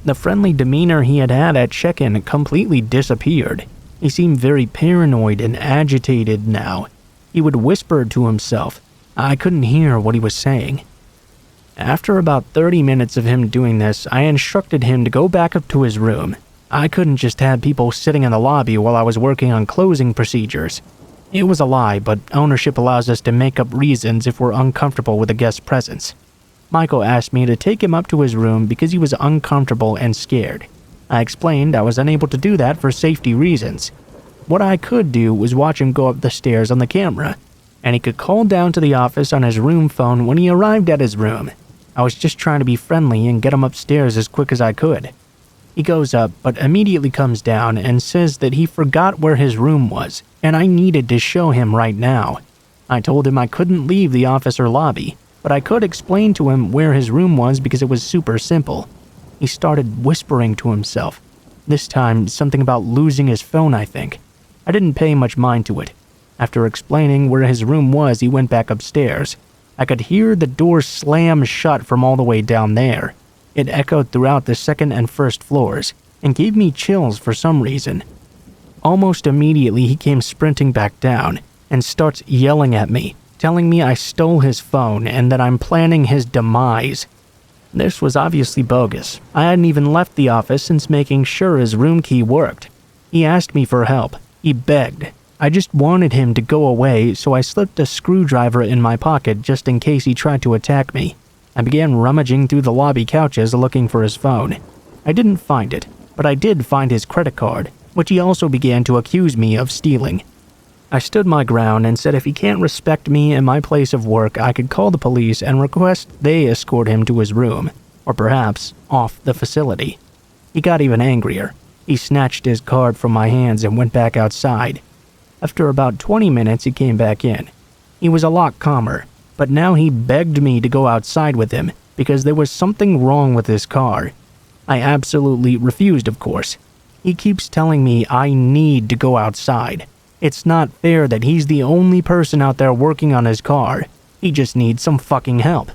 The friendly demeanor he had had at check-in completely disappeared. He seemed very paranoid and agitated now. He would whisper to himself. I couldn't hear what he was saying. After about 30 minutes of him doing this, I instructed him to go back up to his room. I couldn't just have people sitting in the lobby while I was working on closing procedures. It was a lie, but ownership allows us to make up reasons if we're uncomfortable with a guest's presence. Michael asked me to take him up to his room because he was uncomfortable and scared. I explained I was unable to do that for safety reasons. What I could do was watch him go up the stairs on the camera, and he could call down to the office on his room phone when he arrived at his room. I was just trying to be friendly and get him upstairs as quick as I could. He goes up, but immediately comes down and says that he forgot where his room was, and I needed to show him right now. I told him I couldn't leave the office or lobby, but I could explain to him where his room was because it was super simple. He started whispering to himself. This time, something about losing his phone, I think. I didn't pay much mind to it. After explaining where his room was, he went back upstairs. I could hear the door slam shut from all the way down there. It echoed throughout the second and first floors, and gave me chills for some reason. Almost immediately, he came sprinting back down, and starts yelling at me, telling me I stole his phone and that I'm planning his demise. This was obviously bogus. I hadn't even left the office since making sure his room key worked. He asked me for help. He begged. I just wanted him to go away, so I slipped a screwdriver in my pocket just in case he tried to attack me. I began rummaging through the lobby couches looking for his phone. I didn't find it, but I did find his credit card, which he also began to accuse me of stealing. I stood my ground and said if he can't respect me and my place of work, I could call the police and request they escort him to his room, or perhaps off the facility. He got even angrier. He snatched his card from my hands and went back outside. After about 20 minutes, he came back in. He was a lot calmer, but now he begged me to go outside with him because there was something wrong with his car. I absolutely refused, of course. He keeps telling me I need to go outside. It's not fair that he's the only person out there working on his car. He just needs some fucking help.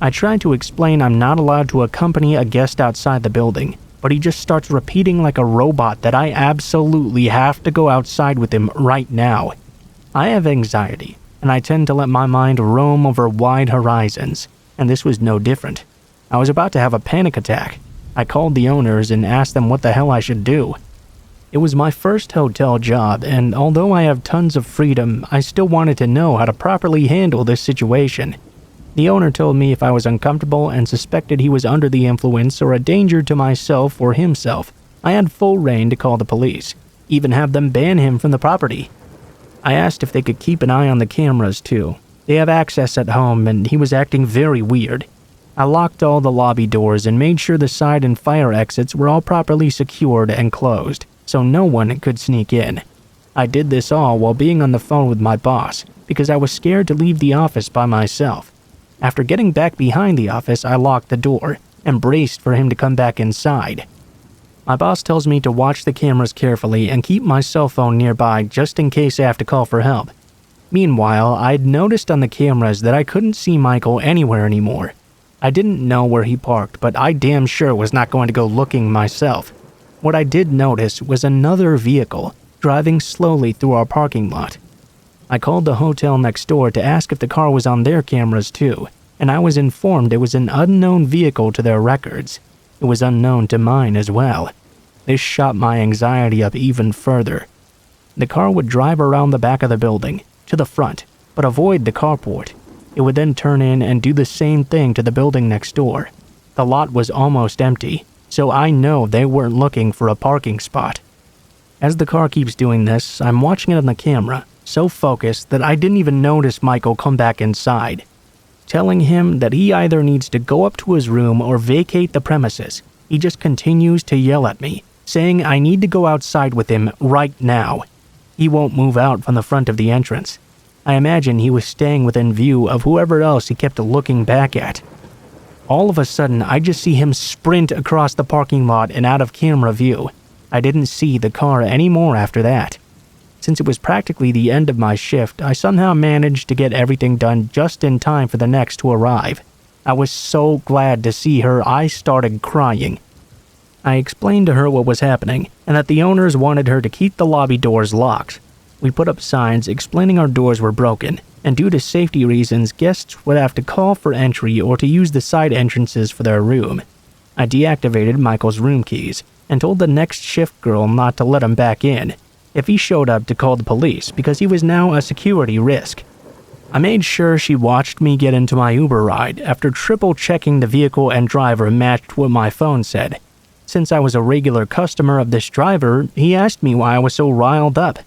I tried to explain I'm not allowed to accompany a guest outside the building, but he just starts repeating like a robot that I absolutely have to go outside with him right now. I have anxiety, and I tend to let my mind roam over wide horizons, and this was no different. I was about to have a panic attack. I called the owners and asked them what the hell I should do. It was my first hotel job, and although I have tons of freedom, I still wanted to know how to properly handle this situation. The owner told me if I was uncomfortable and suspected he was under the influence or a danger to myself or himself, I had full reign to call the police, even have them ban him from the property. I asked if they could keep an eye on the cameras too. They have access at home, and he was acting very weird. I locked all the lobby doors and made sure the side and fire exits were all properly secured and closed, so no one could sneak in. I did this all while being on the phone with my boss, because I was scared to leave the office by myself. After getting back behind the office, I locked the door and braced for him to come back inside. My boss tells me to watch the cameras carefully and keep my cell phone nearby just in case I have to call for help. Meanwhile, I'd noticed on the cameras that I couldn't see Michael anywhere anymore. I didn't know where he parked, but I damn sure was not going to go looking myself. What I did notice was another vehicle driving slowly through our parking lot. I called the hotel next door to ask if the car was on their cameras too, and I was informed it was an unknown vehicle to their records. It was unknown to mine as well. This shot my anxiety up even further. The car would drive around the back of the building, to the front, but avoid the carport. It would then turn in and do the same thing to the building next door. The lot was almost empty, so I know they weren't looking for a parking spot. As the car keeps doing this, I'm watching it on the camera, so focused that I didn't even notice Michael come back inside. Telling him that he either needs to go up to his room or vacate the premises, he just continues to yell at me, saying I need to go outside with him right now. He won't move out from the front of the entrance. I imagine he was staying within view of whoever else he kept looking back at. All of a sudden, I just see him sprint across the parking lot and out of camera view. I didn't see the car anymore after that. Since it was practically the end of my shift, I somehow managed to get everything done just in time for the next to arrive. I was so glad to see her, I started crying. I explained to her what was happening, and that the owners wanted her to keep the lobby doors locked. We put up signs explaining our doors were broken, and due to safety reasons, guests would have to call for entry or to use the side entrances for their room. I deactivated Michael's room keys, and told the next shift girl not to let him back in if he showed up to call the police because he was now a security risk. I made sure she watched me get into my Uber ride after triple checking the vehicle and driver matched what my phone said. Since I was a regular customer of this driver, he asked me why I was so riled up.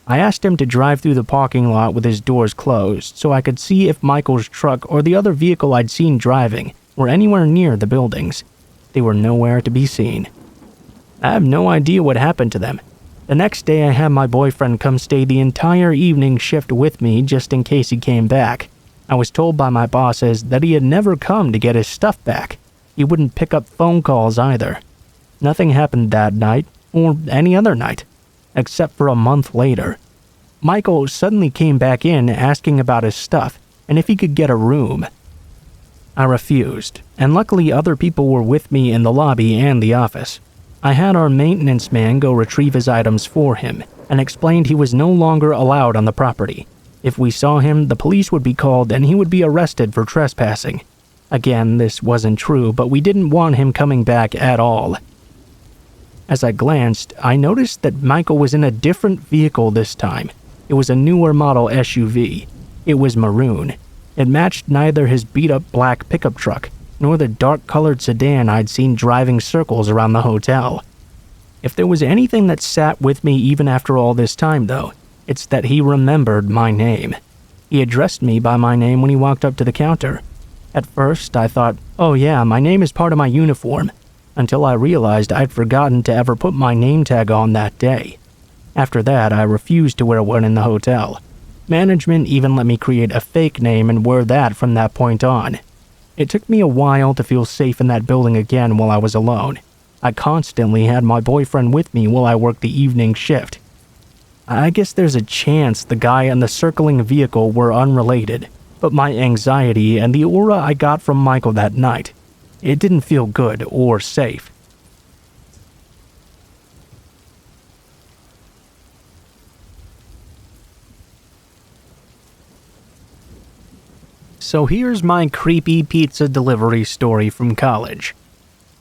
I asked him to drive through the parking lot with his doors closed so I could see if Michael's truck or the other vehicle I'd seen driving were anywhere near the buildings. They were nowhere to be seen. I have no idea what happened to them. The next day I had my boyfriend come stay the entire evening shift with me just in case he came back. I was told by my bosses that he had never come to get his stuff back. He wouldn't pick up phone calls either. Nothing happened that night, or any other night, except for a month later. Michael suddenly came back in asking about his stuff and if he could get a room. I refused, and luckily other people were with me in the lobby and the office. I had our maintenance man go retrieve his items for him and explained he was no longer allowed on the property. If we saw him, the police would be called and he would be arrested for trespassing. Again, this wasn't true, but we didn't want him coming back at all. As I glanced, I noticed that Michael was in a different vehicle this time. It was a newer model SUV. It was maroon. It matched neither his beat-up black pickup truck nor the dark-colored sedan I'd seen driving circles around the hotel. If there was anything that sat with me even after all this time, though, it's that he remembered my name. He addressed me by my name when he walked up to the counter. At first, I thought, oh yeah, my name is part of my uniform, until I realized I'd forgotten to ever put my name tag on that day. After that, I refused to wear one in the hotel. Management even let me create a fake name and wear that from that point on. It took me a while to feel safe in that building again while I was alone. I constantly had my boyfriend with me while I worked the evening shift. I guess there's a chance the guy and the circling vehicle were unrelated, but my anxiety and the aura I got from Michael that night, it didn't feel good or safe. So here's my creepy pizza delivery story from college.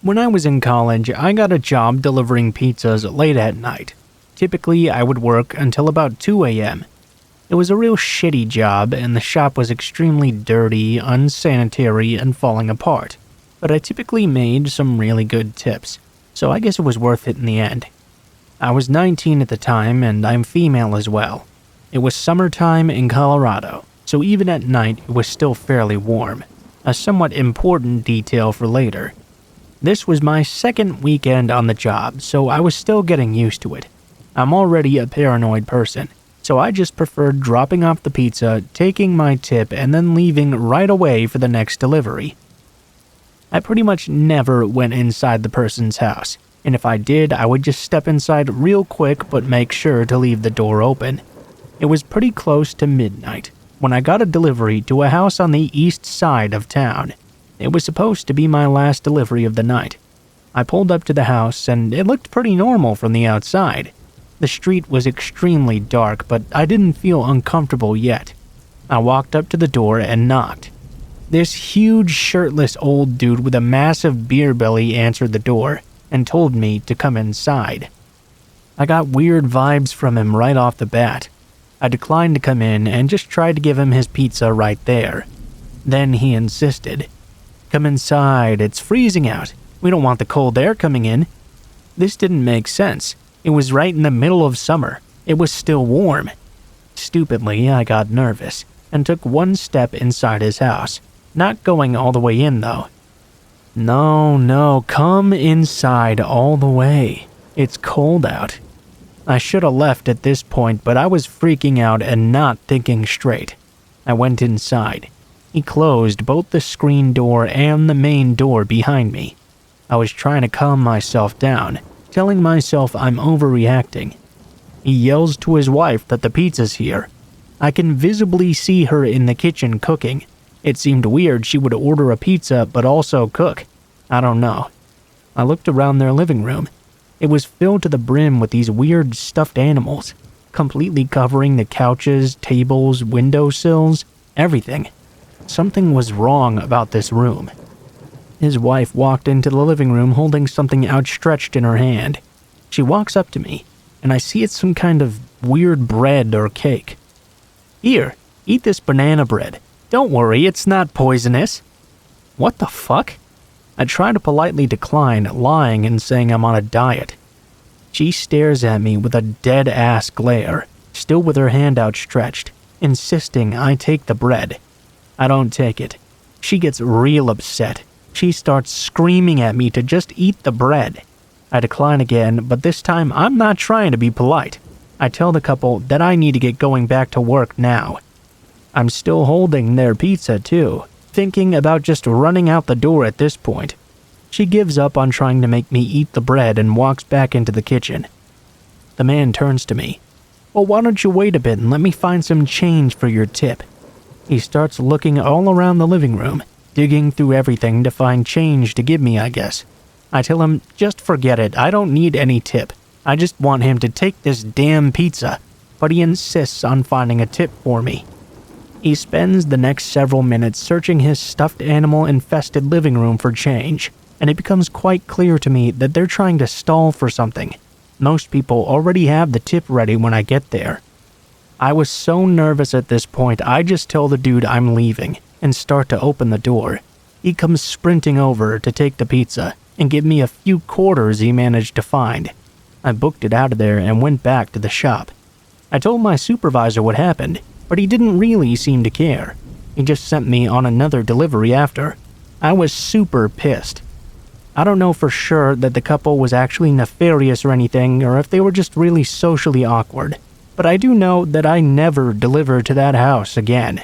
When I was in college, I got a job delivering pizzas late at night. Typically, I would work until about 2 a.m. It was a real shitty job, and the shop was extremely dirty, unsanitary, and falling apart. But I typically made some really good tips, so I guess it was worth it in the end. I was 19 at the time, and I'm female as well. It was summertime in Colorado, so even at night it was still fairly warm, a somewhat important detail for later. This was my second weekend on the job, so I was still getting used to it. I'm already a paranoid person, so I just preferred dropping off the pizza, taking my tip, and then leaving right away for the next delivery. I pretty much never went inside the person's house, and if I did, I would just step inside real quick but make sure to leave the door open. It was pretty close to midnight when I got a delivery to a house on the east side of town. It was supposed to be my last delivery of the night. I pulled up to the house, and it looked pretty normal from the outside. The street was extremely dark, but I didn't feel uncomfortable yet. I walked up to the door and knocked. This huge shirtless old dude with a massive beer belly answered the door and told me to come inside. I got weird vibes from him right off the bat. I declined to come in and just tried to give him his pizza right there. Then he insisted. "Come inside, it's freezing out. We don't want the cold air coming in." This didn't make sense. It was right in the middle of summer. It was still warm. Stupidly, I got nervous and took one step inside his house, not going all the way in though. No, come inside all the way. It's cold out. I should have left at this point, but I was freaking out and not thinking straight. I went inside. He closed both the screen door and the main door behind me. I was trying to calm myself down, telling myself I'm overreacting. He yells to his wife that the pizza's here. I can visibly see her in the kitchen cooking. It seemed weird she would order a pizza but also cook. I don't know. I looked around their living room. It was filled to the brim with these weird stuffed animals, completely covering the couches, tables, windowsills, everything. Something was wrong about this room. His wife walked into the living room holding something outstretched in her hand. She walks up to me, and I see it's some kind of weird bread or cake. "Here, eat this banana bread. Don't worry, it's not poisonous." What the fuck? I try to politely decline, lying and saying I'm on a diet. She stares at me with a dead-ass glare, still with her hand outstretched, insisting I take the bread. I don't take it. She gets real upset. She starts screaming at me to just eat the bread. I decline again, but this time I'm not trying to be polite. I tell the couple that I need to get going back to work now. I'm still holding their pizza too, thinking about just running out the door at this point. She gives up on trying to make me eat the bread and walks back into the kitchen. The man turns to me. "Well, why don't you wait a bit and let me find some change for your tip?" He starts looking all around the living room, digging through everything to find change to give me, I guess. I tell him, just forget it, I don't need any tip. I just want him to take this damn pizza, but he insists on finding a tip for me. He spends the next several minutes searching his stuffed animal-infested living room for change, and it becomes quite clear to me that they're trying to stall for something. Most people already have the tip ready when I get there. I was so nervous at this point, I just tell the dude I'm leaving and start to open the door. He comes sprinting over to take the pizza and give me a few quarters he managed to find. I booked it out of there and went back to the shop. I told my supervisor what happened, but he didn't really seem to care. He just sent me on another delivery after. I was super pissed. I don't know for sure that the couple was actually nefarious or anything, or if they were just really socially awkward, but I do know that I never delivered to that house again.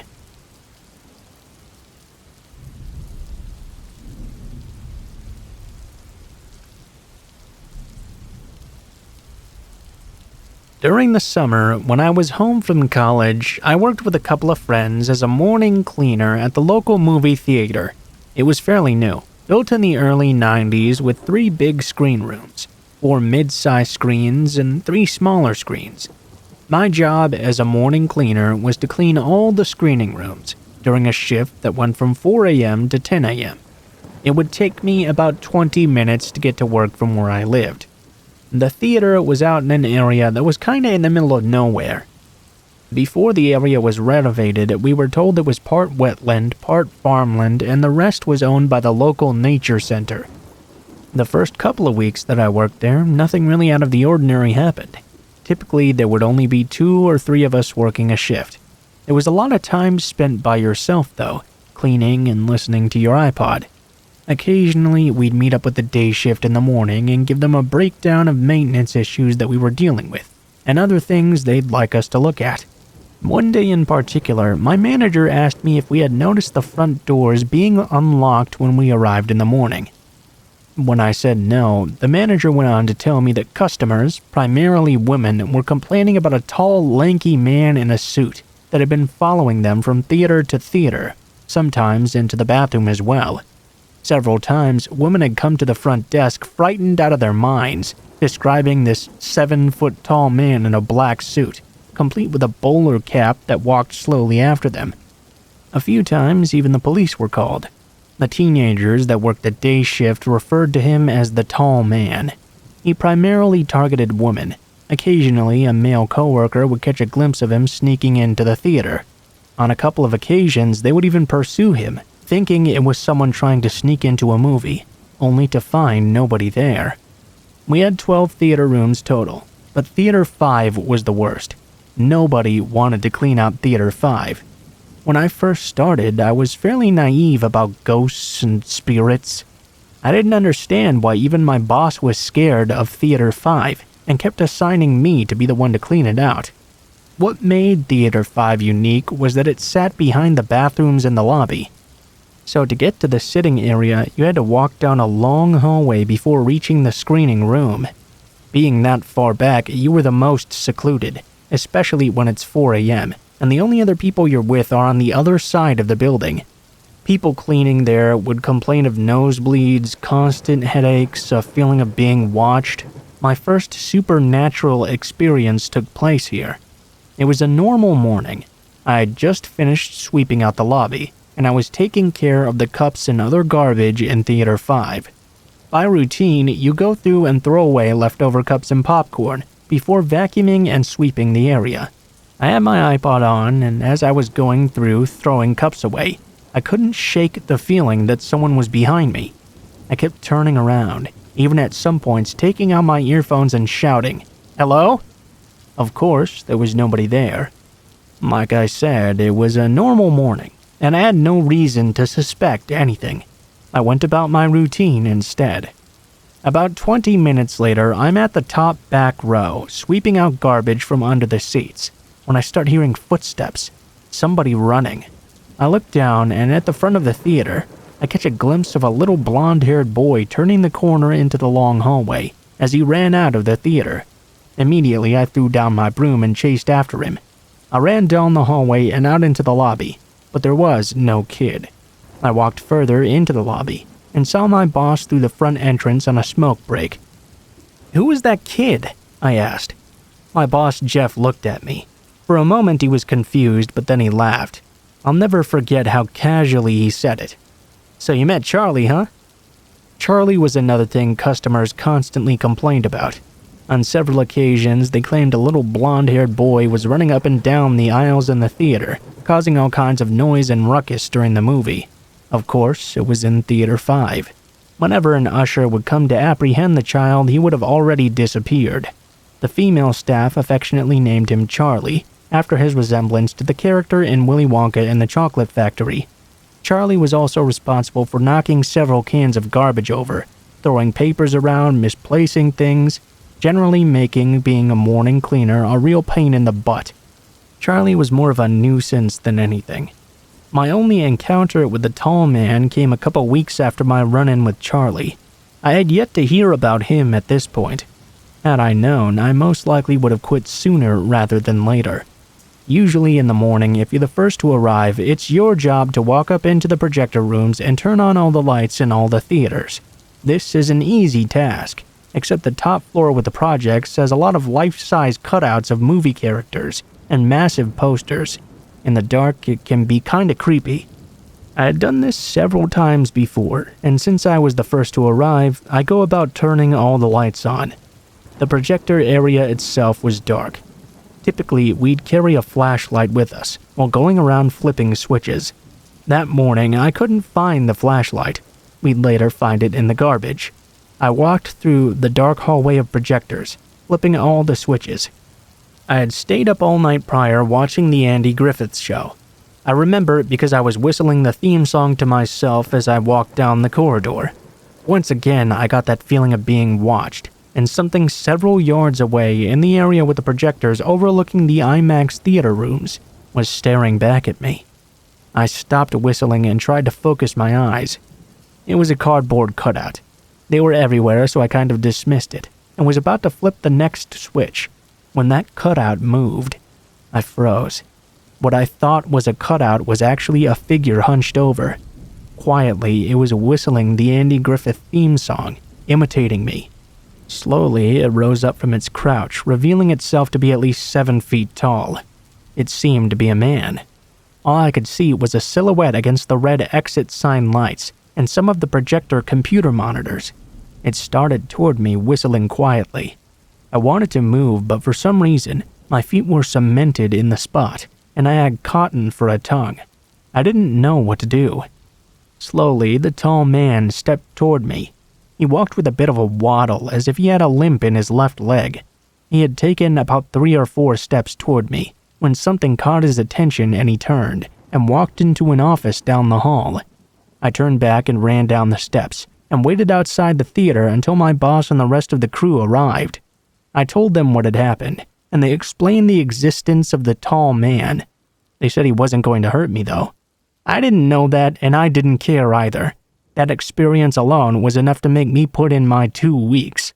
During the summer, when I was home from college, I worked with a couple of friends as a morning cleaner at the local movie theater. It was fairly new, built in the early 90s with 3 big screen rooms, 4 mid-sized screens, and 3 smaller screens. My job as a morning cleaner was to clean all the screening rooms, during a shift that went from 4 a.m. to 10 a.m. It would take me about 20 minutes to get to work from where I lived. The theater was out in an area that was kinda in the middle of nowhere. Before the area was renovated, we were told it was part wetland, part farmland, and the rest was owned by the local nature center. The first couple of weeks that I worked there, nothing really out of the ordinary happened. Typically, there would only be 2 or 3 of us working a shift. There was a lot of time spent by yourself, though, cleaning and listening to your iPod. Occasionally, we'd meet up with the day shift in the morning and give them a breakdown of maintenance issues that we were dealing with, and other things they'd like us to look at. One day in particular, my manager asked me if we had noticed the front doors being unlocked when we arrived in the morning. When I said no, the manager went on to tell me that customers, primarily women, were complaining about a tall, lanky man in a suit that had been following them from theater to theater, sometimes into the bathroom as well. Several times, women had come to the front desk frightened out of their minds, describing this 7-foot-tall man in a black suit, complete with a bowler cap that walked slowly after them. A few times, even the police were called. The teenagers that worked the day shift referred to him as the tall man. He primarily targeted women. Occasionally, a male coworker would catch a glimpse of him sneaking into the theater. On a couple of occasions, they would even pursue him, thinking it was someone trying to sneak into a movie, only to find nobody there. We had 12 theater rooms total, but Theater 5 was the worst. Nobody wanted to clean out Theater 5. When I first started, I was fairly naive about ghosts and spirits. I didn't understand why even my boss was scared of Theater 5 and kept assigning me to be the one to clean it out. What made Theater 5 unique was that it sat behind the bathrooms in the lobby. So to get to the sitting area, you had to walk down a long hallway before reaching the screening room. Being that far back, you were the most secluded, especially when it's 4 a.m., and the only other people you're with are on the other side of the building. People cleaning there would complain of nosebleeds, constant headaches, a feeling of being watched. My first supernatural experience took place here. It was a normal morning. I had just finished sweeping out the lobby, and I was taking care of the cups and other garbage in Theater 5. By routine, you go through and throw away leftover cups and popcorn before vacuuming and sweeping the area. I had my iPod on, and as I was going through throwing cups away, I couldn't shake the feeling that someone was behind me. I kept turning around, even at some points taking out my earphones and shouting, "Hello?" Of course, there was nobody there. Like I said, it was a normal morning, and I had no reason to suspect anything. I went about my routine instead. About 20 minutes later, I'm at the top back row, sweeping out garbage from under the seats, when I start hearing footsteps, somebody running. I look down, and at the front of the theater, I catch a glimpse of a little blonde-haired boy turning the corner into the long hallway as he ran out of the theater. Immediately, I threw down my broom and chased after him. I ran down the hallway and out into the lobby, but there was no kid. I walked further into the lobby and saw my boss through the front entrance on a smoke break. "Who was that kid?" I asked. My boss, Jeff, looked at me. For a moment he was confused, but then he laughed. I'll never forget how casually he said it. "So you met Charlie, huh?" Charlie was another thing customers constantly complained about. On several occasions, they claimed a little blonde-haired boy was running up and down the aisles in the theater, causing all kinds of noise and ruckus during the movie. Of course, it was in Theater 5. Whenever an usher would come to apprehend the child, he would have already disappeared. The female staff affectionately named him Charlie, after his resemblance to the character in Willy Wonka and the Chocolate Factory. Charlie was also responsible for knocking several cans of garbage over, throwing papers around, misplacing things, generally making being a morning cleaner a real pain in the butt. Charlie was more of a nuisance than anything. My only encounter with the tall man came a couple weeks after my run-in with Charlie. I had yet to hear about him at this point. Had I known, I most likely would have quit sooner rather than later. Usually in the morning, if you're the first to arrive, it's your job to walk up into the projector rooms and turn on all the lights in all the theaters. This is an easy task, except the top floor with the projects has a lot of life-size cutouts of movie characters and massive posters. In the dark, it can be kinda creepy. I had done this several times before, and since I was the first to arrive, I go about turning all the lights on. The projector area itself was dark. Typically, we'd carry a flashlight with us while going around flipping switches. That morning, I couldn't find the flashlight. We'd later find it in the garbage. I walked through the dark hallway of projectors, flipping all the switches. I had stayed up all night prior watching the Andy Griffith Show. I remember it because I was whistling the theme song to myself as I walked down the corridor. Once again, I got that feeling of being watched, and something several yards away in the area with the projectors overlooking the IMAX theater rooms was staring back at me. I stopped whistling and tried to focus my eyes. It was a cardboard cutout. They were everywhere, so I kind of dismissed it, and was about to flip the next switch when that cutout moved. I froze. What I thought was a cutout was actually a figure hunched over. Quietly, it was whistling the Andy Griffith theme song, imitating me. Slowly, it rose up from its crouch, revealing itself to be at least 7 feet tall. It seemed to be a man. All I could see was a silhouette against the red exit sign lights and some of the projector computer monitors. It started toward me, whistling quietly. I wanted to move, but for some reason, my feet were cemented in the spot, and I had cotton for a tongue. I didn't know what to do. Slowly, the tall man stepped toward me. He walked with a bit of a waddle, as if he had a limp in his left leg. He had taken about 3 or 4 steps toward me, when something caught his attention and he turned and walked into an office down the hall. I turned back and ran down the steps, and waited outside the theater until my boss and the rest of the crew arrived. I told them what had happened, and they explained the existence of the tall man. They said he wasn't going to hurt me, though. I didn't know that, and I didn't care either. That experience alone was enough to make me put in my 2 weeks.